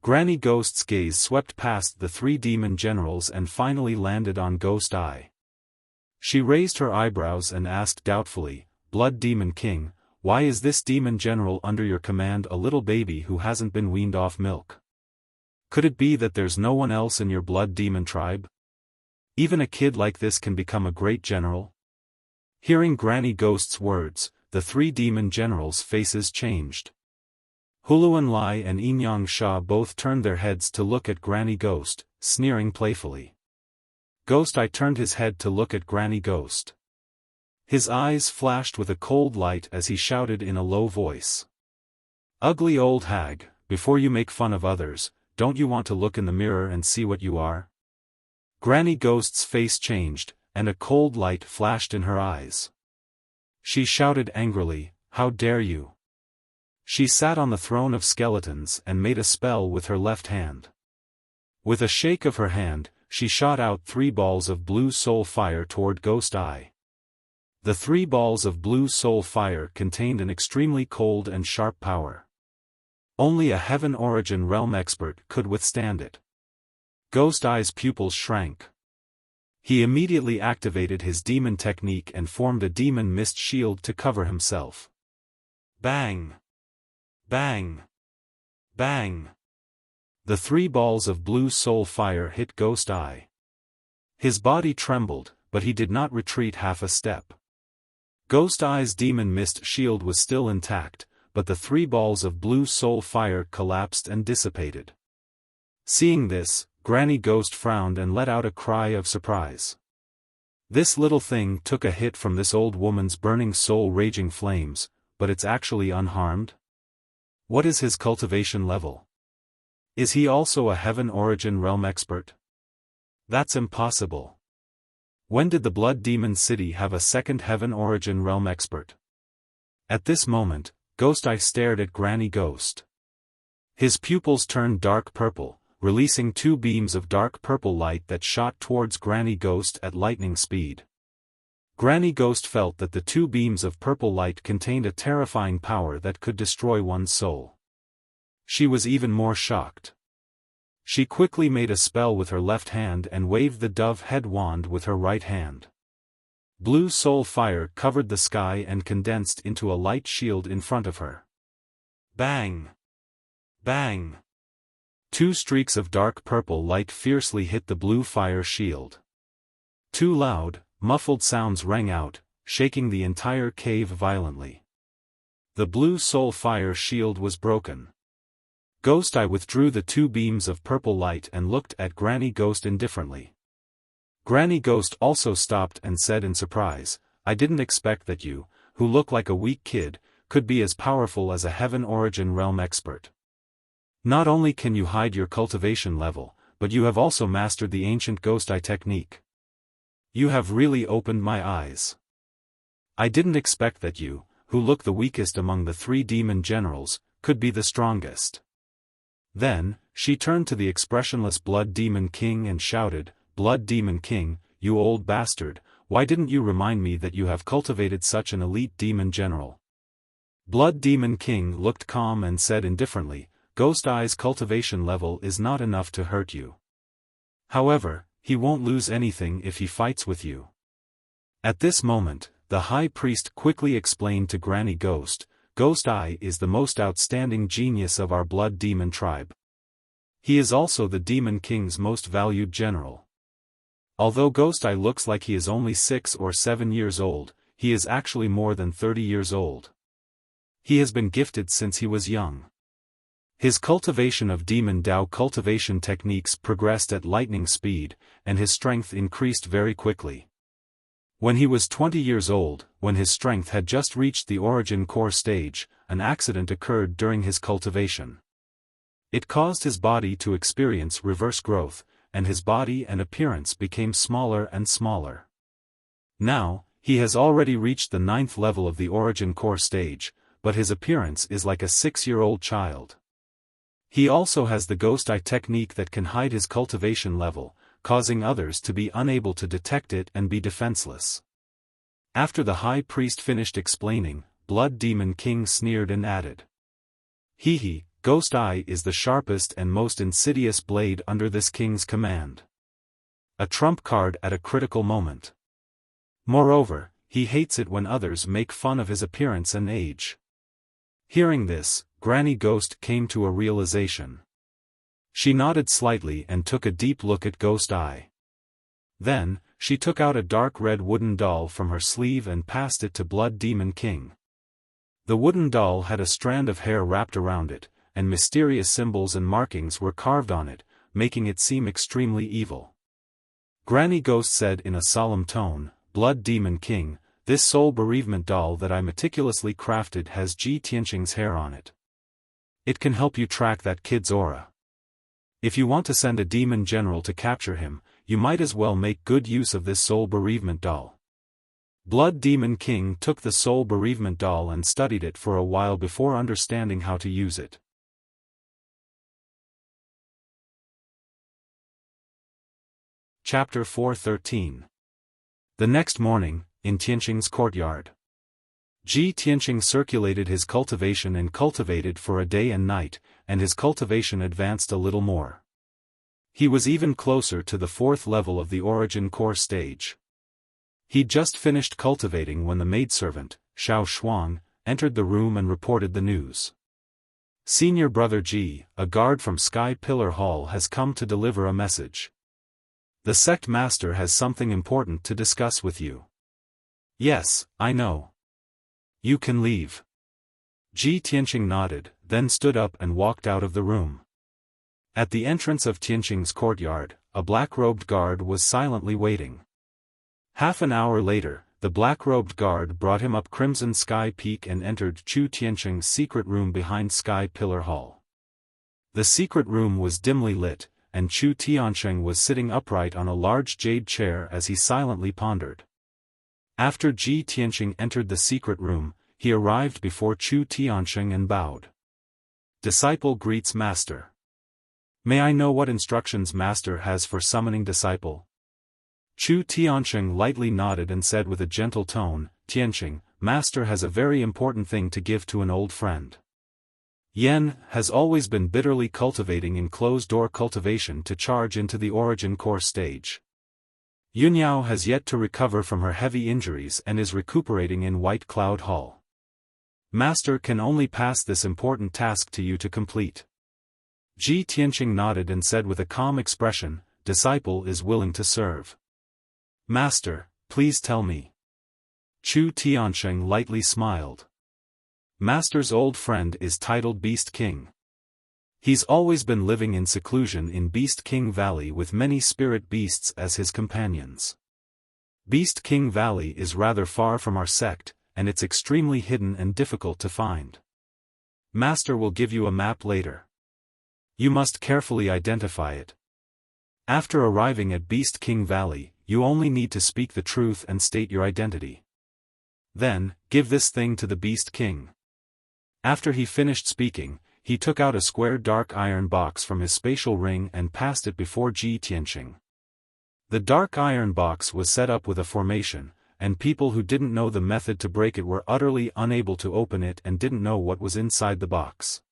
Granny Ghost's gaze swept past the 3 demon generals and finally landed on Ghost Eye. She raised her eyebrows and asked doubtfully, "Blood Demon King, why is this demon general under your command a little baby who hasn't been weaned off milk? Could it be that there's no one else in your blood demon tribe? Even a kid like this can become a great general?" Hearing Granny Ghost's words, the 3 demon generals' faces changed. Huluan Lai and Yin-Yang Sha both turned their heads to look at Granny Ghost, sneering playfully. Ghost Eye turned his head to look at Granny Ghost. His eyes flashed with a cold light as he shouted in a low voice. "Ugly old hag, before you make fun of others, don't you want to look in the mirror and see what you are?" Granny Ghost's face changed, and a cold light flashed in her eyes. She shouted angrily, "How dare you!" She sat on the throne of skeletons and made a spell with her left hand. With a shake of her hand, she shot out 3 balls of blue soul fire toward Ghost Eye. The 3 balls of blue soul fire contained an extremely cold and sharp power. Only a Heaven Origin Realm expert could withstand it. Ghost Eye's pupils shrank. He immediately activated his demon technique and formed a demon mist shield to cover himself. Bang! Bang! Bang! The 3 balls of blue soul fire hit Ghost Eye. His body trembled, but he did not retreat half a step. Ghost Eye's demon mist shield was still intact, but the 3 balls of blue soul fire collapsed and dissipated. Seeing this, Granny Ghost frowned and let out a cry of surprise. This little thing took a hit from this old woman's burning soul raging flames, but it's actually unharmed? What is his cultivation level? Is he also a Heaven Origin Realm expert? That's impossible. When did the Blood Demon City have a second Heaven Origin Realm expert? At this moment, Ghost Eye stared at Granny Ghost. His pupils turned dark purple, releasing 2 beams of dark purple light that shot towards Granny Ghost at lightning speed. Granny Ghost felt that the 2 beams of purple light contained a terrifying power that could destroy one's soul. She was even more shocked. She quickly made a spell with her left hand and waved the dove head wand with her right hand. Blue soul fire covered the sky and condensed into a light shield in front of her. Bang! Bang! 2 streaks of dark purple light fiercely hit the blue fire shield. 2 loud, muffled sounds rang out, shaking the entire cave violently. The blue soul fire shield was broken. Ghost Eye withdrew the 2 beams of purple light and looked at Granny Ghost indifferently. Granny Ghost also stopped and said in surprise, "I didn't expect that you, who look like a weak kid, could be as powerful as a Heaven Origin Realm expert. Not only can you hide your cultivation level, but you have also mastered the ancient Ghost Eye technique. You have really opened my eyes. I didn't expect that you, who look the weakest among the 3 demon generals, could be the strongest." Then, she turned to the expressionless Blood Demon King and shouted, "Blood Demon King, you old bastard, why didn't you remind me that you have cultivated such an elite demon general?" Blood Demon King looked calm and said indifferently, "Ghost Eye's cultivation level is not enough to hurt you. However, he won't lose anything if he fights with you." At this moment, the High Priest quickly explained to Granny Ghost, "Ghost Eye is the most outstanding genius of our Blood Demon tribe. He is also the Demon King's most valued general. Although Ghost Eye looks like he is only 6 or 7 years old, he is actually more than 30 years old. He has been gifted since he was young. His cultivation of Demon Dao cultivation techniques progressed at lightning speed, and his strength increased very quickly. When he was 20 years old, when his strength had just reached the Origin Core stage, an accident occurred during his cultivation. It caused his body to experience reverse growth, and his body and appearance became smaller and smaller. Now, he has already reached the 9th level of the Origin Core stage, but his appearance is like a 6-year-old child. He also has the Ghost Eye technique that can hide his cultivation level, causing others to be unable to detect it and be defenseless." After the High Priest finished explaining, Blood Demon King sneered and added, "Hee, Ghost Eye is the sharpest and most insidious blade under this king's command. A trump card at a critical moment. Moreover, he hates it when others make fun of his appearance and age." Hearing this, Granny Ghost came to a realization. She nodded slightly and took a deep look at Ghost Eye. Then, she took out a dark red wooden doll from her sleeve and passed it to Blood Demon King. The wooden doll had a strand of hair wrapped around it, and mysterious symbols and markings were carved on it, making it seem extremely evil. Granny Ghost said in a solemn tone, "Blood Demon King, this soul bereavement doll that I meticulously crafted has Ji Tianqing's hair on it. It can help you track that kid's aura. If you want to send a demon general to capture him, you might as well make good use of this soul bereavement doll." Blood Demon King took the soul bereavement doll and studied it for a while before understanding how to use it. Chapter 413. The next morning, in Tianqing's courtyard. Ji Tianqing circulated his cultivation and cultivated for a day and night, and his cultivation advanced a little more. He was even closer to the 4th level of the origin core stage. He'd just finished cultivating when the maidservant, Xiaofan, entered the room and reported the news. Senior Brother Ji, a guard from Sky Pillar Hall, has come to deliver a message. The sect master has something important to discuss with you. Yes, I know. You can leave. Ji Tianqing nodded, then stood up and walked out of the room. At the entrance of Tianqing's courtyard, a black-robed guard was silently waiting. Half an hour later, the black-robed guard brought him up Crimson Sky Peak and entered Chu Tianqing's secret room behind Sky Pillar Hall. The secret room was dimly lit, and Chu Tianqing was sitting upright on a large jade chair as he silently pondered. After Ji Tianqing entered the secret room, he arrived before Chu Tianqing and bowed. Disciple greets Master. May I know what instructions Master has for summoning disciple? Chu Tianqing lightly nodded and said with a gentle tone, Tianqing, Master has a very important thing to give to an old friend. Yen has always been bitterly cultivating in closed-door cultivation to charge into the origin core stage. Yunyao has yet to recover from her heavy injuries and is recuperating in White Cloud Hall. Master can only pass this important task to you to complete. Ji Tianqing nodded and said with a calm expression, Disciple is willing to serve. Master, please tell me. Chu Tianqing lightly smiled. Master's old friend is titled Beast King. He's always been living in seclusion in Beast King Valley with many spirit beasts as his companions. Beast King Valley is rather far from our sect, and it's extremely hidden and difficult to find. Master will give you a map later. You must carefully identify it. After arriving at Beast King Valley, you only need to speak the truth and state your identity. Then, give this thing to the Beast King. After he finished speaking, he took out a square dark iron box from his spatial ring and passed it before Ji Tianqing. The dark iron box was set up with a formation, and people who didn't know the method to break it were utterly unable to open it and didn't know what was inside the box.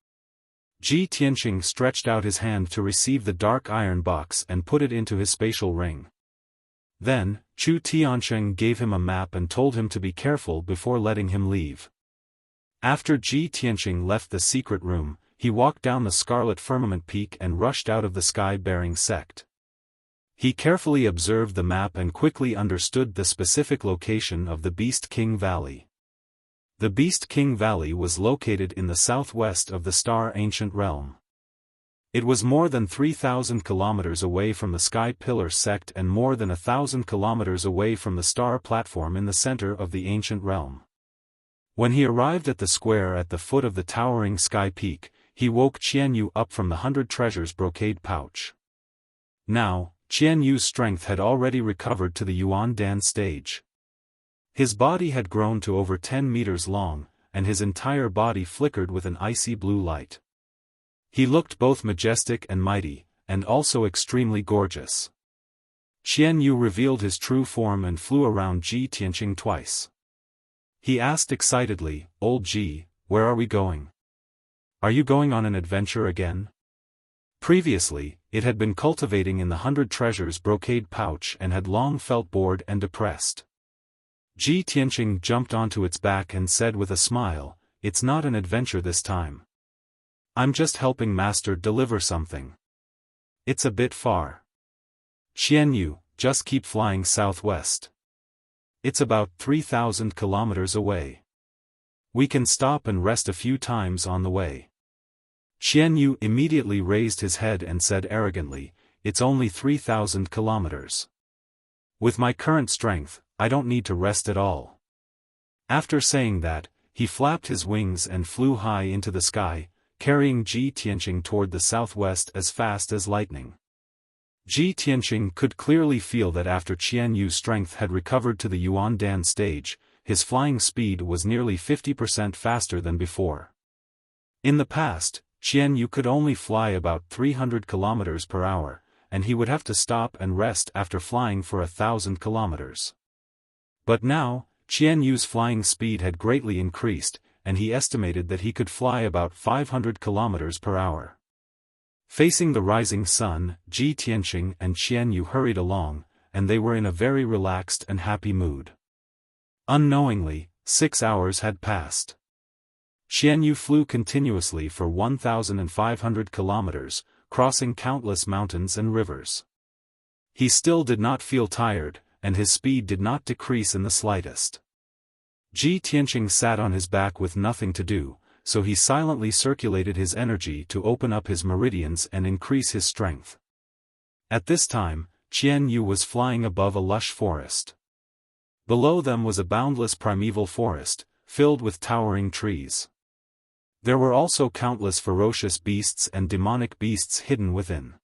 Ji Tianqing stretched out his hand to receive the dark iron box and put it into his spatial ring. Then, Chu Tianqing gave him a map and told him to be careful before letting him leave. After Ji Tianqing left the secret room, he walked down the Scarlet Firmament Peak and rushed out of the sky-bearing sect. He carefully observed the map and quickly understood the specific location of the Beast King Valley. The Beast King Valley was located in the southwest of the Star Ancient Realm. It was more than 3,000 kilometers away from the Sky Pillar sect and more than 1,000 kilometers away from the star platform in the center of the Ancient Realm. When he arrived at the square at the foot of the towering Sky Peak, he woke Qianyu up from the 100 Treasures brocade pouch. Now, Qianyu's strength had already recovered to the Yuan Dan stage. His body had grown to over 10 meters long, and his entire body flickered with an icy blue light. He looked both majestic and mighty, and also extremely gorgeous. Qianyu revealed his true form and flew around Ji Tianqing twice. He asked excitedly, Old Ji, where are we going? Are you going on an adventure again? Previously, it had been cultivating in the 100 Treasures brocade pouch and had long felt bored and depressed. Ji Tianqing jumped onto its back and said with a smile, It's not an adventure this time. I'm just helping Master deliver something. It's a bit far. Qianyu, just keep flying southwest. It's about 3,000 kilometers away. We can stop and rest a few times on the way. Qianyu immediately raised his head and said arrogantly, It's only 3,000 kilometers. With my current strength, I don't need to rest at all. After saying that, he flapped his wings and flew high into the sky, carrying Ji Tianqing toward the southwest as fast as lightning. Ji Tianqing could clearly feel that after Qianyu's strength had recovered to the Yuan Dan stage, his flying speed was nearly 50% faster than before. In the past, Qianyu could only fly about 300 kilometers per hour, and he would have to stop and rest after flying for 1,000 kilometers. But now, Qian Yu's flying speed had greatly increased, and he estimated that he could fly about 500 kilometers per hour. Facing the rising sun, Ji Tianqing and Qian Yu hurried along, and they were in a very relaxed and happy mood. Unknowingly, 6 hours had passed. Qian Yu flew continuously for 1,500 kilometers, crossing countless mountains and rivers. He still did not feel tired, and his speed did not decrease in the slightest. Ji Tianqing sat on his back with nothing to do, so he silently circulated his energy to open up his meridians and increase his strength. At this time, Qian Yu was flying above a lush forest. Below them was a boundless primeval forest, filled with towering trees. There were also countless ferocious beasts and demonic beasts hidden within.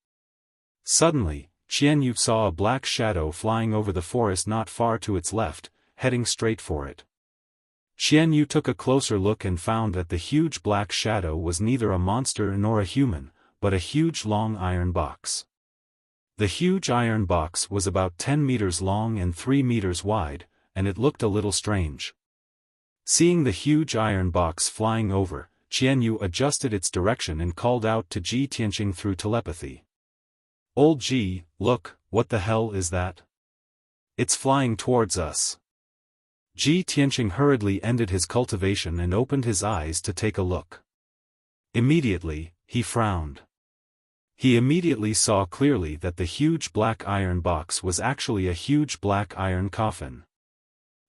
Suddenly, Qian Yu saw a black shadow flying over the forest not far to its left, heading straight for it. Qian Yu took a closer look and found that the huge black shadow was neither a monster nor a human, but a huge long iron box. The huge iron box was about 10 meters long and 3 meters wide, and it looked a little strange. Seeing the huge iron box flying over, Qian Yu adjusted its direction and called out to Ji Tianqing through telepathy. "Old Ji, look, what the hell is that? It's flying towards us." Ji Tianqing hurriedly ended his cultivation and opened his eyes to take a look. Immediately, he frowned. He immediately saw clearly that the huge black iron box was actually a huge black iron coffin.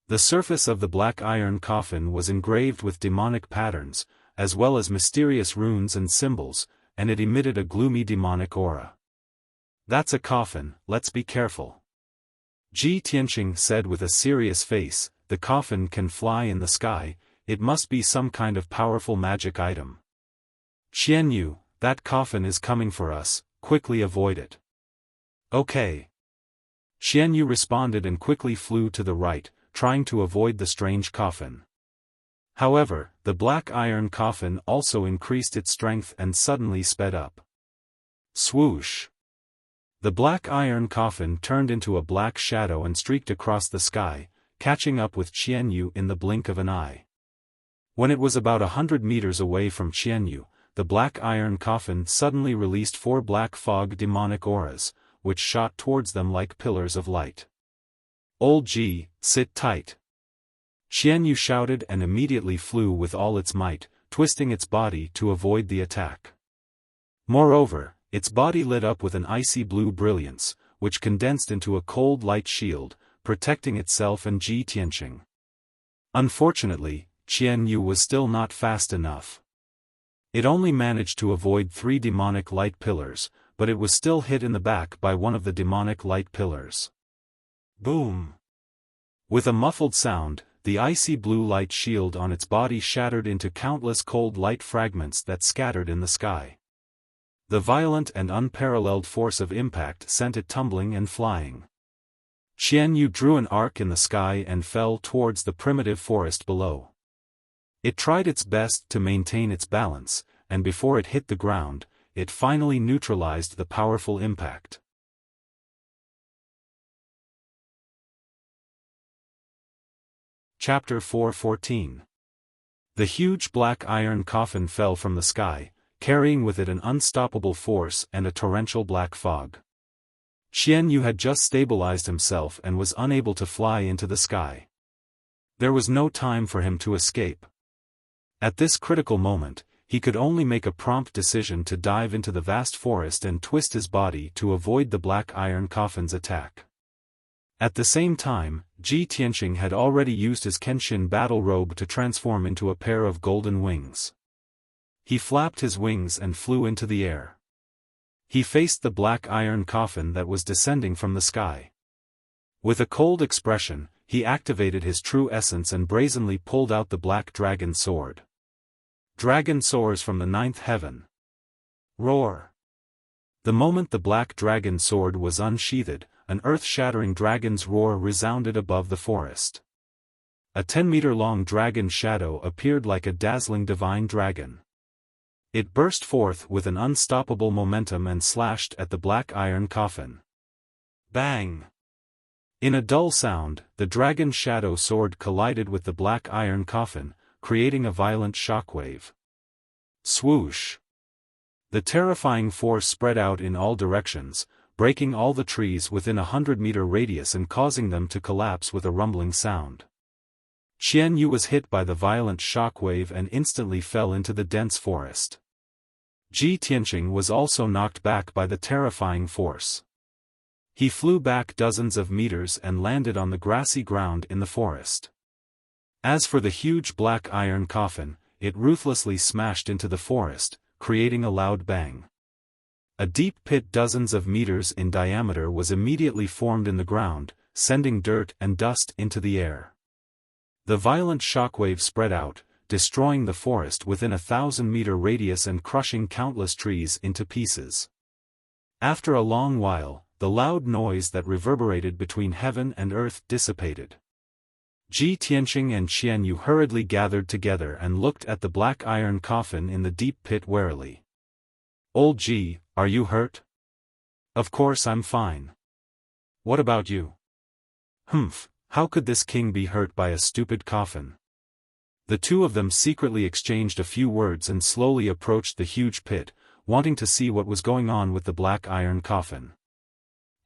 The surface of the black iron coffin was engraved with demonic patterns, as well as mysterious runes and symbols, and it emitted a gloomy demonic aura. "That's a coffin, let's be careful," Ji Tianqing said with a serious face. "The coffin can fly in the sky, it must be some kind of powerful magic item. Qian Yu, that coffin is coming for us, quickly avoid it." "Okay." Qian Yu responded and quickly flew to the right, trying to avoid the strange coffin. However, the black iron coffin also increased its strength and suddenly sped up. Swoosh! The black iron coffin turned into a black shadow and streaked across the sky, catching up with Qian Yu in the blink of an eye. When it was about 100 meters away from Qian Yu, the black iron coffin suddenly released 4 black fog demonic auras, which shot towards them like pillars of light. "Old Ji, sit tight!" Qian Yu shouted and immediately flew with all its might, twisting its body to avoid the attack. Moreover, its body lit up with an icy blue brilliance, which condensed into a cold light shield, protecting itself and Ji Tianqing. Unfortunately, Qian Yu was still not fast enough. It only managed to avoid 3 demonic light pillars, but it was still hit in the back by one of the demonic light pillars. Boom! With a muffled sound, the icy blue light shield on its body shattered into countless cold light fragments that scattered in the sky. The violent and unparalleled force of impact sent it tumbling and flying. Qian Yu drew an arc in the sky and fell towards the primitive forest below. It tried its best to maintain its balance, and before it hit the ground, it finally neutralized the powerful impact. Chapter 4:14. The huge black iron coffin fell from the sky, carrying with it an unstoppable force and a torrential black fog. Qian Yu had just stabilized himself and was unable to fly into the sky. There was no time for him to escape. At this critical moment, he could only make a prompt decision to dive into the vast forest and twist his body to avoid the black iron coffin's attack. At the same time, Ji Tianqing had already used his Kenshin battle robe to transform into a pair of golden wings. He flapped his wings and flew into the air. He faced the black iron coffin that was descending from the sky. With a cold expression, he activated his true essence and brazenly pulled out the black dragon sword. Dragon soars from the 9th heaven. Roar! The moment the black dragon sword was unsheathed, an earth-shattering dragon's roar resounded above the forest. A 10-meter-long dragon shadow appeared like a dazzling divine dragon. It burst forth with an unstoppable momentum and slashed at the black iron coffin. Bang! In a dull sound, the dragon's shadow sword collided with the black iron coffin, creating a violent shockwave. Swoosh! The terrifying force spread out in all directions, breaking all the trees within a 100-meter radius and causing them to collapse with a rumbling sound. Qian Yu was hit by the violent shockwave and instantly fell into the dense forest. Ji Tianqing was also knocked back by the terrifying force. He flew back dozens of meters and landed on the grassy ground in the forest. As for the huge black iron coffin, it ruthlessly smashed into the forest, creating a loud bang. A deep pit dozens of meters in diameter was immediately formed in the ground, sending dirt and dust into the air. The violent shockwave spread out, destroying the forest within a 1,000-meter radius and crushing countless trees into pieces. After a long while, the loud noise that reverberated between heaven and earth dissipated. Ji Tianqing and Qian Yu hurriedly gathered together and looked at the black iron coffin in the deep pit warily. "Old Ji, are you hurt?" "Of course I'm fine. What about you?" "Humph, how could this king be hurt by a stupid coffin?" The two of them secretly exchanged a few words and slowly approached the huge pit, wanting to see what was going on with the black iron coffin.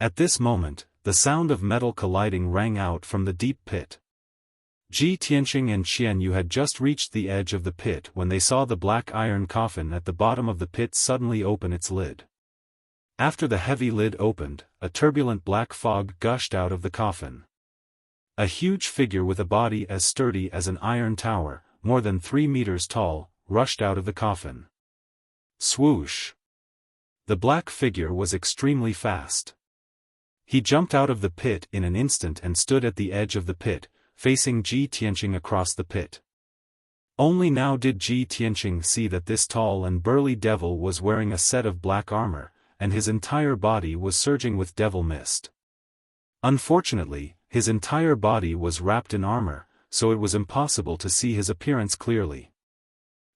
At this moment, the sound of metal colliding rang out from the deep pit. Ji Tianqing and Qian Yu had just reached the edge of the pit when they saw the black iron coffin at the bottom of the pit suddenly open its lid. After the heavy lid opened, a turbulent black fog gushed out of the coffin. A huge figure with a body as sturdy as an iron tower, more than 3 meters tall, rushed out of the coffin. Swoosh! The black figure was extremely fast. He jumped out of the pit in an instant and stood at the edge of the pit, facing Ji Tianqing across the pit. Only now did Ji Tianqing see that this tall and burly devil was wearing a set of black armor, and his entire body was surging with devil mist. Unfortunately, his entire body was wrapped in armor, so it was impossible to see his appearance clearly.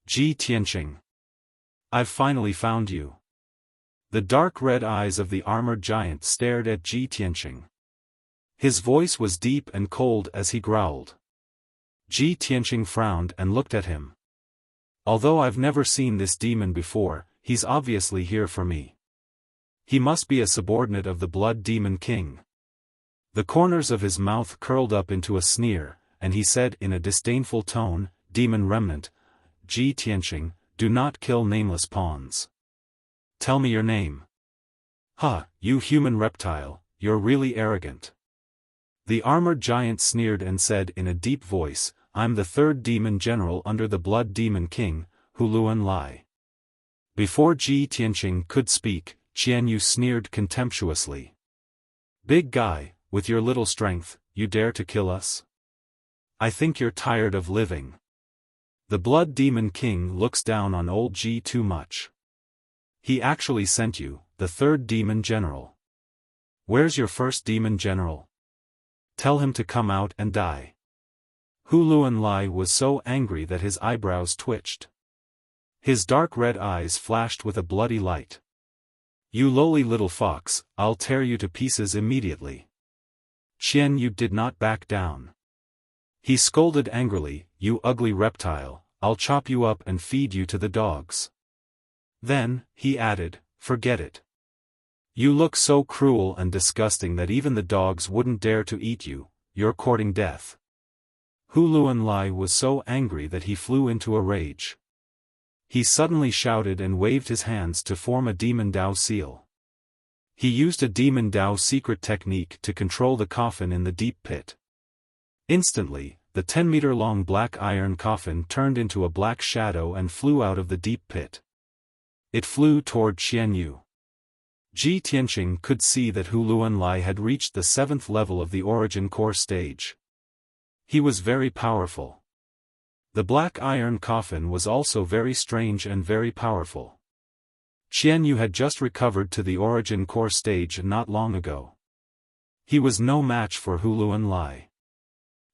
"Ji Tianqing. I've finally found you." The dark red eyes of the armored giant stared at Ji Tianqing. His voice was deep and cold as he growled. Ji Tianqing frowned and looked at him. "Although I've never seen this demon before, he's obviously here for me. He must be a subordinate of the Blood Demon King." The corners of his mouth curled up into a sneer, and he said in a disdainful tone, "Demon remnant, Ji Tianqing, do not kill nameless pawns. Tell me your name." "Ha, you human reptile, you're really arrogant." The armored giant sneered and said in a deep voice, "I'm the third demon general under the Blood Demon King, Huluan Lai." Before Ji Tianqing could speak, Qian Yu sneered contemptuously. "Big guy, with your little strength, you dare to kill us? I think you're tired of living. The Blood Demon King looks down on old Ji too much. He actually sent you, the third demon general. Where's your first demon general? Tell him to come out and die." Huluan Lai was so angry that his eyebrows twitched. His dark red eyes flashed with a bloody light. "You lowly little fox, I'll tear you to pieces immediately." Qian Yu did not back down. He scolded angrily, "You ugly reptile, I'll chop you up and feed you to the dogs." Then, he added, "Forget it. You look so cruel and disgusting that even the dogs wouldn't dare to eat you, you're courting death." Huluan Lai was so angry that he flew into a rage. He suddenly shouted and waved his hands to form a Demon Dao seal. He used a Demon Dao secret technique to control the coffin in the deep pit. Instantly, the 10-meter-long black iron coffin turned into a black shadow and flew out of the deep pit. It flew toward Qian Yu. Ji Tianqing could see that Huluan Lai had reached the 7th level of the origin core stage. He was very powerful. The black iron coffin was also very strange and very powerful. Qian Yu had just recovered to the origin core stage not long ago. He was no match for Huluan Lai.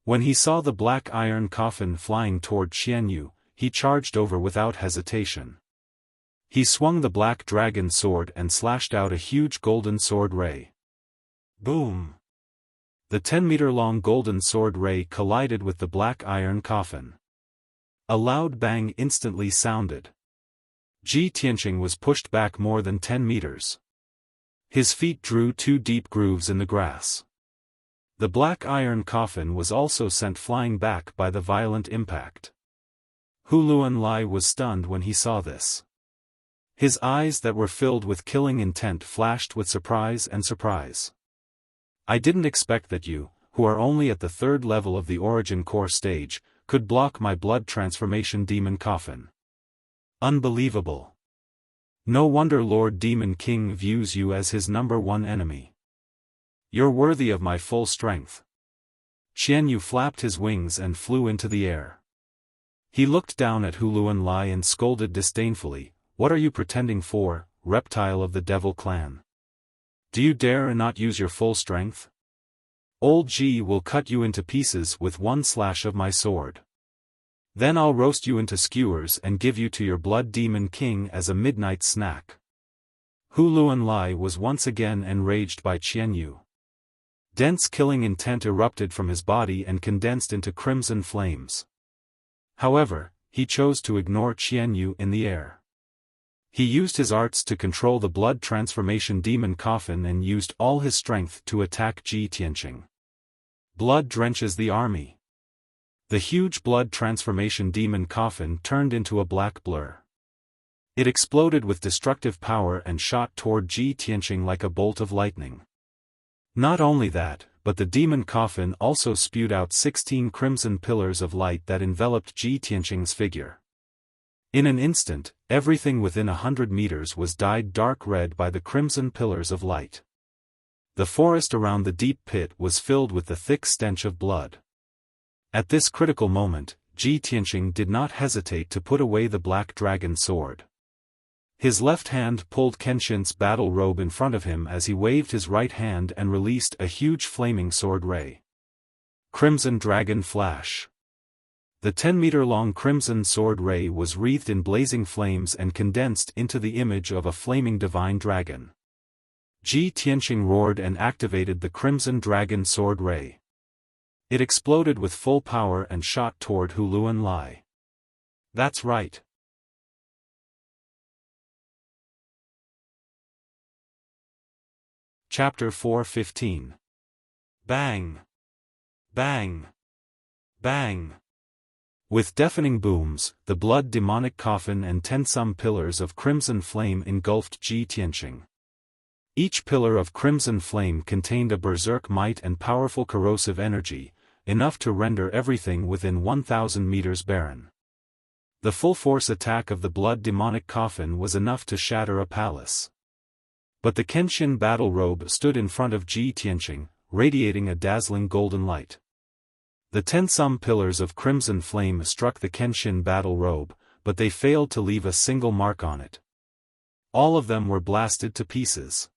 When he saw the black iron coffin flying toward Qian Yu, he charged over without hesitation. He swung the black dragon sword and slashed out a huge golden sword ray. Boom! The 10-meter-long golden sword ray collided with the black iron coffin. A loud bang instantly sounded. Ji Tianqing was pushed back more than 10 meters. His feet drew 2 deep grooves in the grass. The black iron coffin was also sent flying back by the violent impact. Hu Luanlai was stunned when he saw this. His eyes that were filled with killing intent flashed with surprise. I didn't expect that you, who are only at the 3rd level of the origin core stage, could block my blood transformation demon coffin. Unbelievable. No wonder Lord Demon King views you as his #1 enemy. You're worthy of my full strength. Qianyu flapped his wings and flew into the air. He looked down at Hu Luanlai and scolded disdainfully, "What are you pretending for, reptile of the devil clan? Do you dare not use your full strength? Old Ji will cut you into pieces with one slash of my sword. Then I'll roast you into skewers and give you to your blood demon king as a midnight snack." Hu Luanlai was once again enraged by Qianyu. Dense killing intent erupted from his body and condensed into crimson flames. However, he chose to ignore Qianyu in the air. He used his arts to control the blood transformation demon coffin and used all his strength to attack Ji Tianqing. Blood drenches the army. The huge blood transformation demon coffin turned into a black blur. It exploded with destructive power and shot toward Ji Tianqing like a bolt of lightning. Not only that, but the demon coffin also spewed out 16 crimson pillars of light that enveloped Ji Tianqing's figure. In an instant, everything within 100 meters was dyed dark red by the crimson pillars of light. The forest around the deep pit was filled with the thick stench of blood. At this critical moment, Ji Tianqing did not hesitate to put away the black dragon sword. His left hand pulled Kenshin's battle robe in front of him as he waved his right hand and released a huge flaming sword ray. Crimson Dragon Flash. The 10-meter-long crimson sword ray was wreathed in blazing flames and condensed into the image of a flaming divine dragon. Ji Tianqing roared and activated the crimson dragon sword ray. It exploded with full power and shot toward Hu Luanlai. That's right. Chapter 4:15. Bang! Bang! Bang! With deafening booms, the blood demonic coffin and 10 pillars of crimson flame engulfed Ji Tianqing. Each pillar of crimson flame contained a berserk might and powerful corrosive energy, enough to render everything within 1,000 meters barren. The full-force attack of the blood demonic coffin was enough to shatter a palace. But the Kenshin battle robe stood in front of Ji Tianqing, radiating a dazzling golden light. The 10 pillars of crimson flame struck the Kenshin battle robe, but they failed to leave a single mark on it. All of them were blasted to pieces.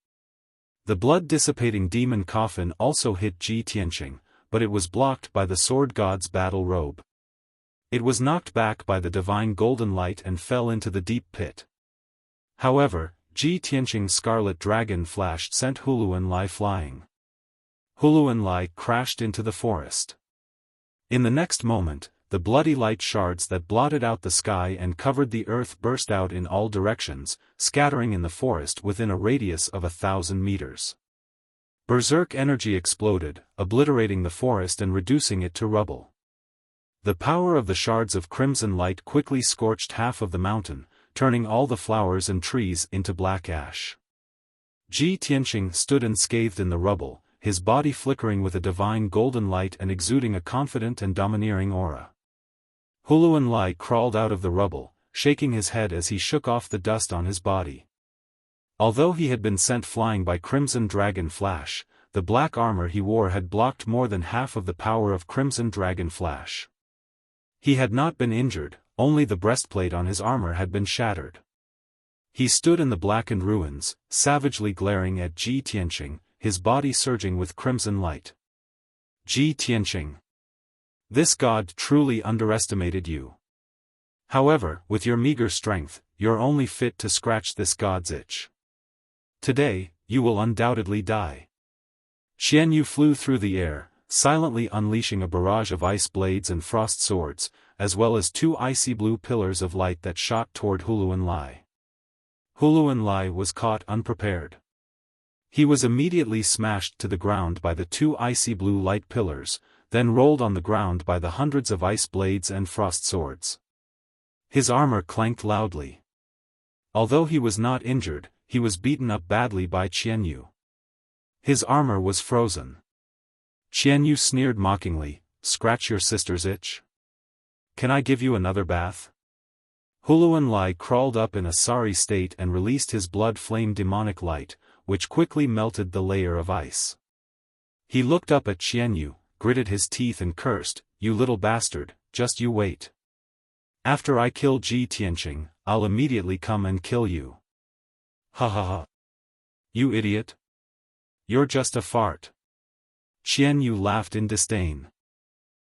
The blood-dissipating demon coffin also hit Ji Tianqing, but it was blocked by the sword god's battle robe. It was knocked back by the divine golden light and fell into the deep pit. However, Ji Tianqing's scarlet dragon flash sent Hu Luanlai flying. Hu Luanlai crashed into the forest. In the next moment, the bloody light shards that blotted out the sky and covered the earth burst out in all directions, scattering in the forest within a radius of 1,000 meters. Berserk energy exploded, obliterating the forest and reducing it to rubble. The power of the shards of crimson light quickly scorched half of the mountain, turning all the flowers and trees into black ash. Ji Tianqing stood unscathed in the rubble, his body flickering with a divine golden light and exuding a confident and domineering aura. Hu Luanlai crawled out of the rubble, shaking his head as he shook off the dust on his body. Although he had been sent flying by Crimson Dragon Flash, the black armor he wore had blocked more than half of the power of Crimson Dragon Flash. He had not been injured, only the breastplate on his armor had been shattered. He stood in the blackened ruins, savagely glaring at Ji Tianqing, his body surging with crimson light. Ji Tianqing. This god truly underestimated you. However, with your meager strength, you're only fit to scratch this god's itch. Today, you will undoubtedly die. Xianyu flew through the air, silently unleashing a barrage of ice blades and frost swords, as well as 2 icy blue pillars of light that shot toward Huluan Lai. Huluan Lai was caught unprepared. He was immediately smashed to the ground by the 2 icy blue light pillars, then rolled on the ground by the hundreds of ice blades and frost swords. His armor clanked loudly. Although he was not injured, he was beaten up badly by Xianyu. His armor was frozen. Xianyu sneered mockingly, "Scratch your sister's itch? Can I give you another bath?" Huluan Lai crawled up in a sorry state and released his blood-flame demonic light, which quickly melted the layer of ice. He looked up at Xianyu, gritted his teeth and cursed, "You little bastard, just you wait. After I kill Ji Tianqing, I'll immediately come and kill you. Ha ha ha. You idiot. You're just a fart." Xianyu laughed in disdain.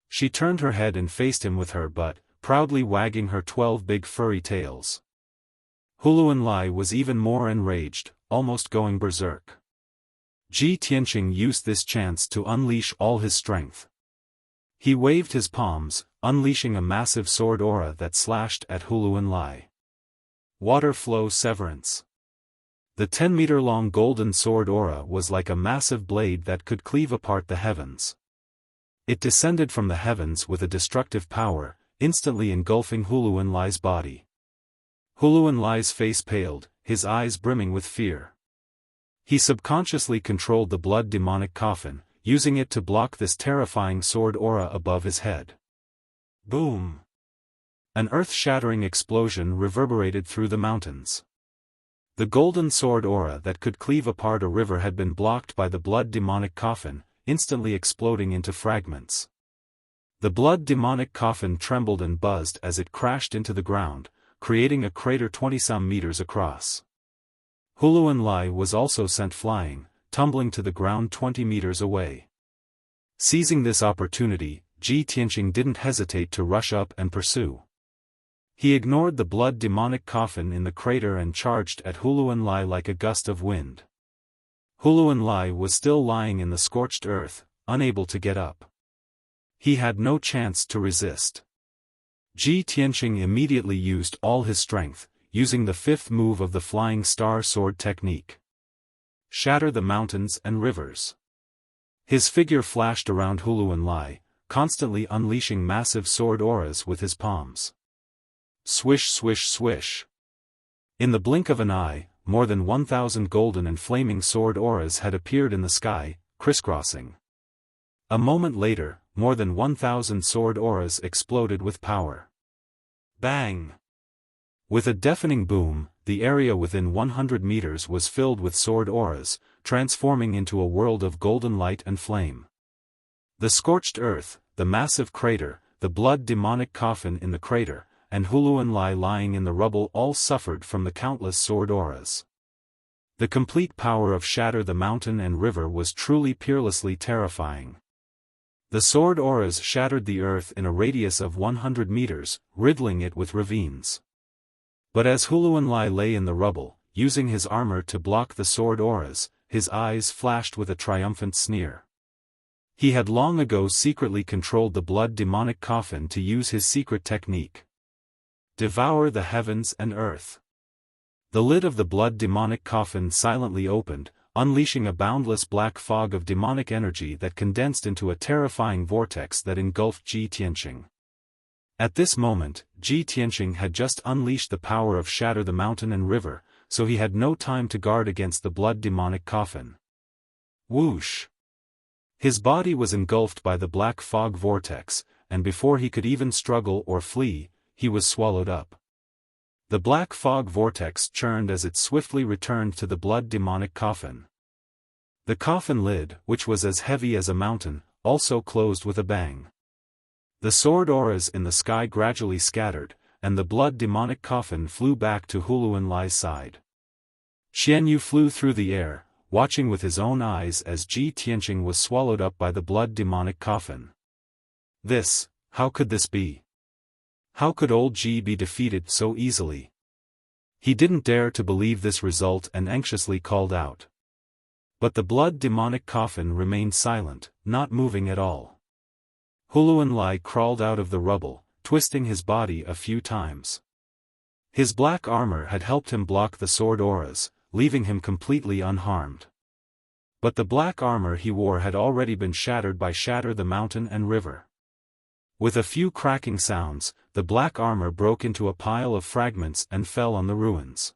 She turned her head and faced him with her butt, proudly wagging her 12 big furry tails. Huluan Lai was even more enraged, almost going berserk. Ji Tianqing used this chance to unleash all his strength. He waved his palms, unleashing a massive sword aura that slashed at Huluan Lai. Water flow severance. The 10-meter-long golden sword aura was like a massive blade that could cleave apart the heavens. It descended from the heavens with a destructive power, instantly engulfing Huluan Lai's body. Huluan Lai's face paled, his eyes brimming with fear. He subconsciously controlled the blood demonic coffin, using it to block this terrifying sword aura above his head. Boom! An earth-shattering explosion reverberated through the mountains. The golden sword aura that could cleave apart a river had been blocked by the blood demonic coffin, instantly exploding into fragments. The blood demonic coffin trembled and buzzed as it crashed into the ground, creating a crater 20-some meters across. Huluan Lai was also sent flying, tumbling to the ground 20 meters away. Seizing this opportunity, Ji Tianqing didn't hesitate to rush up and pursue. He ignored the blood demonic coffin in the crater and charged at Huluan Lai like a gust of wind. Huluan Lai was still lying in the scorched earth, unable to get up. He had no chance to resist. Ji Tianqing immediately used all his strength, using the 5th move of the Flying Star Sword technique. Shatter the mountains and rivers. His figure flashed around Huluan Lai, constantly unleashing massive sword auras with his palms. Swish swish swish. In the blink of an eye, more than 1,000 golden and flaming sword auras had appeared in the sky, crisscrossing. A moment later, more than 1,000 sword auras exploded with power. Bang! With a deafening boom, the area within 100 meters was filled with sword auras, transforming into a world of golden light and flame. The scorched earth, the massive crater, the blood demonic coffin in the crater, and Huluan Lai lying in the rubble all suffered from the countless sword auras. The complete power of Shatter the Mountain and River was truly peerlessly terrifying. The sword auras shattered the earth in a radius of 100 meters, riddling it with ravines. But as Huluan Lai lay in the rubble, using his armor to block the sword auras, his eyes flashed with a triumphant sneer. He had long ago secretly controlled the blood demonic coffin to use his secret technique. Devour the heavens and earth. The lid of the blood demonic coffin silently opened, unleashing a boundless black fog of demonic energy that condensed into a terrifying vortex that engulfed Ji Tianqing. At this moment, Ji Tianqing had just unleashed the power of Shatter the Mountain and River, so he had no time to guard against the blood demonic coffin. Whoosh! His body was engulfed by the black fog vortex, and before he could even struggle or flee, he was swallowed up. The black fog vortex churned as it swiftly returned to the blood demonic coffin. The coffin lid, which was as heavy as a mountain, also closed with a bang. The sword auras in the sky gradually scattered, and the blood demonic coffin flew back to Huluan Lai's side. Xianyu flew through the air, watching with his own eyes as Ji Tianqing was swallowed up by the blood demonic coffin. How could this be? How could old Ji be defeated so easily? He didn't dare to believe this result and anxiously called out. But the blood demonic coffin remained silent, not moving at all. Huluan crawled out of the rubble, twisting his body a few times. His black armor had helped him block the sword auras, leaving him completely unharmed. But the black armor he wore had already been shattered by Shatter the Mountain and River. With a few cracking sounds, the black armor broke into a pile of fragments and fell on the ruins.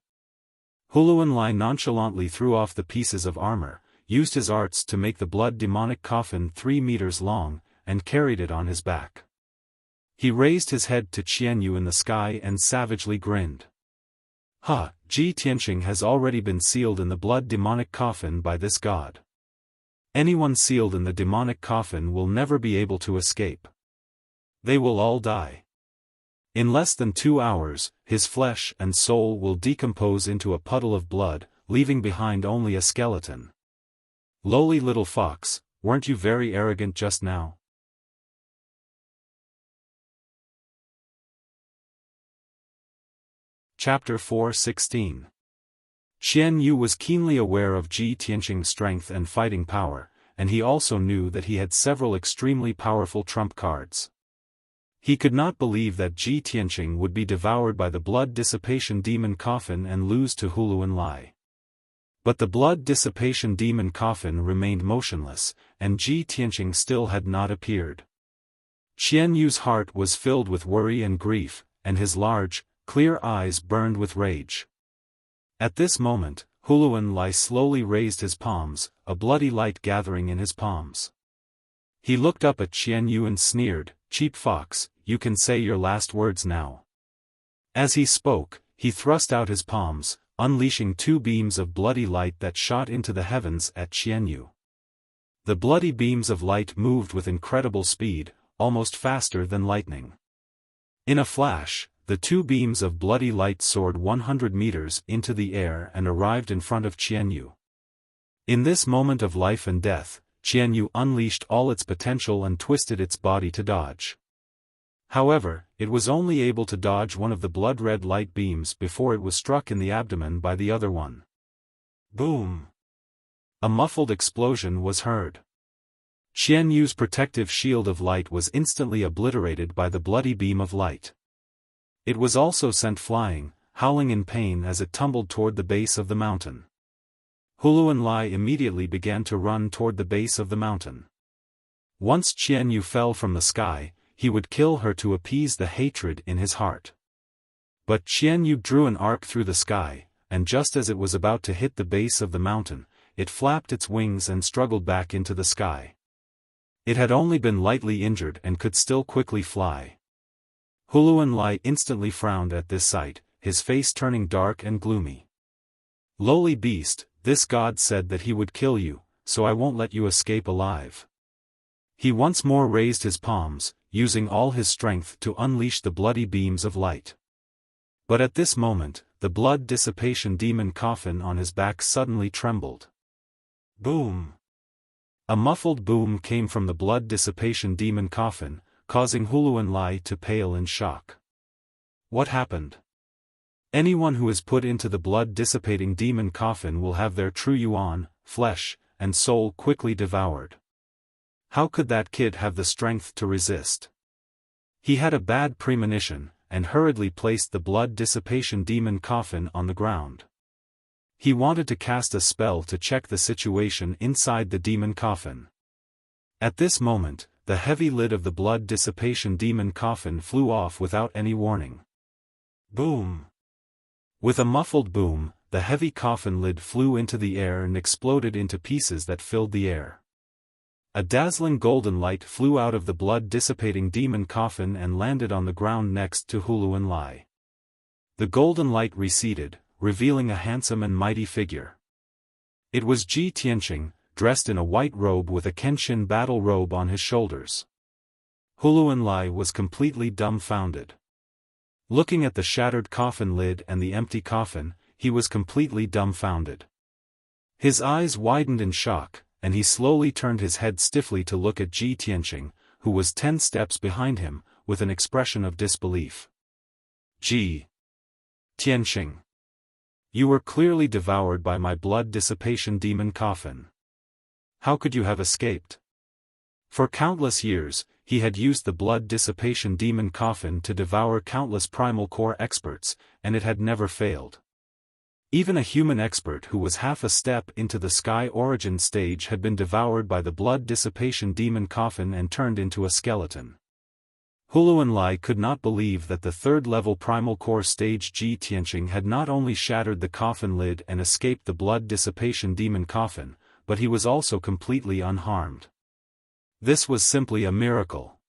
Huluan nonchalantly threw off the pieces of armor, used his arts to make the blood demonic coffin 3 meters long, and carried it on his back. He raised his head to Qianyu in the sky and savagely grinned. Ji Tianqing has already been sealed in the blood demonic coffin by this god. Anyone sealed in the demonic coffin will never be able to escape. They will all die. In less than 2 hours, his flesh and soul will decompose into a puddle of blood, leaving behind only a skeleton. Lowly little fox, weren't you very arrogant just now? Chapter 4:16. Xian Yu was keenly aware of Ji Tianqing's strength and fighting power, and he also knew that he had several extremely powerful trump cards. He could not believe that Ji Tianqing would be devoured by the blood dissipation demon coffin and lose to Huluan. But the blood dissipation demon coffin remained motionless, and Ji Tianqing still had not appeared. Xian Yu's heart was filled with worry and grief, and his large, clear eyes burned with rage. At this moment, Huluan slowly raised his palms, a bloody light gathering in his palms. He looked up at Xian Yu and sneered, "Cheap fox, you can say your last words now." As he spoke, he thrust out his palms, unleashing 2 beams of bloody light that shot into the heavens at Xian Yu. The bloody beams of light moved with incredible speed, almost faster than lightning. In a flash, the 2 beams of bloody light soared 100 meters into the air and arrived in front of Qian Yu. In this moment of life and death, Qian Yu unleashed all its potential and twisted its body to dodge. However, it was only able to dodge one of the blood-red light beams before it was struck in the abdomen by the other one. Boom! A muffled explosion was heard. Qian Yu's protective shield of light was instantly obliterated by the bloody beam of light. It was also sent flying, howling in pain as it tumbled toward the base of the mountain. Huluan immediately began to run toward the base of the mountain. Once Qian Yu fell from the sky, he would kill her to appease the hatred in his heart. But Qian Yu drew an arc through the sky, and just as it was about to hit the base of the mountain, it flapped its wings and struggled back into the sky. It had only been lightly injured and could still quickly fly. Huluan instantly frowned at this sight, his face turning dark and gloomy. "Lowly beast, this god said that he would kill you, so I won't let you escape alive." He once more raised his palms, using all his strength to unleash the bloody beams of light. But at this moment, the blood dissipation demon coffin on his back suddenly trembled. Boom! A muffled boom came from the blood dissipation demon coffin, causing Huluan to pale in shock. What happened? Anyone who is put into the blood-dissipating demon coffin will have their true yuan, flesh, and soul quickly devoured. How could that kid have the strength to resist? He had a bad premonition, and hurriedly placed the blood-dissipation demon coffin on the ground. He wanted to cast a spell to check the situation inside the demon coffin. At this moment, the heavy lid of the blood-dissipation demon coffin flew off without any warning. Boom! With a muffled boom, the heavy coffin lid flew into the air and exploded into pieces that filled the air. A dazzling golden light flew out of the blood-dissipating demon coffin and landed on the ground next to Huluan. The golden light receded, revealing a handsome and mighty figure. It was Ji Tianqing, dressed in a white robe with a Kenshin battle robe on his shoulders. Huluan was completely dumbfounded. Looking at the shattered coffin lid and the empty coffin, he was completely dumbfounded. His eyes widened in shock, and he slowly turned his head stiffly to look at Ji Tianqing, who was 10 steps behind him, with an expression of disbelief. Ji Tianqing, you were clearly devoured by my blood dissipation demon coffin. How could you have escaped? For countless years, he had used the blood dissipation demon coffin to devour countless primal core experts, and it had never failed. Even a human expert who was half a step into the Sky Origin stage had been devoured by the blood dissipation demon coffin and turned into a skeleton. Huluanlai could not believe that the third-level primal core stage Ji Tianqing had not only shattered the coffin lid and escaped the blood dissipation demon coffin, but he was also completely unharmed. This was simply a miracle.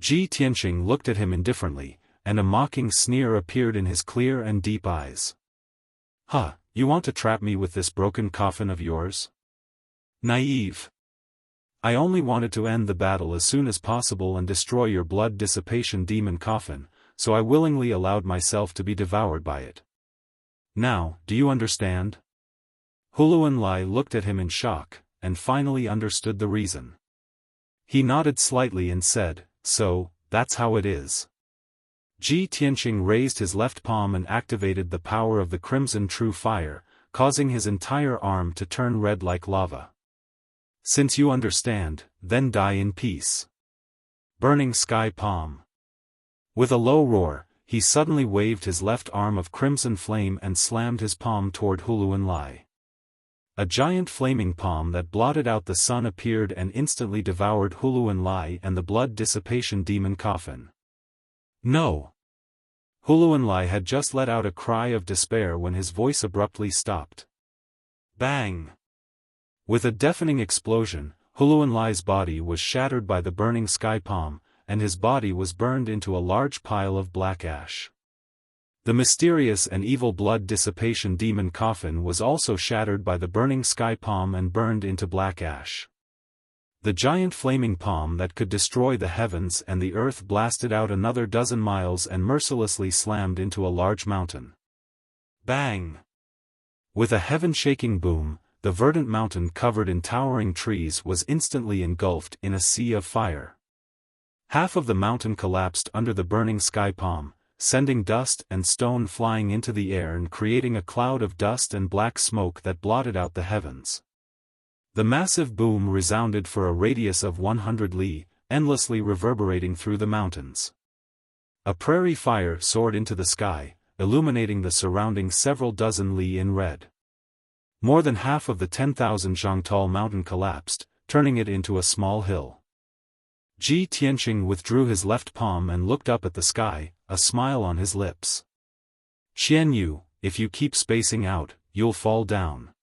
Ji Tianqing looked at him indifferently, and a mocking sneer appeared in his clear and deep eyes. "Huh, you want to trap me with this broken coffin of yours? Naive. I only wanted to end the battle as soon as possible and destroy your blood dissipation demon coffin, so I willingly allowed myself to be devoured by it. Now, do you understand?" Huluanlai looked at him in shock, and finally understood the reason. He nodded slightly and said, "So, that's how it is." Ji Tianqing raised his left palm and activated the power of the Crimson True Fire, causing his entire arm to turn red like lava. "Since you understand, then die in peace." Burning Sky Palm. With a low roar, he suddenly waved his left arm of crimson flame and slammed his palm toward Huluanlai. A giant flaming palm that blotted out the sun appeared and instantly devoured Huluanlai and the blood dissipation demon coffin. "No!" Huluanlai had just let out a cry of despair when his voice abruptly stopped. Bang! With a deafening explosion, Huluanlai's body was shattered by the burning sky palm, and his body was burned into a large pile of black ash. The mysterious and evil blood dissipation demon coffin was also shattered by the burning sky palm and burned into black ash. The giant flaming palm that could destroy the heavens and the earth blasted out another dozen miles and mercilessly slammed into a large mountain. Bang! With a heaven-shaking boom, the verdant mountain covered in towering trees was instantly engulfed in a sea of fire. Half of the mountain collapsed under the burning sky palm, sending dust and stone flying into the air and creating a cloud of dust and black smoke that blotted out the heavens. The massive boom resounded for a radius of 100 li, endlessly reverberating through the mountains. A prairie fire soared into the sky, illuminating the surrounding several dozen li in red. More than half of the 10,000 zhang-tall mountain collapsed, turning it into a small hill. Ji Tianqing withdrew his left palm and looked up at the sky, a smile on his lips. "Xianyu, if you keep spacing out, you'll fall down."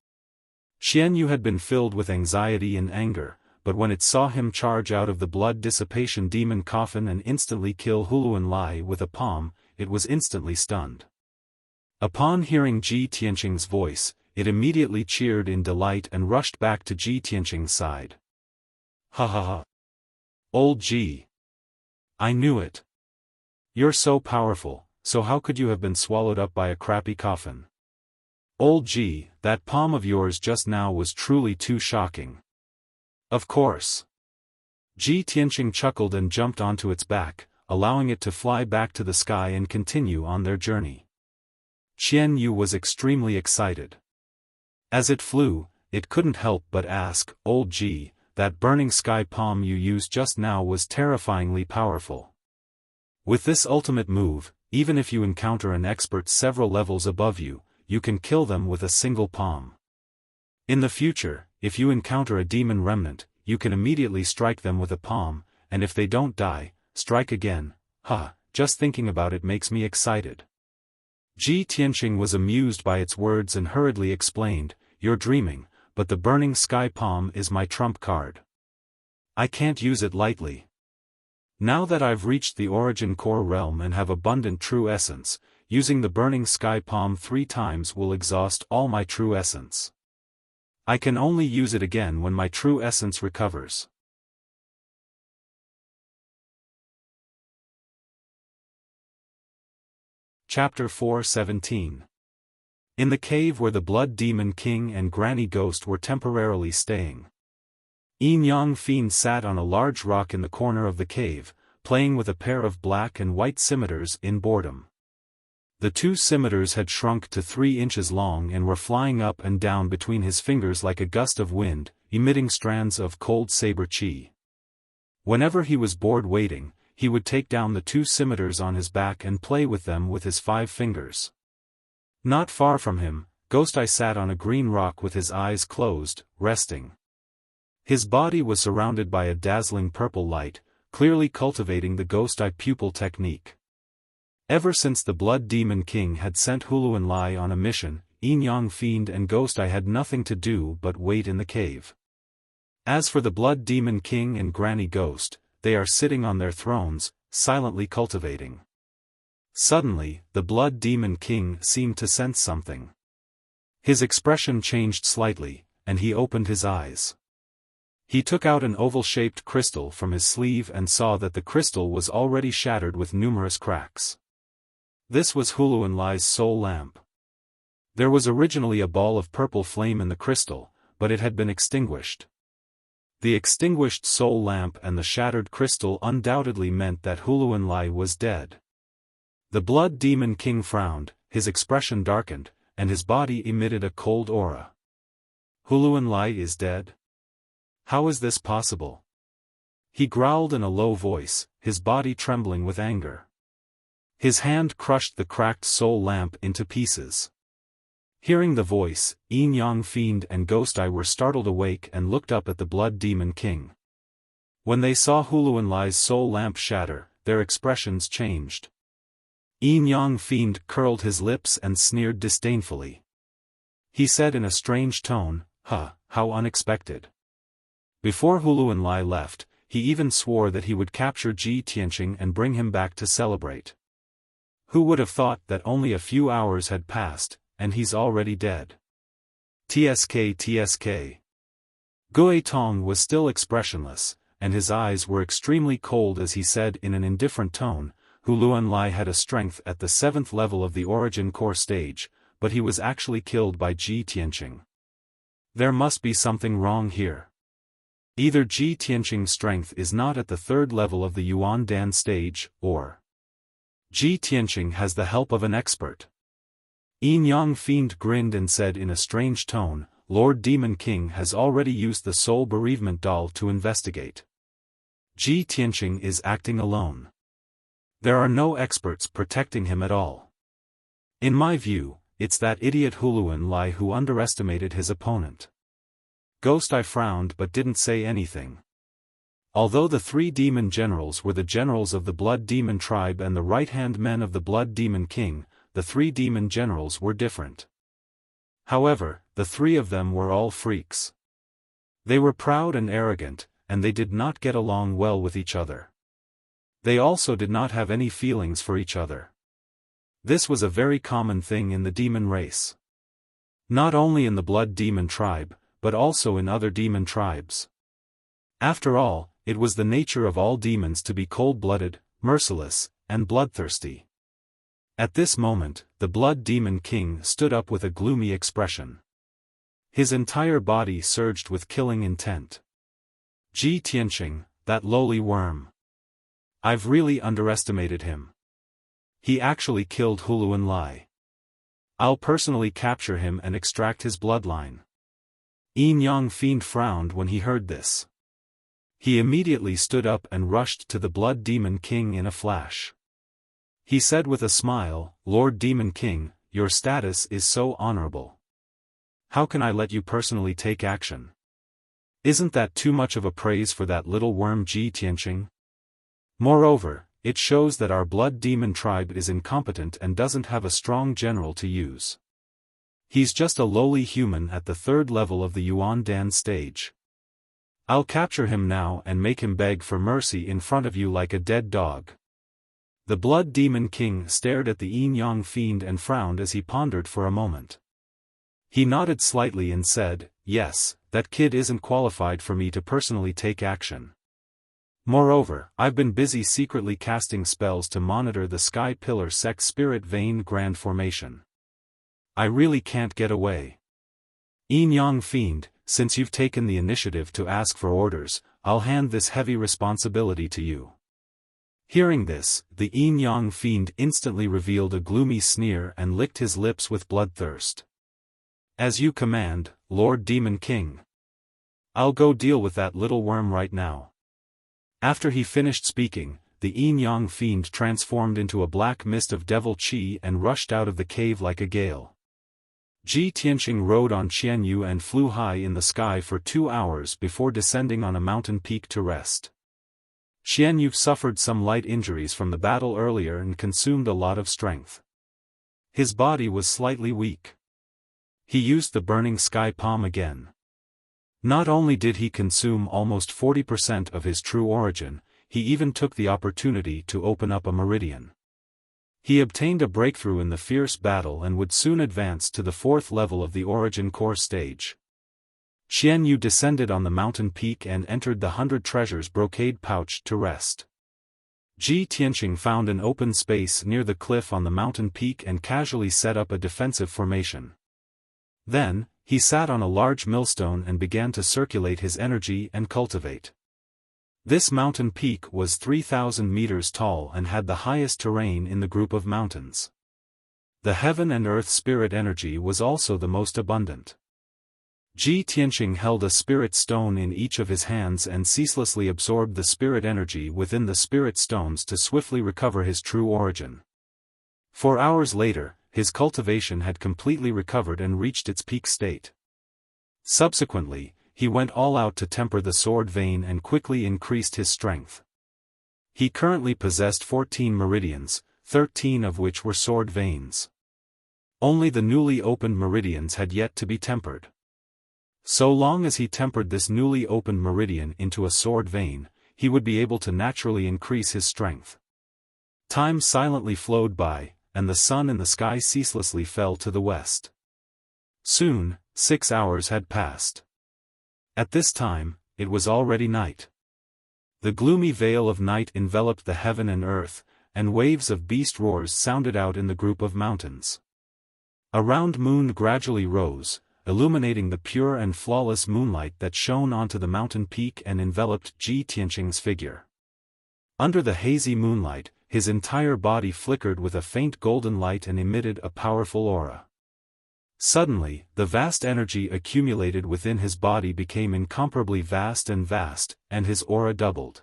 Xianyu had been filled with anxiety and anger, but when it saw him charge out of the blood dissipation demon coffin and instantly kill Huluanlai with a palm, it was instantly stunned. Upon hearing Ji Tianqing's voice, it immediately cheered in delight and rushed back to Ji Tianqing's side. "Ha ha ha! Old Ji! I knew it! You're so powerful, so how could you have been swallowed up by a crappy coffin? Old Ji, that palm of yours just now was truly too shocking." "Of course." Ji Tianqing chuckled and jumped onto its back, allowing it to fly back to the sky and continue on their journey. Xian Yu was extremely excited. As it flew, it couldn't help but ask, "Old Ji, that burning sky palm you used just now was terrifyingly powerful. With this ultimate move, even if you encounter an expert several levels above you, you can kill them with a single palm. In the future, if you encounter a demon remnant, you can immediately strike them with a palm, and if they don't die, strike again. Just thinking about it makes me excited." Ji Tianqing was amused by its words and hurriedly explained, "You're dreaming, but the burning sky palm is my trump card. I can't use it lightly. Now that I've reached the origin core realm and have abundant true essence, using the burning sky palm 3 times will exhaust all my true essence. I can only use it again when my true essence recovers." Chapter 4:17. In the cave where the Blood Demon King and Granny Ghost were temporarily staying. Yin Yang Fiend sat on a large rock in the corner of the cave, playing with a pair of black and white scimitars in boredom. The two scimitars had shrunk to 3 inches long and were flying up and down between his fingers like a gust of wind, emitting strands of cold saber chi. Whenever he was bored waiting, he would take down the two scimitars on his back and play with them with his 5 fingers. Not far from him, Ghost Eye sat on a green rock with his eyes closed, resting. His body was surrounded by a dazzling purple light, clearly cultivating the Ghost Eye pupil technique. Ever since the Blood Demon King had sent Huluan Lai on a mission, Yin Yang Fiend and Ghost Eye had nothing to do but wait in the cave. As for the Blood Demon King and Granny Ghost, they are sitting on their thrones, silently cultivating. Suddenly, the Blood Demon King seemed to sense something. His expression changed slightly, and he opened his eyes. He took out an oval-shaped crystal from his sleeve and saw that the crystal was already shattered with numerous cracks. This was Huluan Lai's soul lamp. There was originally a ball of purple flame in the crystal, but it had been extinguished. The extinguished soul lamp and the shattered crystal undoubtedly meant that Huluan Lai was dead. The Blood Demon King frowned, his expression darkened, and his body emitted a cold aura. Huluan Lai is dead? How is this possible? He growled in a low voice, his body trembling with anger. His hand crushed the cracked soul lamp into pieces. Hearing the voice, Yin Yang Fiend and Ghost Eye were startled awake and looked up at the Blood Demon King. When they saw Huluan Lai's soul lamp shatter, their expressions changed. Yin Yang Fiend curled his lips and sneered disdainfully. He said in a strange tone, how unexpected. Before Huluan Lai left, he even swore that he would capture Ji Tianqing and bring him back to celebrate. Who would have thought that only a few hours had passed, and he's already dead? TSK. Gui Tong was still expressionless, and his eyes were extremely cold as he said in an indifferent tone, Huluan Lai had a strength at the 7th level of the Origin Core stage, but he was actually killed by Ji Tianqing. There must be something wrong here. Either Ji Tianqing's strength is not at the 3rd level of the Yuan Dan stage, or Ji Tianqing has the help of an expert. Yin Yang Fiend grinned and said in a strange tone, Lord Demon King has already used the soul bereavement doll to investigate. Ji Tianqing is acting alone. There are no experts protecting him at all. In my view, it's that idiot Huluan Lai who underestimated his opponent. Ghost Eye frowned but didn't say anything. Although the 3 demon generals were the generals of the Blood Demon tribe and the right-hand men of the Blood Demon King, the 3 demon generals were different. However, the 3 of them were all freaks. They were proud and arrogant, and they did not get along well with each other. They also did not have any feelings for each other. This was a very common thing in the demon race. Not only in the Blood Demon tribe, but also in other demon tribes. After all, it was the nature of all demons to be cold-blooded, merciless, and bloodthirsty. At this moment, the Blood Demon King stood up with a gloomy expression. His entire body surged with killing intent. Ji Tianqing, that lowly worm. I've really underestimated him. He actually killed Huluan Lai. I'll personally capture him and extract his bloodline. Yin Yang Fiend frowned when he heard this. He immediately stood up and rushed to the Blood Demon King in a flash. He said with a smile, Lord Demon King, your status is so honorable. How can I let you personally take action? Isn't that too much of a praise for that little worm Ji Tianqing? Moreover, it shows that our Blood Demon tribe is incompetent and doesn't have a strong general to use. He's just a lowly human at the 3rd level of the Yuan Dan stage. I'll capture him now and make him beg for mercy in front of you like a dead dog. The Blood Demon King stared at the Yin Yang Fiend and frowned as he pondered for a moment. He nodded slightly and said, yes, that kid isn't qualified for me to personally take action. Moreover, I've been busy secretly casting spells to monitor the Sky Pillar Sect Spirit Vein Grand Formation. I really can't get away. Yin Yang Fiend, since you've taken the initiative to ask for orders, I'll hand this heavy responsibility to you. Hearing this, the yin-yang fiend instantly revealed a gloomy sneer and licked his lips with bloodthirst. "As you command, Lord Demon King. I'll go deal with that little worm right now." After he finished speaking, the yin-yang fiend transformed into a black mist of devil qi and rushed out of the cave like a gale. Ji Tianqing rode on Qianyu and flew high in the sky for 2 hours before descending on a mountain peak to rest. Qianyu suffered some light injuries from the battle earlier and consumed a lot of strength. His body was slightly weak. He used the burning sky palm again. Not only did he consume almost 40% of his true origin, he even took the opportunity to open up a meridian. He obtained a breakthrough in the fierce battle and would soon advance to the 4th level of the origin core stage. Qianyu descended on the mountain peak and entered the 100 treasures brocade pouch to rest. Ji Tianqing found an open space near the cliff on the mountain peak and casually set up a defensive formation. Then, he sat on a large millstone and began to circulate his energy and cultivate. This mountain peak was 3,000 meters tall and had the highest terrain in the group of mountains. The heaven and earth spirit energy was also the most abundant. Ji Tianqing held a spirit stone in each of his hands and ceaselessly absorbed the spirit energy within the spirit stones to swiftly recover his true origin. 4 hours later, his cultivation had completely recovered and reached its peak state. Subsequently, he went all out to temper the sword vein and quickly increased his strength. He currently possessed 14 meridians, 13 of which were sword veins. Only the newly opened meridians had yet to be tempered. So long as he tempered this newly opened meridian into a sword vein, he would be able to naturally increase his strength. Time silently flowed by, and the sun in the sky ceaselessly fell to the west. Soon, 6 hours had passed. At this time, it was already night. The gloomy veil of night enveloped the heaven and earth, and waves of beast roars sounded out in the group of mountains. A round moon gradually rose, illuminating the pure and flawless moonlight that shone onto the mountain peak and enveloped Ji Tianqing's figure. Under the hazy moonlight, his entire body flickered with a faint golden light and emitted a powerful aura. Suddenly, the vast energy accumulated within his body became incomparably vast, and his aura doubled.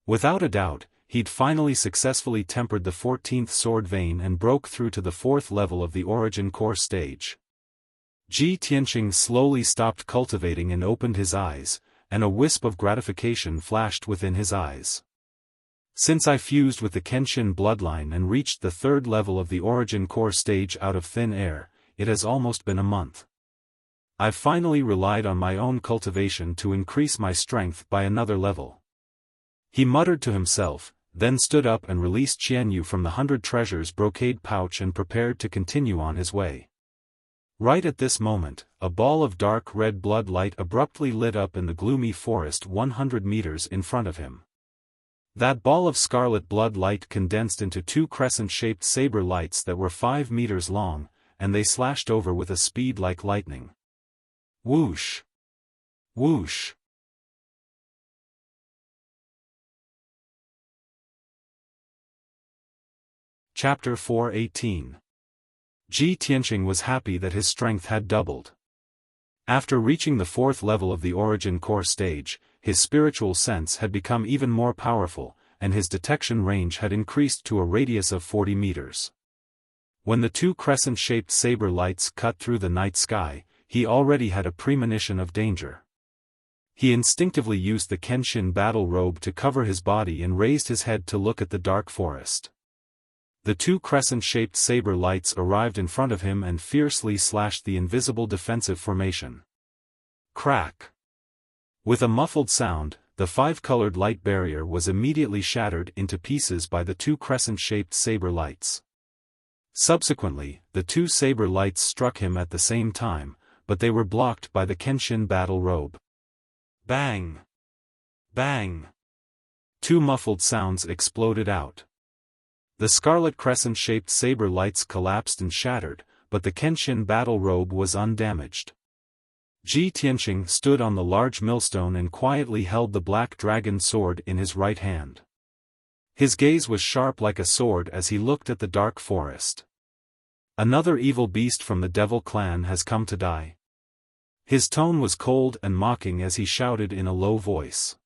Without a doubt, he'd finally successfully tempered the 14th sword vein and broke through to the 4th level of the origin core stage. Ji Tianqing slowly stopped cultivating and opened his eyes, and a wisp of gratification flashed within his eyes. Since I fused with the Kenshin bloodline and reached the 3rd level of the origin core stage out of thin air, it has almost been a month. I've finally relied on my own cultivation to increase my strength by another level. He muttered to himself, then stood up and released Qianyu from the 100 treasures brocade pouch and prepared to continue on his way. Right at this moment, a ball of dark red blood light abruptly lit up in the gloomy forest 100 meters in front of him. That ball of scarlet blood light condensed into 2 crescent-shaped saber lights that were 5 meters long, and they slashed over with a speed like lightning. Whoosh! Whoosh! Chapter 418. Ji Tianqing was happy that his strength had doubled. After reaching the 4th level of the origin core stage, his spiritual sense had become even more powerful, and his detection range had increased to a radius of 40 meters. When the 2 crescent-shaped saber lights cut through the night sky, he already had a premonition of danger. He instinctively used the Kenshin battle robe to cover his body and raised his head to look at the dark forest. The 2 crescent-shaped saber lights arrived in front of him and fiercely slashed the invisible defensive formation. Crack! With a muffled sound, the 5-colored light barrier was immediately shattered into pieces by the 2 crescent-shaped saber lights. Subsequently, the 2 saber lights struck him at the same time, but they were blocked by the Kenshin battle robe. Bang! Bang! 2 muffled sounds exploded out. The scarlet crescent-shaped saber lights collapsed and shattered, but the Kenshin battle robe was undamaged. Ji Tianqing stood on the large millstone and quietly held the black dragon sword in his right hand. His gaze was sharp like a sword as he looked at the dark forest. Another evil beast from the devil clan has come to die. His tone was cold and mocking as he shouted in a low voice.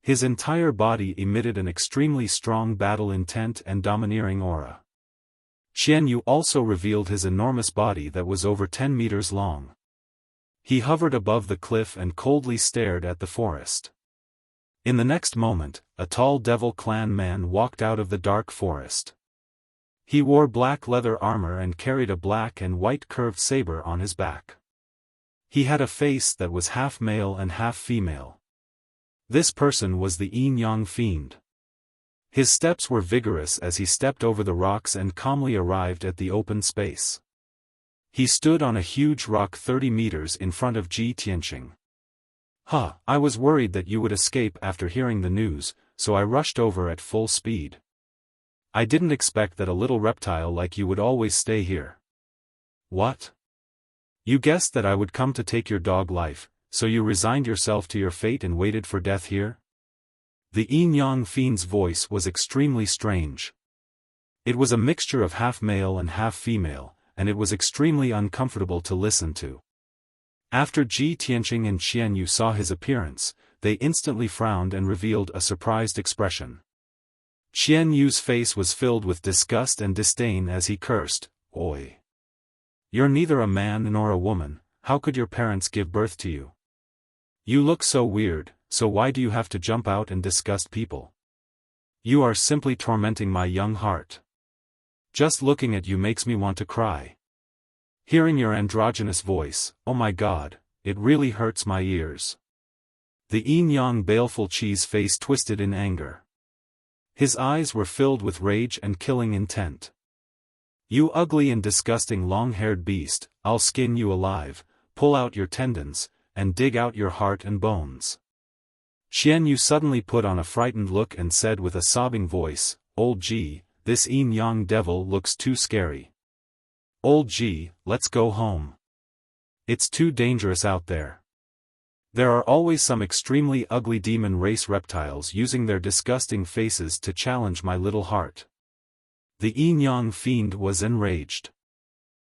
His entire body emitted an extremely strong battle intent and domineering aura. Qian Yu also revealed his enormous body that was over 10 meters long. He hovered above the cliff and coldly stared at the forest. In the next moment, a tall devil clan man walked out of the dark forest. He wore black leather armor and carried a black and white curved saber on his back. He had a face that was half male and half female. This person was the Yin Yang Fiend. His steps were vigorous as he stepped over the rocks and calmly arrived at the open space. He stood on a huge rock 30 meters in front of Ji Tianqing. I was worried that you would escape after hearing the news, so I rushed over at full speed. I didn't expect that a little reptile like you would always stay here. What? You guessed that I would come to take your dog life, so you resigned yourself to your fate and waited for death here? The Yin Yang Fiend's voice was extremely strange. It was a mixture of half male and half female, and it was extremely uncomfortable to listen to. After Ji Tianqing and Qian Yu saw his appearance, they instantly frowned and revealed a surprised expression. Qian Yu's face was filled with disgust and disdain as he cursed, "Oi! You're neither a man nor a woman, how could your parents give birth to you? You look so weird, so why do you have to jump out and disgust people? You are simply tormenting my young heart. Just looking at you makes me want to cry. Hearing your androgynous voice, oh my god, it really hurts my ears." The Yin Yang baleful Qi's face twisted in anger. His eyes were filled with rage and killing intent. "You ugly and disgusting long-haired beast, I'll skin you alive, pull out your tendons, and dig out your heart and bones." Qian Yu suddenly put on a frightened look and said with a sobbing voice, "Old Ji, this Yin Yang devil looks too scary. Old Ji, let's go home. It's too dangerous out there. There are always some extremely ugly demon race reptiles using their disgusting faces to challenge my little heart." The Yin Yang Fiend was enraged.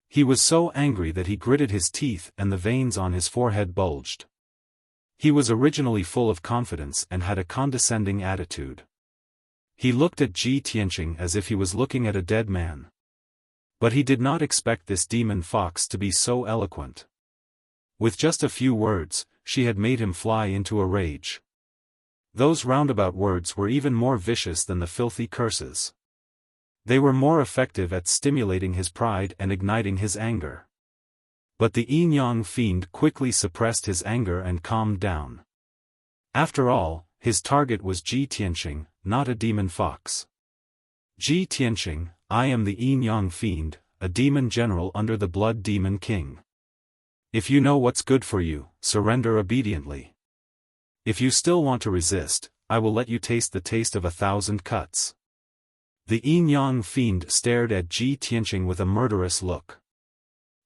He was so angry that he gritted his teeth and the veins on his forehead bulged. He was originally full of confidence and had a condescending attitude. He looked at Ji Tianqing as if he was looking at a dead man. But he did not expect this demon fox to be so eloquent. With just a few words, she had made him fly into a rage. Those roundabout words were even more vicious than the filthy curses. They were more effective at stimulating his pride and igniting his anger. But the Yin Yang Fiend quickly suppressed his anger and calmed down. After all, his target was Ji Tianqing, not a demon fox. "Ji Tianqing, I am the Yin Yang Fiend, a demon general under the Blood Demon King. If you know what's good for you, surrender obediently. If you still want to resist, I will let you taste the taste of 1,000 cuts." The Yin Yang Fiend stared at Ji Tianqing with a murderous look.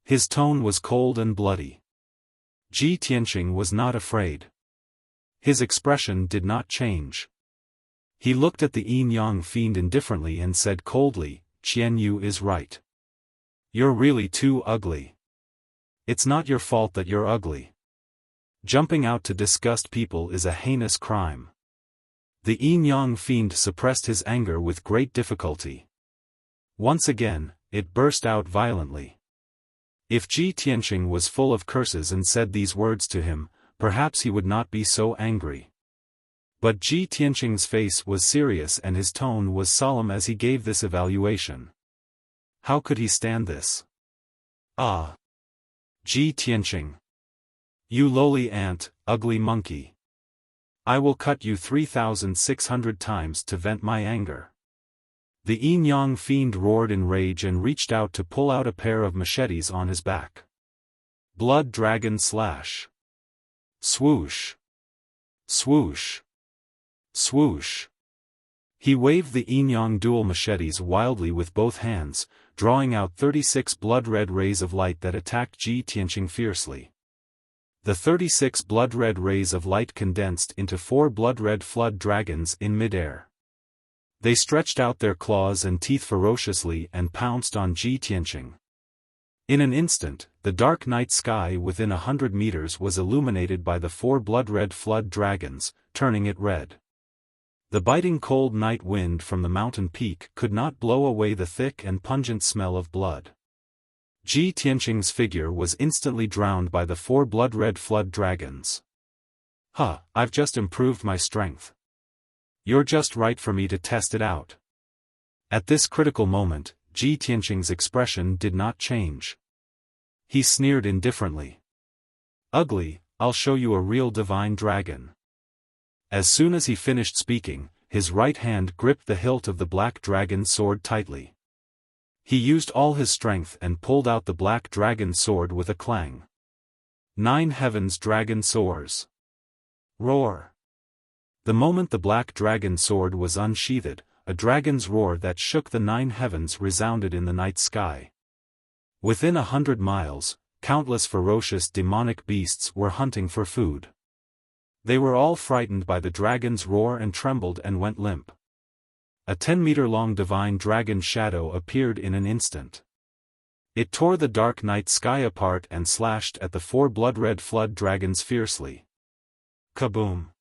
His tone was cold and bloody. Ji Tianqing was not afraid. His expression did not change. He looked at the Yin Yang Fiend indifferently and said coldly, "Qian Yu is right. You're really too ugly. It's not your fault that you're ugly. Jumping out to disgust people is a heinous crime." The Yin Yang Fiend suppressed his anger with great difficulty. Once again, it burst out violently. If Ji Tianqing was full of curses and said these words to him, perhaps he would not be so angry. But Ji Tianqing's face was serious and his tone was solemn as he gave this evaluation. How could he stand this? "Ah! Ji Tianqing. You lowly ant, ugly monkey. I will cut you 3,600 times to vent my anger." The Yin Yang Fiend roared in rage and reached out to pull out a pair of machetes on his back. Blood Dragon Slash. Swoosh. Swoosh. Swoosh. He waved the Yin Yang dual machetes wildly with both hands, drawing out 36 blood-red rays of light that attacked Ji Tianqing fiercely. The 36 blood-red rays of light condensed into 4 blood-red flood dragons in midair. They stretched out their claws and teeth ferociously and pounced on Ji Tianqing. In an instant, the dark night sky within 100 meters was illuminated by the 4 blood-red flood dragons, turning it red. The biting cold night wind from the mountain peak could not blow away the thick and pungent smell of blood. Ji Tianqing's figure was instantly drowned by the 4 blood-red flood dragons. "Huh, I've just improved my strength. You're just right for me to test it out." At this critical moment, Ji Tianqing's expression did not change. He sneered indifferently. "Ugly, I'll show you a real divine dragon." As soon as he finished speaking, his right hand gripped the hilt of the black dragon's sword tightly. He used all his strength and pulled out the black dragon's sword with a clang. 9 heavens dragon soars. Roar. The moment the black dragon's sword was unsheathed, a dragon's roar that shook the 9 heavens resounded in the night sky. Within 100 miles, countless ferocious demonic beasts were hunting for food. They were all frightened by the dragon's roar and trembled and went limp. A 10-meter-long divine dragon shadow appeared in an instant. It tore the dark night sky apart and slashed at the 4 blood-red flood dragons fiercely. Kaboom!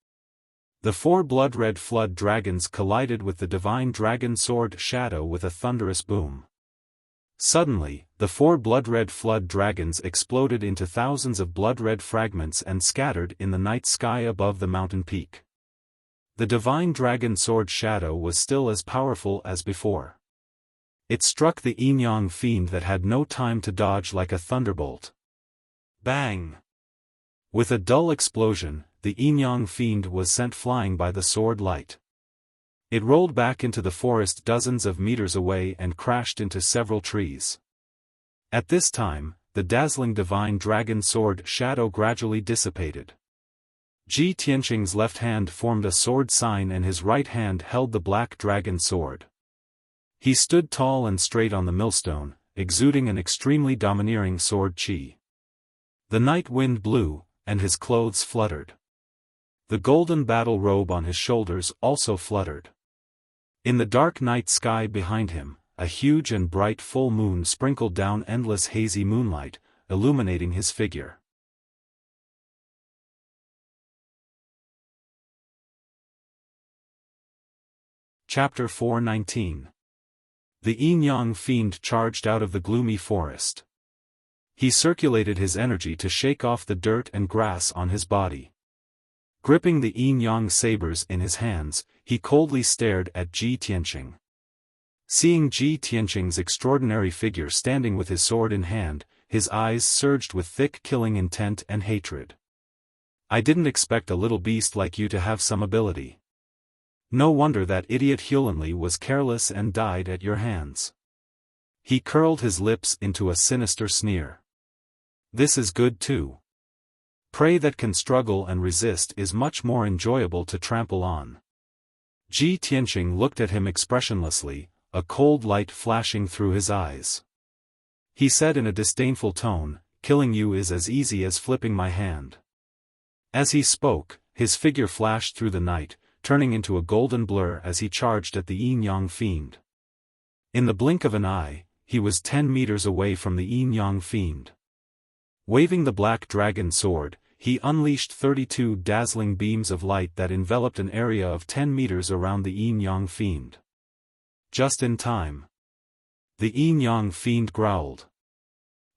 The 4 blood-red flood dragons collided with the divine dragon sword shadow with a thunderous boom. Suddenly, the 4 blood-red flood dragons exploded into thousands of blood-red fragments and scattered in the night sky above the mountain peak. The divine dragon sword shadow was still as powerful as before. It struck the yin-yang fiend that had no time to dodge like a thunderbolt. Bang! With a dull explosion, the yin-yang fiend was sent flying by the sword light. It rolled back into the forest dozens of meters away and crashed into several trees. At this time, the dazzling divine dragon sword shadow gradually dissipated. Ji Tianqing's left hand formed a sword sign and his right hand held the black dragon sword. He stood tall and straight on the millstone, exuding an extremely domineering sword qi. The night wind blew, and his clothes fluttered. The golden battle robe on his shoulders also fluttered. In the dark night sky behind him, a huge and bright full moon sprinkled down endless hazy moonlight, illuminating his figure. Chapter 419. The yin-yang fiend charged out of the gloomy forest. He circulated his energy to shake off the dirt and grass on his body. Gripping the yin-yang sabers in his hands, he coldly stared at Ji Tianqing. Seeing Ji Tianqing's extraordinary figure standing with his sword in hand, his eyes surged with thick killing intent and hatred. "I didn't expect a little beast like you to have some ability. No wonder that idiot Hulanli was careless and died at your hands." He curled his lips into a sinister sneer. "This is good too. Prey that can struggle and resist is much more enjoyable to trample on." Ji Tianqing looked at him expressionlessly, a cold light flashing through his eyes. He said in a disdainful tone, "Killing you is as easy as flipping my hand." As he spoke, his figure flashed through the night, turning into a golden blur as he charged at the yin-yang fiend. In the blink of an eye, he was 10 meters away from the yin-yang fiend. Waving the black dragon sword, he unleashed 32 dazzling beams of light that enveloped an area of 10 meters around the yin-yang fiend. Just in time. The yin-yang fiend growled.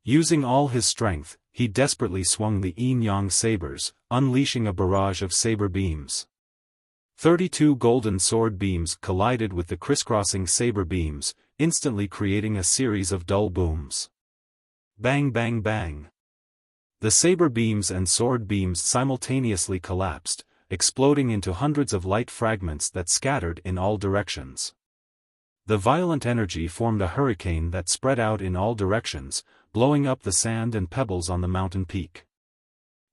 Using all his strength, he desperately swung the yin-yang sabers, unleashing a barrage of saber beams. 32 golden sword beams collided with the crisscrossing saber beams, instantly creating a series of dull booms. Bang bang bang. The saber beams and sword beams simultaneously collapsed, exploding into hundreds of light fragments that scattered in all directions. The violent energy formed a hurricane that spread out in all directions, blowing up the sand and pebbles on the mountain peak.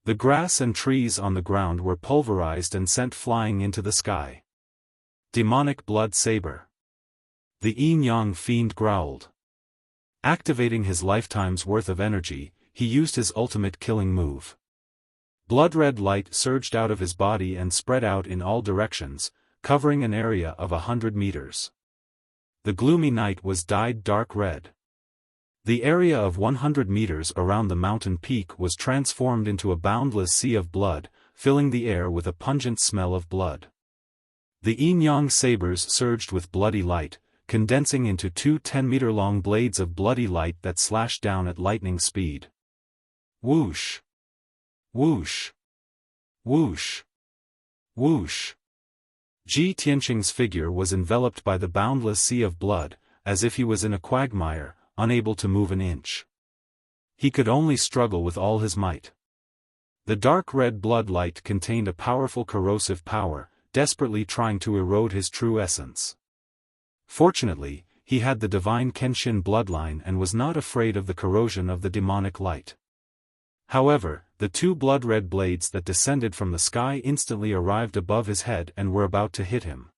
The grass and trees on the ground were pulverized and sent flying into the sky. Demonic blood saber. The yin-yang fiend growled. Activating his lifetime's worth of energy, he used his ultimate killing move. Blood-red light surged out of his body and spread out in all directions, covering an area of 100 meters. The gloomy night was dyed dark red. The area of 100 meters around the mountain peak was transformed into a boundless sea of blood, filling the air with a pungent smell of blood. The yin-yang sabers surged with bloody light, condensing into two 10-meter-long blades of bloody light that slashed down at lightning speed. Whoosh! Whoosh! Whoosh! Whoosh! Ji Tianqing's figure was enveloped by the boundless sea of blood, as if he was in a quagmire, unable to move an inch. He could only struggle with all his might. The dark red blood light contained a powerful corrosive power, desperately trying to erode his true essence. Fortunately, he had the divine Kenshin bloodline and was not afraid of the corrosion of the demonic light. However, the two blood-red blades that descended from the sky instantly arrived above his head and were about to hit him.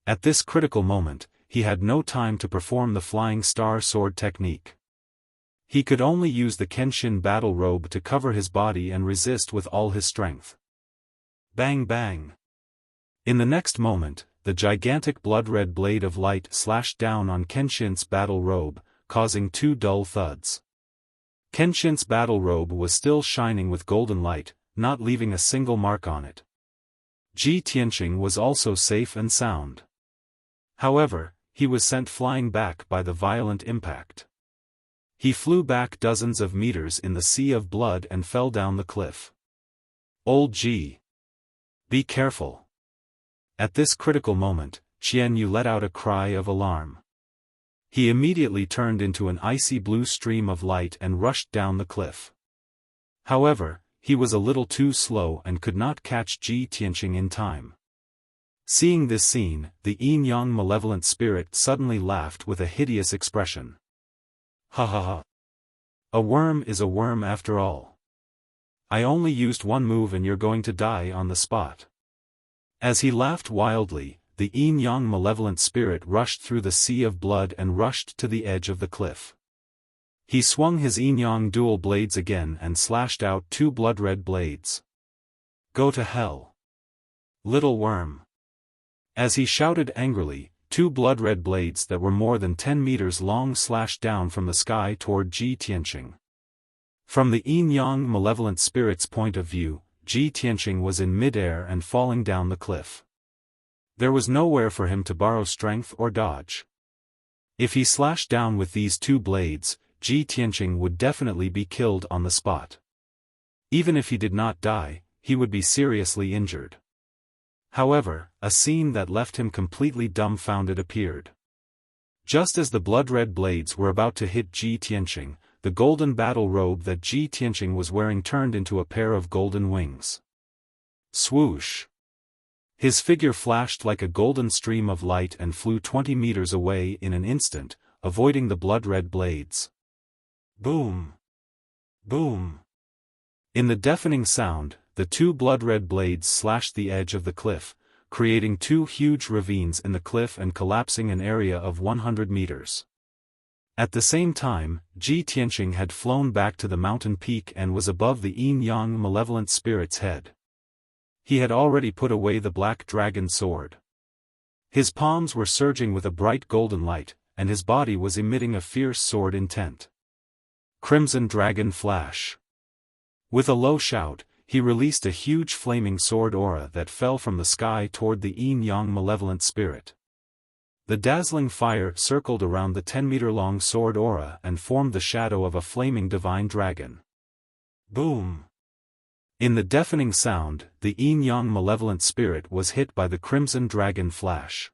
At this critical moment, he had no time to perform the flying star sword technique. He could only use the Kenshin battle robe to cover his body and resist with all his strength. Bang bang! In the next moment, the gigantic blood-red blade of light slashed down on Kenshin's battle robe, causing two dull thuds. Kenshin's battle robe was still shining with golden light, not leaving a single mark on it. Ji Tianqing was also safe and sound. However, he was sent flying back by the violent impact. He flew back dozens of meters in the sea of blood and fell down the cliff. Old Ji! Be careful! At this critical moment, Qian Yu let out a cry of alarm. He immediately turned into an icy blue stream of light and rushed down the cliff. However, he was a little too slow and could not catch Ji Tianqing in time. Seeing this scene, the yin-yang malevolent spirit suddenly laughed with a hideous expression. Ha ha ha! A worm is a worm after all. I only used one move and you're going to die on the spot. As he laughed wildly, the yin-yang malevolent spirit rushed through the sea of blood and rushed to the edge of the cliff. He swung his yin-yang dual blades again and slashed out two blood-red blades. Go to hell! Little worm! As he shouted angrily, two blood-red blades that were more than 10 meters long slashed down from the sky toward Ji Tianqing. From the yin-yang malevolent spirit's point of view, Ji Tianqing was in mid-air and falling down the cliff. There was nowhere for him to borrow strength or dodge. If he slashed down with these two blades, Ji Tianqing would definitely be killed on the spot. Even if he did not die, he would be seriously injured. However, a scene that left him completely dumbfounded appeared. Just as the blood-red blades were about to hit Ji Tianqing, the golden battle robe that Ji Tianqing was wearing turned into a pair of golden wings. Swoosh! His figure flashed like a golden stream of light and flew 20 meters away in an instant, avoiding the blood-red blades. Boom! Boom! In the deafening sound, the two blood-red blades slashed the edge of the cliff, creating two huge ravines in the cliff and collapsing an area of 100 meters. At the same time, Ji Tianqing had flown back to the mountain peak and was above the yin-yang malevolent spirit's head. He had already put away the black dragon sword. His palms were surging with a bright golden light, and his body was emitting a fierce sword intent. Crimson Dragon Flash. With a low shout, he released a huge flaming sword aura that fell from the sky toward the yin-yang malevolent spirit. The dazzling fire circled around the 10-meter-long sword aura and formed the shadow of a flaming divine dragon. Boom! In the deafening sound, the yin-yang malevolent spirit was hit by the crimson dragon flash.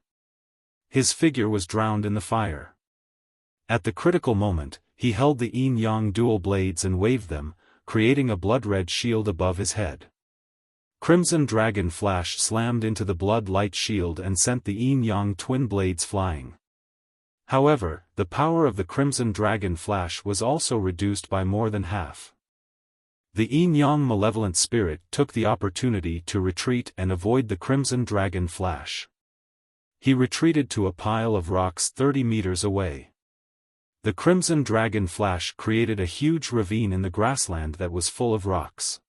His figure was drowned in the fire. At the critical moment, he held the yin-yang dual blades and waved them, creating a blood-red shield above his head. Crimson Dragon Flash slammed into the blood-light shield and sent the yin-yang twin blades flying. However, the power of the Crimson Dragon Flash was also reduced by more than half. The yin-yang malevolent spirit took the opportunity to retreat and avoid the Crimson Dragon Flash. He retreated to a pile of rocks 30 meters away. The Crimson Dragon Flash created a huge ravine in the grassland that was full of rocks.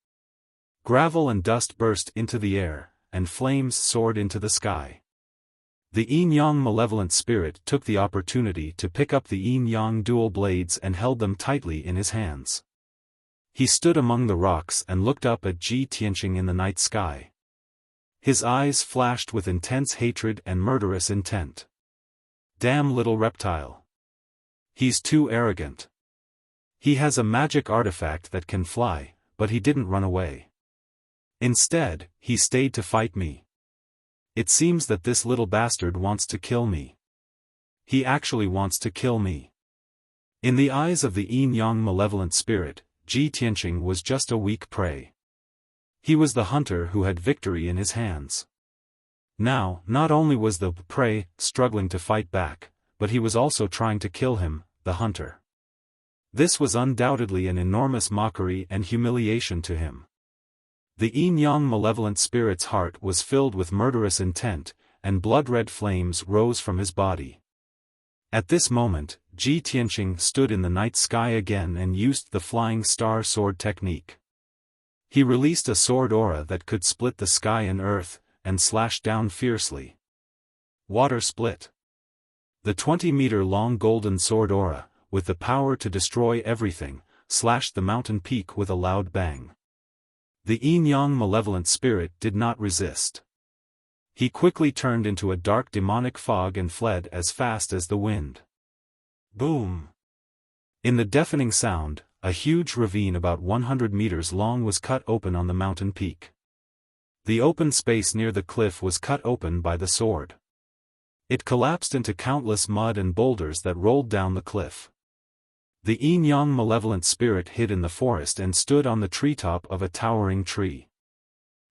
Gravel and dust burst into the air, and flames soared into the sky. The yin-yang malevolent spirit took the opportunity to pick up the yin-yang dual blades and held them tightly in his hands. He stood among the rocks and looked up at Ji Tianqing in the night sky. His eyes flashed with intense hatred and murderous intent. Damn little reptile. He's too arrogant. He has a magic artifact that can fly, but he didn't run away. Instead, he stayed to fight me. It seems that this little bastard wants to kill me. He actually wants to kill me. In the eyes of the yin-yang malevolent spirit, Ji Tianqing was just a weak prey. He was the hunter who had victory in his hands. Now, not only was the prey struggling to fight back, but he was also trying to kill him, the hunter. This was undoubtedly an enormous mockery and humiliation to him. The yin-yang malevolent spirit's heart was filled with murderous intent, and blood-red flames rose from his body. At this moment, Ji Tianqing stood in the night sky again and used the flying star sword technique. He released a sword aura that could split the sky and earth, and slash down fiercely. Water split. The 20-meter-long golden sword aura, with the power to destroy everything, slashed the mountain peak with a loud bang. The yin-yang malevolent spirit did not resist. He quickly turned into a dark demonic fog and fled as fast as the wind. Boom! In the deafening sound, a huge ravine about 100 meters long was cut open on the mountain peak. The open space near the cliff was cut open by the sword. It collapsed into countless mud and boulders that rolled down the cliff. The yin-yang malevolent spirit hid in the forest and stood on the treetop of a towering tree.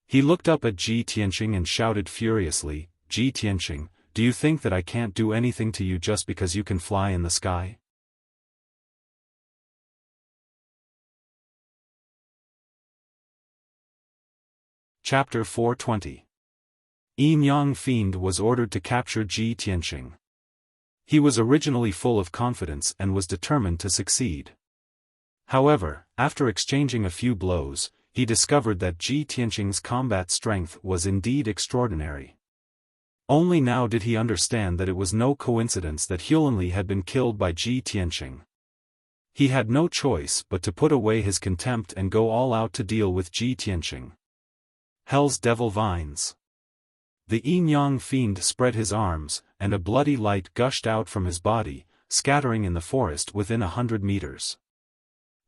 He looked up at Ji Tianqing and shouted furiously, "Ji Tianqing, do you think that I can't do anything to you just because you can fly in the sky?" Chapter 420. Yin-yang Fiend was ordered to capture Ji Tianqing. He was originally full of confidence and was determined to succeed. However, after exchanging a few blows, he discovered that Ji Tianqing's combat strength was indeed extraordinary. Only now did he understand that it was no coincidence that Hulanli had been killed by Ji Tianqing. He had no choice but to put away his contempt and go all out to deal with Ji Tianqing. Hell's Devil Vines. The yin-yang fiend spread his arms, and a bloody light gushed out from his body, scattering in the forest within 100 meters.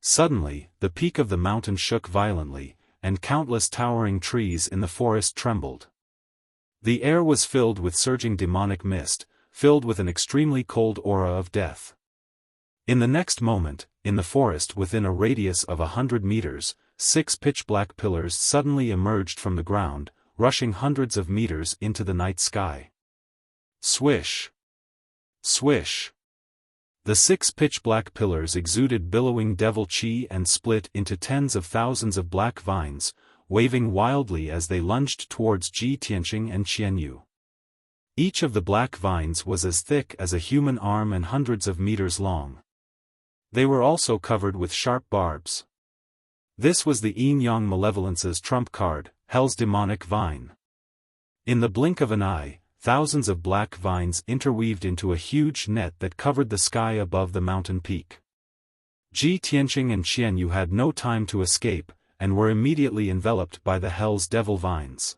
Suddenly, the peak of the mountain shook violently, and countless towering trees in the forest trembled. The air was filled with surging demonic mist, filled with an extremely cold aura of death. In the next moment, in the forest within a radius of 100 meters, 6 pitch-black pillars suddenly emerged from the ground, rushing hundreds of meters into the night sky. Swish! Swish! The 6 pitch-black pillars exuded billowing devil chi and split into tens of thousands of black vines, waving wildly as they lunged towards Ji Tianqing and Qianyu. Each of the black vines was as thick as a human arm and hundreds of meters long. They were also covered with sharp barbs. This was the yin-yang malevolence's trump card, Hell's Demonic Vine. In the blink of an eye, thousands of black vines interweaved into a huge net that covered the sky above the mountain peak. Ji Tianqing and Qianyu had no time to escape, and were immediately enveloped by the Hell's Devil Vines.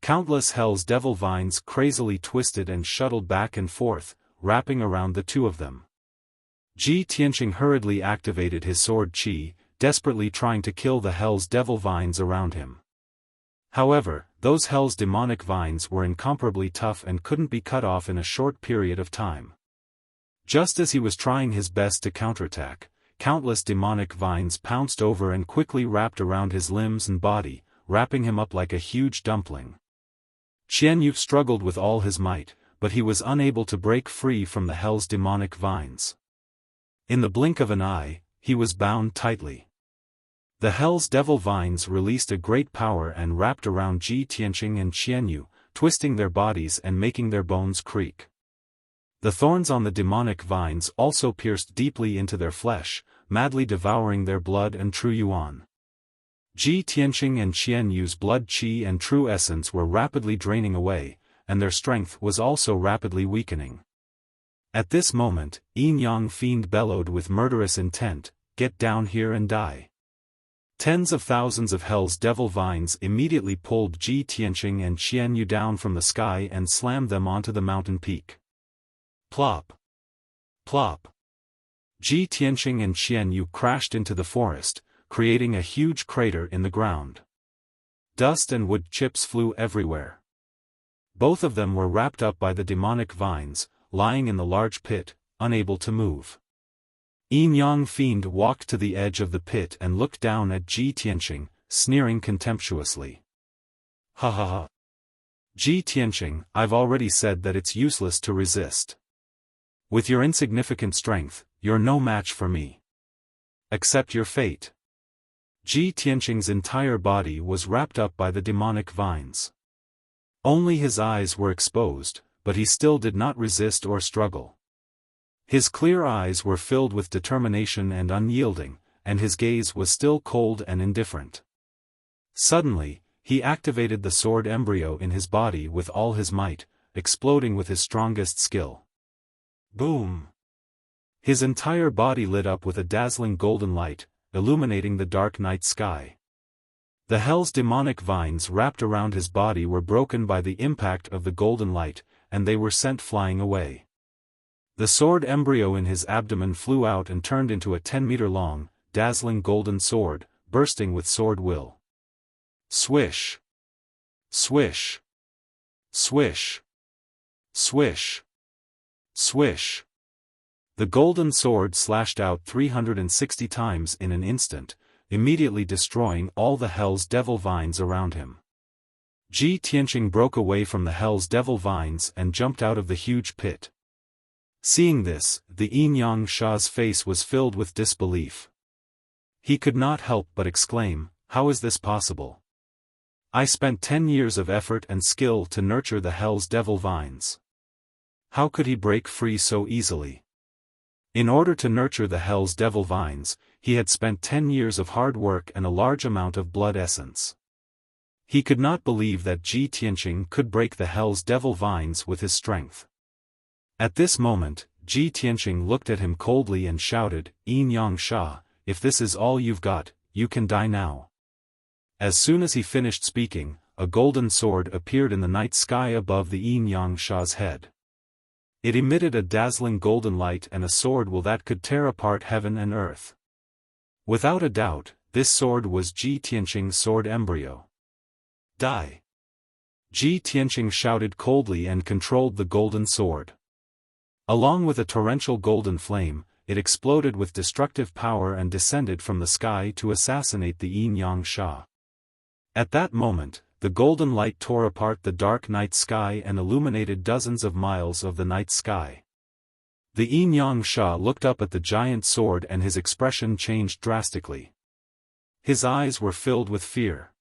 Countless Hell's Devil Vines crazily twisted and shuttled back and forth, wrapping around the two of them. Ji Tianqing hurriedly activated his sword chi, desperately trying to kill the Hell's Devil Vines around him. However, those Hell's demonic vines were incomparably tough and couldn't be cut off in a short period of time. Just as he was trying his best to counterattack, countless demonic vines pounced over and quickly wrapped around his limbs and body, wrapping him up like a huge dumpling. Qianyu struggled with all his might, but he was unable to break free from the Hell's demonic vines. In the blink of an eye, he was bound tightly. The Hell's Devil Vines released a great power and wrapped around Ji Tianqing and Qianyu, twisting their bodies and making their bones creak. The thorns on the demonic vines also pierced deeply into their flesh, madly devouring their blood and true yuan. Ji Tianqing and Qianyu's blood qi and true essence were rapidly draining away, and their strength was also rapidly weakening. At this moment, Yin-Yang Fiend bellowed with murderous intent, "Get down here and die." Tens of thousands of Hell's Devil Vines immediately pulled Ji Tianqing and Xian Yu down from the sky and slammed them onto the mountain peak. Plop! Plop! Ji Tianqing and Xian Yu crashed into the forest, creating a huge crater in the ground. Dust and wood chips flew everywhere. Both of them were wrapped up by the demonic vines, lying in the large pit, unable to move. Yin-Yang Fiend walked to the edge of the pit and looked down at Ji Tianqing, sneering contemptuously. "Ha ha ha. Ji Tianqing, I've already said that it's useless to resist. With your insignificant strength, you're no match for me. Accept your fate." Ji Tianqing's entire body was wrapped up by the demonic vines. Only his eyes were exposed, but he still did not resist or struggle. His clear eyes were filled with determination and unyielding, and his gaze was still cold and indifferent. Suddenly, he activated the sword embryo in his body with all his might, exploding with his strongest skill. Boom! His entire body lit up with a dazzling golden light, illuminating the dark night sky. The Hell's demonic vines wrapped around his body were broken by the impact of the golden light, and they were sent flying away. The sword embryo in his abdomen flew out and turned into a 10-meter-long, dazzling golden sword, bursting with sword will. Swish! Swish! Swish! Swish! Swish! The golden sword slashed out 360 times in an instant, immediately destroying all the Hell's Devil Vines around him. Ji Tianqing broke away from the Hell's Devil Vines and jumped out of the huge pit. Seeing this, the Yin-Yang Sha's face was filled with disbelief. He could not help but exclaim, "How is this possible? I spent 10 years of effort and skill to nurture the Hell's Devil Vines. How could he break free so easily?" In order to nurture the Hell's Devil Vines, he had spent 10 years of hard work and a large amount of blood essence. He could not believe that Ji Tianqing could break the Hell's Devil Vines with his strength. At this moment, Ji Tianqing looked at him coldly and shouted, "Yin-Yang Sha, if this is all you've got, you can die now." As soon as he finished speaking, a golden sword appeared in the night sky above the Yin-Yang Sha's head. It emitted a dazzling golden light and a sword will that could tear apart heaven and earth. Without a doubt, this sword was Ji Tianqing's sword embryo. Die! Ji Tianqing shouted coldly and controlled the golden sword. Along with a torrential golden flame, it exploded with destructive power and descended from the sky to assassinate the Yin-Yang Sha. At that moment, the golden light tore apart the dark night sky and illuminated dozens of miles of the night sky. The Yin-Yang Sha looked up at the giant sword and his expression changed drastically. His eyes were filled with fear.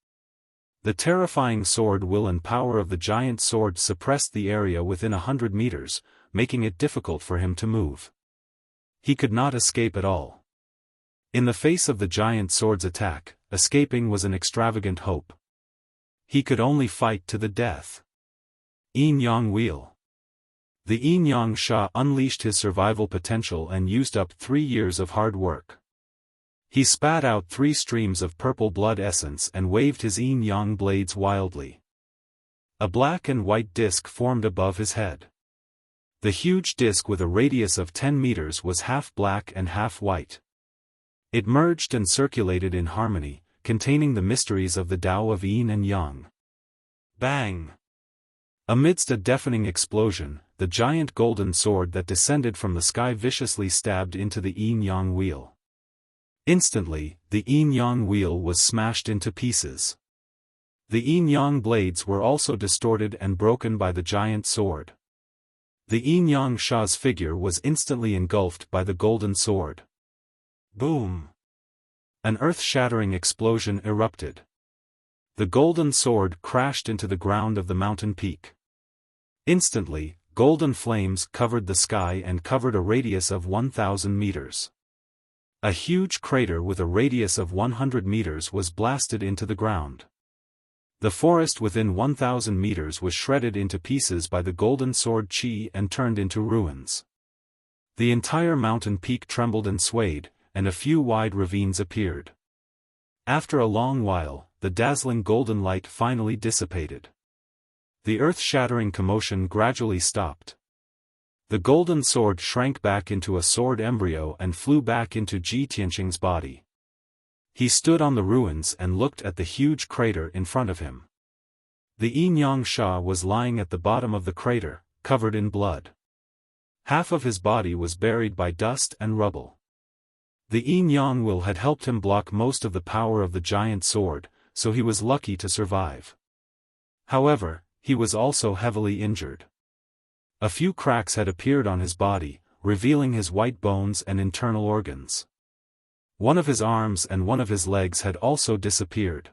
The terrifying sword will and power of the giant sword suppressed the area within 100 meters, making it difficult for him to move. He could not escape at all. In the face of the giant sword's attack, escaping was an extravagant hope. He could only fight to the death. Yin-Yang Wheel. The Yin-Yang Sha unleashed his survival potential and used up 3 years of hard work. He spat out 3 streams of purple blood essence and waved his yin-yang blades wildly. A black and white disc formed above his head. The huge disc with a radius of 10 meters was half black and half white. It merged and circulated in harmony, containing the mysteries of the Tao of Yin and Yang. Bang! Amidst a deafening explosion, the giant golden sword that descended from the sky viciously stabbed into the yin-yang wheel. Instantly, the yin-yang wheel was smashed into pieces. The yin-yang blades were also distorted and broken by the giant sword. The Yin-Yang Sha's figure was instantly engulfed by the golden sword. Boom! An earth-shattering explosion erupted. The golden sword crashed into the ground of the mountain peak. Instantly, golden flames covered the sky and covered a radius of 1,000 meters. A huge crater with a radius of 100 meters was blasted into the ground. The forest within 1,000 meters was shredded into pieces by the golden sword Qi and turned into ruins. The entire mountain peak trembled and swayed, and a few wide ravines appeared. After a long while, the dazzling golden light finally dissipated. The earth-shattering commotion gradually stopped. The golden sword shrank back into a sword embryo and flew back into Ji Tianqing's body. He stood on the ruins and looked at the huge crater in front of him. The Yinyang Sha was lying at the bottom of the crater, covered in blood. Half of his body was buried by dust and rubble. The Yinyang Will had helped him block most of the power of the giant sword, so he was lucky to survive. However, he was also heavily injured. A few cracks had appeared on his body, revealing his white bones and internal organs. One of his arms and one of his legs had also disappeared.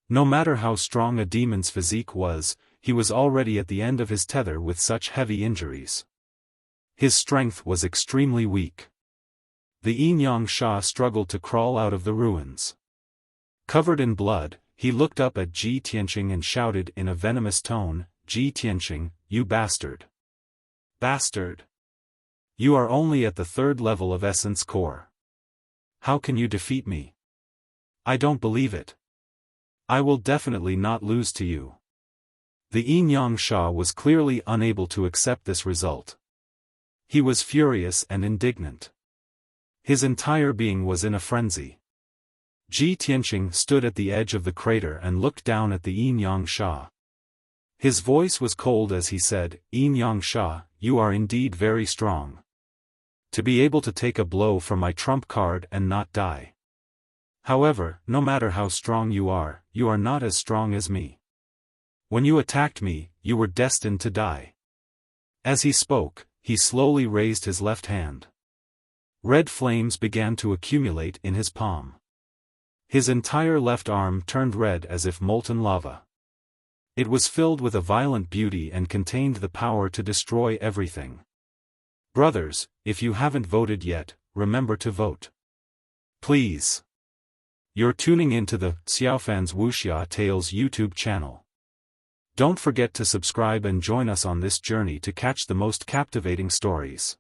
No matter how strong a demon's physique was, he was already at the end of his tether with such heavy injuries. His strength was extremely weak. The Yinyang Sha struggled to crawl out of the ruins. Covered in blood, he looked up at Ji Tianqing and shouted in a venomous tone, "Ji Tianqing, you bastard! Bastard! You are only at the 3rd level of Essence Core. How can you defeat me? I don't believe it. I will definitely not lose to you." The Yinyang Sha was clearly unable to accept this result. He was furious and indignant. His entire being was in a frenzy. Ji Tianqing stood at the edge of the crater and looked down at the Yinyang Sha. His voice was cold as he said, "Yinyang Sha, you are indeed very strong. To be able to take a blow from my trump card and not die. However, no matter how strong you are not as strong as me. When you attacked me, you were destined to die." As he spoke, he slowly raised his left hand. Red flames began to accumulate in his palm. His entire left arm turned red as if molten lava. It was filled with a violent beauty and contained the power to destroy everything. Brothers, if you haven't voted yet, remember to vote. Please. You're tuning into the Xiaofan's Wuxia Tales YouTube channel. Don't forget to subscribe and join us on this journey to catch the most captivating stories.